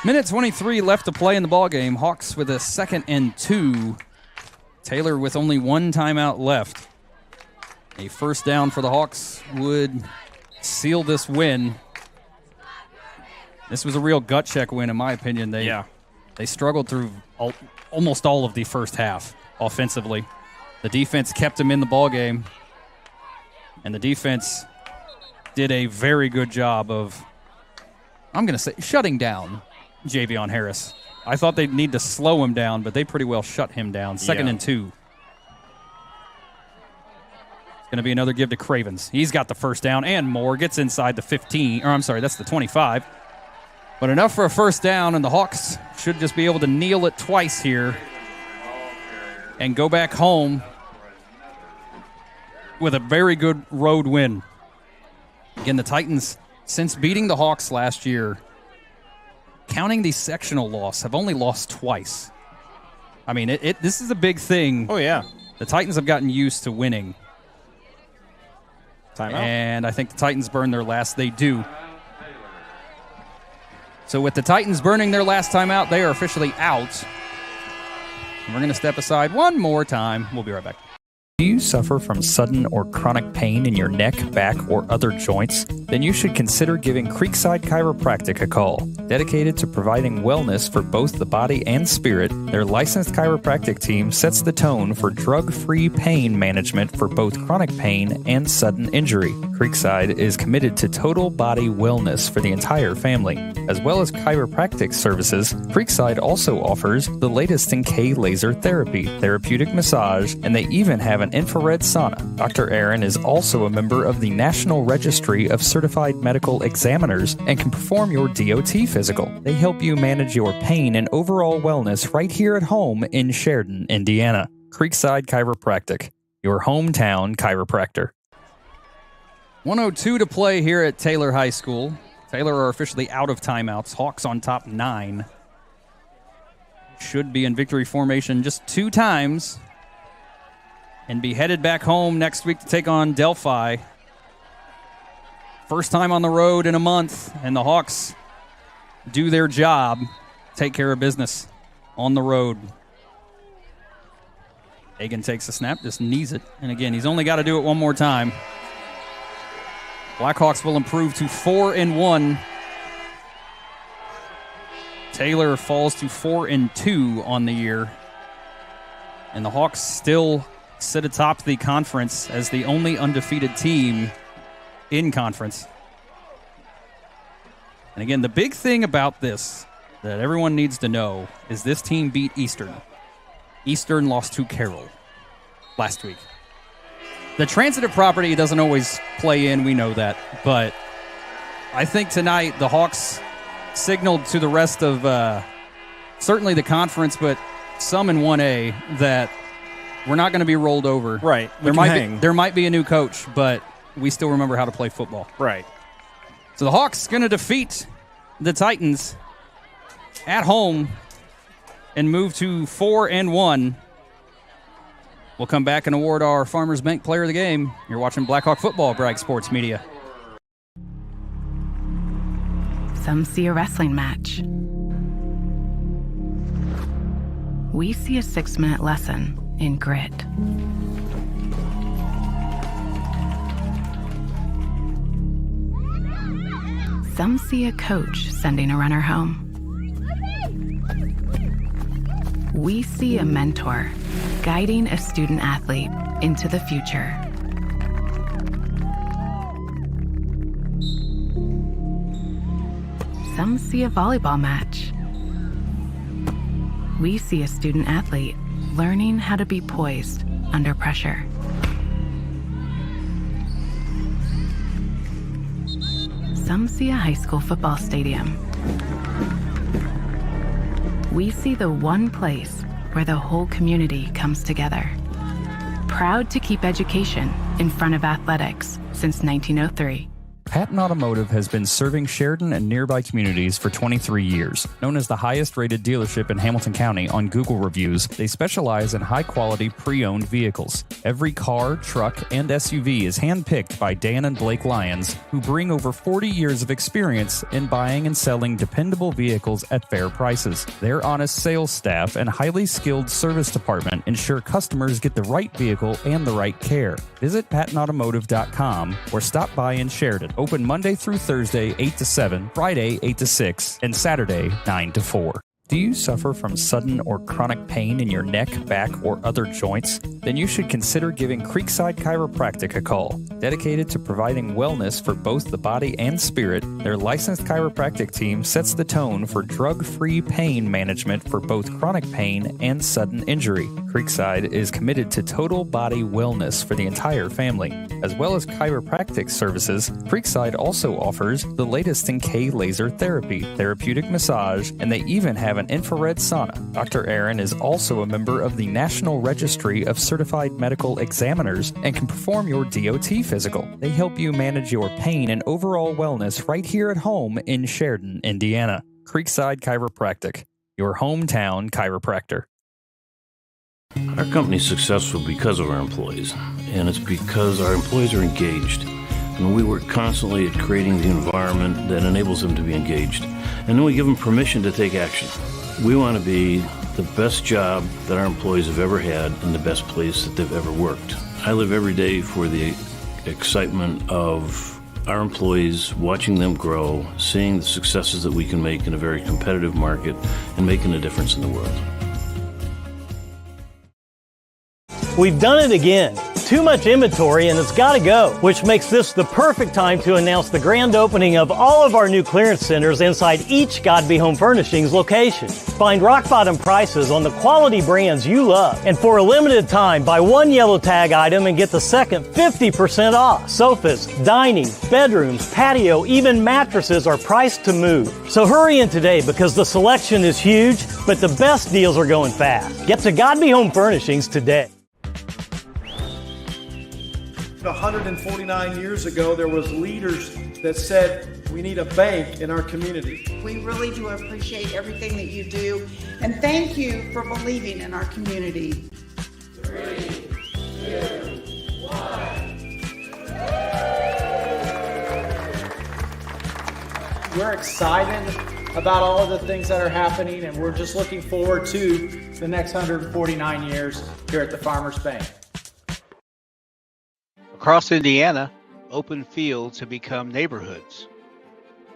Minute 23 left to play in the ballgame. Hawks with a 2nd and 2. Taylor with only 1 timeout left. A first down for the Hawks would seal this win. This was a real gut check win, in my opinion. They struggled through almost all of the first half offensively. The defense kept them in the ballgame. And the defense did a very good job of, I'm going to say, shutting down Javion Harris. I thought they'd need to slow him down, but they pretty well shut him down. 2nd and 2. It's going to be another give to Cravens. He's got the first down and more. Gets inside the 15. Or I'm sorry, that's the 25. But enough for a first down, and the Hawks should just be able to kneel it twice here and go back home with a very good road win. Again, the Titans, since beating the Hawks last year, counting the sectional loss, have only lost twice. I mean, this is a big thing. Oh, yeah. The Titans have gotten used to winning. Timeout. And I think the Titans burn their last. They do. So with the Titans burning their last timeout, they are officially out. And we're going to step aside one more time. We'll be right back. Do you suffer from sudden or chronic pain in your neck, back, or other joints? Then you should consider giving Creekside Chiropractic a call. Dedicated to providing wellness for both the body and spirit, their licensed chiropractic team sets the tone for drug-free pain management for both chronic pain and sudden injury. Creekside is committed to total body wellness for the entire family. As well as chiropractic services, Creekside also offers the latest in K-laser therapy, therapeutic massage, and they even have an infrared sauna. Dr. Aaron is also a member of the National Registry of Certified Medical Examiners and can perform your DOT physical. They help you manage your pain and overall wellness right here at home in Sheridan, Indiana. Creekside Chiropractic, your hometown chiropractor. 1:02 to play here at Taylor High School. Taylor are officially out of timeouts. Hawks on top 9. Should be in victory formation just 2 times. And be headed back home next week to take on Delphi. First time on the road in a month, and the Hawks do their job, take care of business on the road. Hagan takes a snap, just knees it. And again, he's only got to do it one more time. Blackhawks will improve to 4-1. Taylor falls to 4-2 on the year. And the Hawks still sit atop the conference as the only undefeated team in conference. And again, the big thing about this that everyone needs to know is this team beat Eastern. Eastern lost to Carroll last week. The transitive property doesn't always play in, we know that. But I think tonight the Hawks signaled to the rest of certainly the conference, but some in 1A, that we're not going to be rolled over. Right. There might be a new coach, but we still remember how to play football. Right. So the Hawks going to defeat the Titans at home and move to 4-1. We'll come back and award our Farmers Bank Player of the Game. You're watching Blackhawk Football, Bragg Sports Media. Some see a wrestling match. We see a 6-minute lesson in grit. Some see a coach sending a runner home. We see a mentor guiding a student athlete into the future. Some see a volleyball match. We see a student athlete learning how to be poised under pressure. Some see a high school football stadium. We see the one place where the whole community comes together. Proud to keep education in front of athletics since 1903. Patton Automotive has been serving Sheridan and nearby communities for 23 years. Known as the highest-rated dealership in Hamilton County on Google reviews, they specialize in high-quality pre-owned vehicles. Every car, truck, and SUV is hand-picked by Dan and Blake Lyons, who bring over 40 years of experience in buying and selling dependable vehicles at fair prices. Their honest sales staff and highly skilled service department ensure customers get the right vehicle and the right care. Visit PattonAutomotive.com or stop by in Sheridan. Open Monday through Thursday, 8 to 7, Friday, 8 to 6, and Saturday, 9 to 4. Do you suffer from sudden or chronic pain in your neck, back, or other joints? Then you should consider giving Creekside Chiropractic a call. Dedicated to providing wellness for both the body and spirit, their licensed chiropractic team sets the tone for drug-free pain management for both chronic pain and sudden injury. Creekside is committed to total body wellness for the entire family. As well as chiropractic services, Creekside also offers the latest in K-laser therapy, therapeutic massage, and they even have an infrared sauna. Dr. Aaron is also a member of the National Registry of Certified Medical Examiners and can perform your DOT physical. They help you manage your pain and overall wellness right here at home in Sheridan, Indiana. Creekside Chiropractic, your hometown chiropractor. Our company is successful because of our employees, and it's because our employees are engaged. And we work constantly at creating the environment that enables them to be engaged. And then we give them permission to take action. We want to be the best job that our employees have ever had and the best place that they've ever worked. I live every day for the excitement of our employees, watching them grow, seeing the successes that we can make in a very competitive market, and making a difference in the world. We've done it again. Too much inventory and it's got to go, which makes this the perfect time to announce the grand opening of all of our new clearance centers inside each Godby Home Furnishings location. Find rock-bottom prices on the quality brands you love. And for a limited time, buy one yellow tag item and get the second 50% off. Sofas, dining, bedrooms, patio, even mattresses are priced to move. So hurry in today because the selection is huge, but the best deals are going fast. Get to Godby Home Furnishings today. 149 years ago, there was leaders that said we need a bank in our community. We really do appreciate everything that you do, and thank you for believing in our community. 3, 2, 1. We're excited about all of the things that are happening, and we're just looking forward to the next 149 years here at the Farmers Bank. Across Indiana, open fields have become neighborhoods.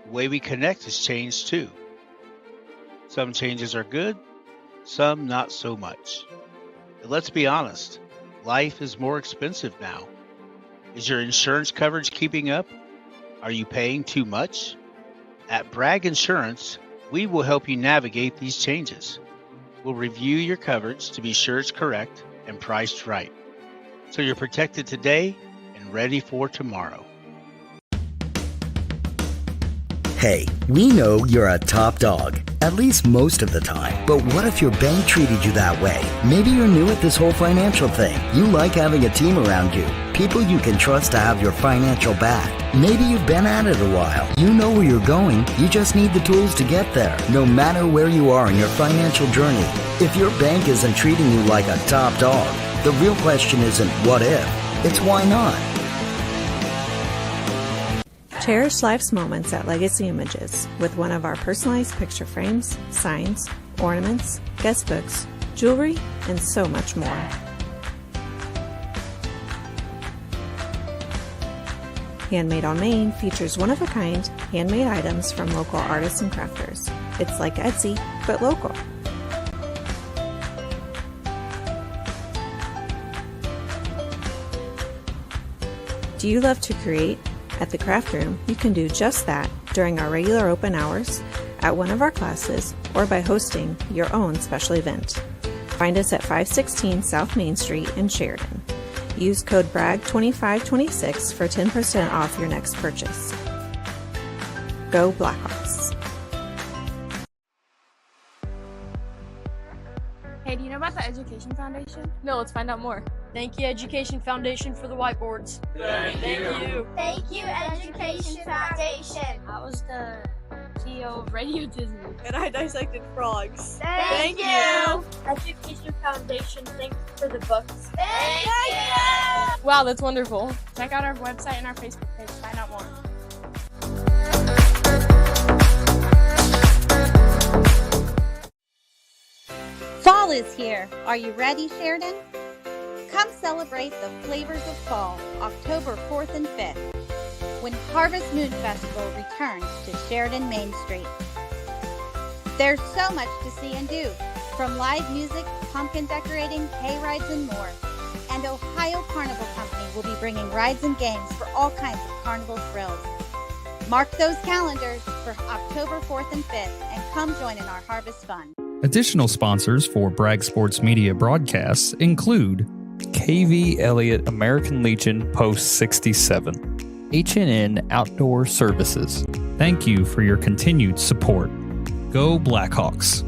The way we connect has changed too. Some changes are good, some not so much. But let's be honest, life is more expensive now. Is your insurance coverage keeping up? Are you paying too much? At Bragg Insurance, we will help you navigate these changes. We'll review your coverage to be sure it's correct and priced right, so you're protected today and ready for tomorrow. Hey, we know you're a top dog, at least most of the time. But what if your bank treated you that way? Maybe you're new at this whole financial thing. You like having a team around you, people you can trust to have your financial back. Maybe you've been at it a while. You know where you're going. You just need the tools to get there, no matter where you are in your financial journey. If your bank isn't treating you like a top dog, the real question isn't what if, it's why not. Cherish life's moments at Legacy Images with one of our personalized picture frames, signs, ornaments, guest books, jewelry, and so much more. Handmade on Main features one-of-a-kind handmade items from local artists and crafters. It's like Etsy, but local. Do you love to create? At the Craft Room, you can do just that during our regular open hours, at one of our classes, or by hosting your own special event. Find us at 516 South Main Street in Sheridan. Use code BRAGG2526 for 10% off your next purchase. Go Blackhawks. Hey, do you know about the Education Foundation? No, let's find out more. Thank you, Education Foundation, for the whiteboards. Thank you. Thank you, Education Foundation. I was the CEO of Radio Disney. And I dissected frogs. Thank you. Education Foundation, thanks for the books. Thank you. Wow, that's wonderful. Check out our website and our Facebook page to find out more. Fall is here. Are you ready, Sheridan? Come celebrate the flavors of fall, October 4th and 5th, when Harvest Moon Festival returns to Sheridan Main Street. There's so much to see and do, from live music, pumpkin decorating, hay rides, and more. And Ohio Carnival Company will be bringing rides and games for all kinds of carnival thrills. Mark those calendars for October 4th and 5th and come join in our harvest fun. Additional sponsors for Bragg Sports Media broadcasts include KV Elliott American Legion Post 67, H&N Outdoor Services. Thank you for your continued support. Go Blackhawks.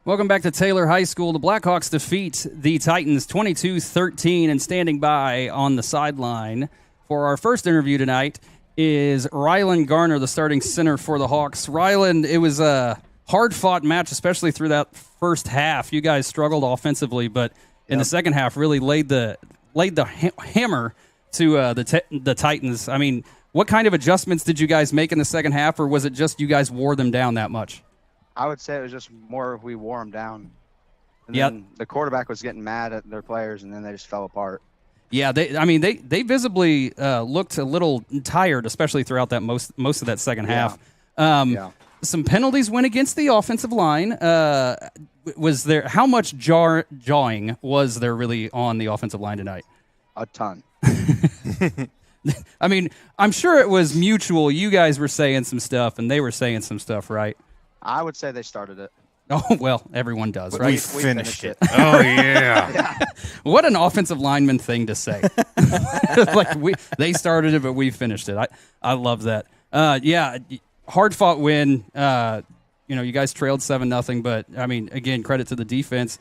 Welcome back to Taylor High School. The Blackhawks defeat the Titans 22-13, and standing by on the sideline for our first interview tonight is Rylan Garner, the starting center for the Hawks. Rylan, it was a hard-fought match, especially through that first half. You guys struggled offensively, but in the second half really laid the hammer to the Titans. I mean, what kind of adjustments did you guys make in the second half, or was it just you guys wore them down that much? I would say it was just more we wore them down. And then the quarterback was getting mad at their players, and then they just fell apart. Yeah, they visibly looked a little tired, especially throughout that most of that second half. Some penalties went against the offensive line. Was there how much jawing was there really on the offensive line tonight? A ton. I mean, I'm sure it was mutual. You guys were saying some stuff, and they were saying some stuff, right? I would say they started it. Oh, well, everyone does, right? We finished it. Oh, yeah. What an offensive lineman thing to say. They started it, but we finished it. I love that. Hard-fought win. You guys trailed 7-0, but, I mean, again, credit to the defense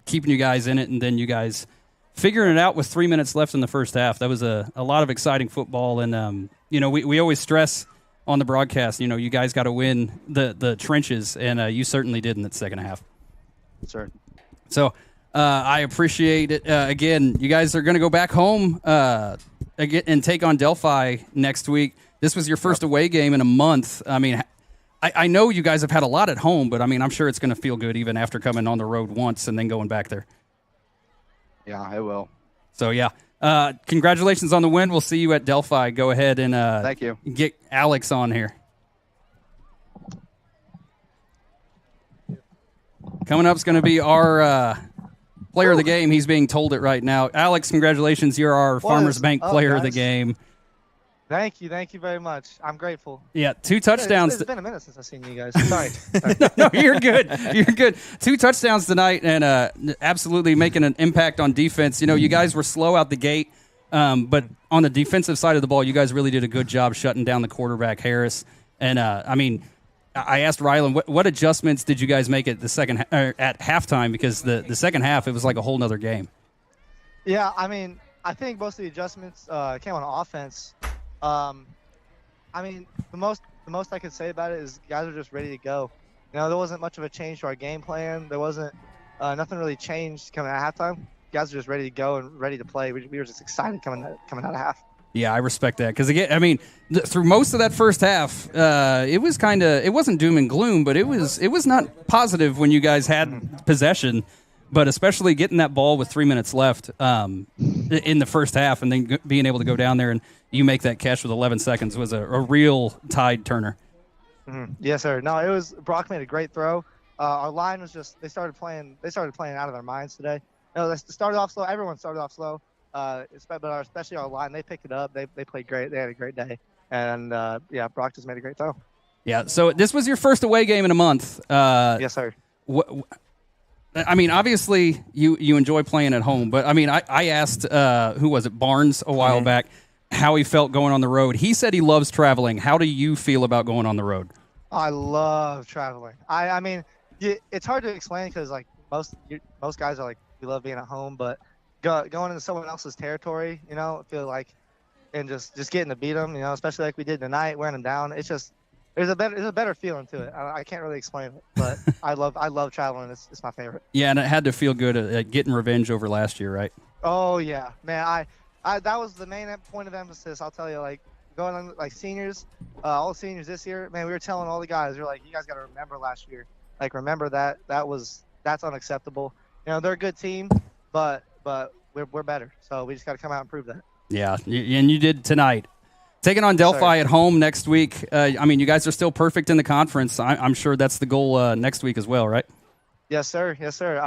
keeping you guys in it, and then you guys figuring it out with 3 minutes left in the first half. That was a lot of exciting football, and, we always stress on the broadcast, you guys got to win the trenches, and you certainly did in that second half. Sure. So I appreciate it. Again, you guys are going to go back home again and take on Delphi next week. This was your first away game in a month. I mean, I know you guys have had a lot at home, but, I mean, I'm sure it's going to feel good even after coming on the road once and then going back there. Yeah, it will. So, yeah. Congratulations on the win. We'll see you at Delphi. Go ahead and thank you. Get Alex on here. Coming up is going to be our player of the game. He's being told it right now. Alex, congratulations. You're our Farmers Bank player of the game. Thank you very much. I'm grateful. Yeah, 2 touchdowns. It's been a minute since I've seen you guys. Sorry. No, you're good. You're good. 2 touchdowns tonight, and absolutely making an impact on defense. You guys were slow out the gate, but on the defensive side of the ball, you guys really did a good job shutting down the quarterback, Harris. And I asked Rylan, what adjustments did you guys make at at halftime? Because the second half, it was like a whole nother game. Yeah, I think most of the adjustments came on offense. The most I could say about it is guys are just ready to go. There wasn't much of a change to our game plan. There wasn't nothing really changed coming out of halftime. Guys are just ready to go and ready to play. We were just excited coming out of half. Yeah, I respect that because again, through most of that first half, it wasn't doom and gloom, but it was not positive when you guys had possession. But especially getting that ball with 3 minutes left in the first half and then being able to go down there and you make that catch with 11 seconds was a real tide turner. Mm-hmm. Yes, sir. No, Brock made a great throw. Our line was they started playing out of their minds today. They started off slow. Everyone started off slow, but especially our line. They picked it up. They played great. They had a great day. And, Brock just made a great throw. Yeah, so this was your first away game in a month. Yes, sir. Obviously, you enjoy playing at home, but, I asked, who was it, Barnes a while back, how he felt going on the road. He said he loves traveling. How do you feel about going on the road? I love traveling. It's hard to explain because, most guys are we love being at home, but going into someone else's territory, I feel and just getting to beat them, especially like we did tonight, wearing them down. It's just, there's a better feeling to it. I can't really explain it, but I love traveling. It's my favorite. Yeah, and it had to feel good at getting revenge over last year, right? Oh yeah, man. That was the main point of emphasis. I'll tell you, going on seniors, all the seniors this year, man. We were telling all the guys, we're you guys got to remember last year. Remember that's unacceptable. They're a good team, but we're better. So we just got to come out and prove that. Yeah, and you did tonight. Taking on Delphi at home next week. You guys are still perfect in the conference. I'm sure that's the goal next week as well, right? Yes, sir. Yes, sir.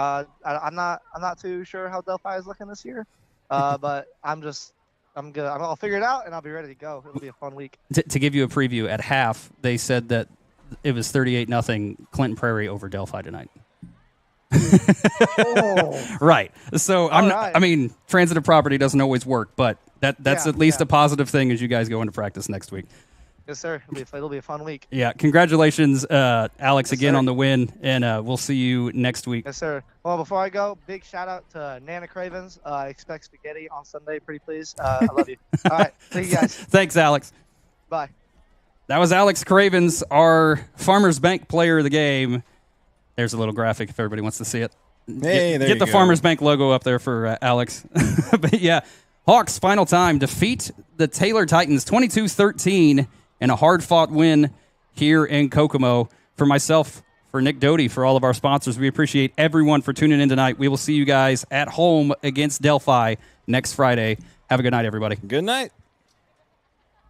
I'm not too sure how Delphi is looking this year, but I'm good. I'll figure it out and I'll be ready to go. It'll be a fun week. To give you a preview, at half they said that it was 38-0 Clinton Prairie over Delphi tonight. Right. So transitive property doesn't always work, but that's at least a positive thing as you guys go into practice next week. Yes, sir. It'll be a fun week. Yeah. Congratulations, Alex, again on the win, and we'll see you next week. Yes, sir. Well, before I go, big shout out to Nana Cravens. Expect spaghetti on Sunday, pretty please. I love you. All right. Thank you guys. Thanks, Alex. Bye. That was Alex Cravens, our Farmers Bank player of the game. There's a little graphic if everybody wants to see it. Hey, there get you the go. Farmers Bank logo up there for Alex. But yeah, Hawks, final time, defeat the Taylor Titans 22-13 in a hard-fought win here in Kokomo. For myself, for Nick Doty, for all of our sponsors, we appreciate everyone for tuning in tonight. We will see you guys at home against Delphi next Friday. Have a good night, everybody. Good night.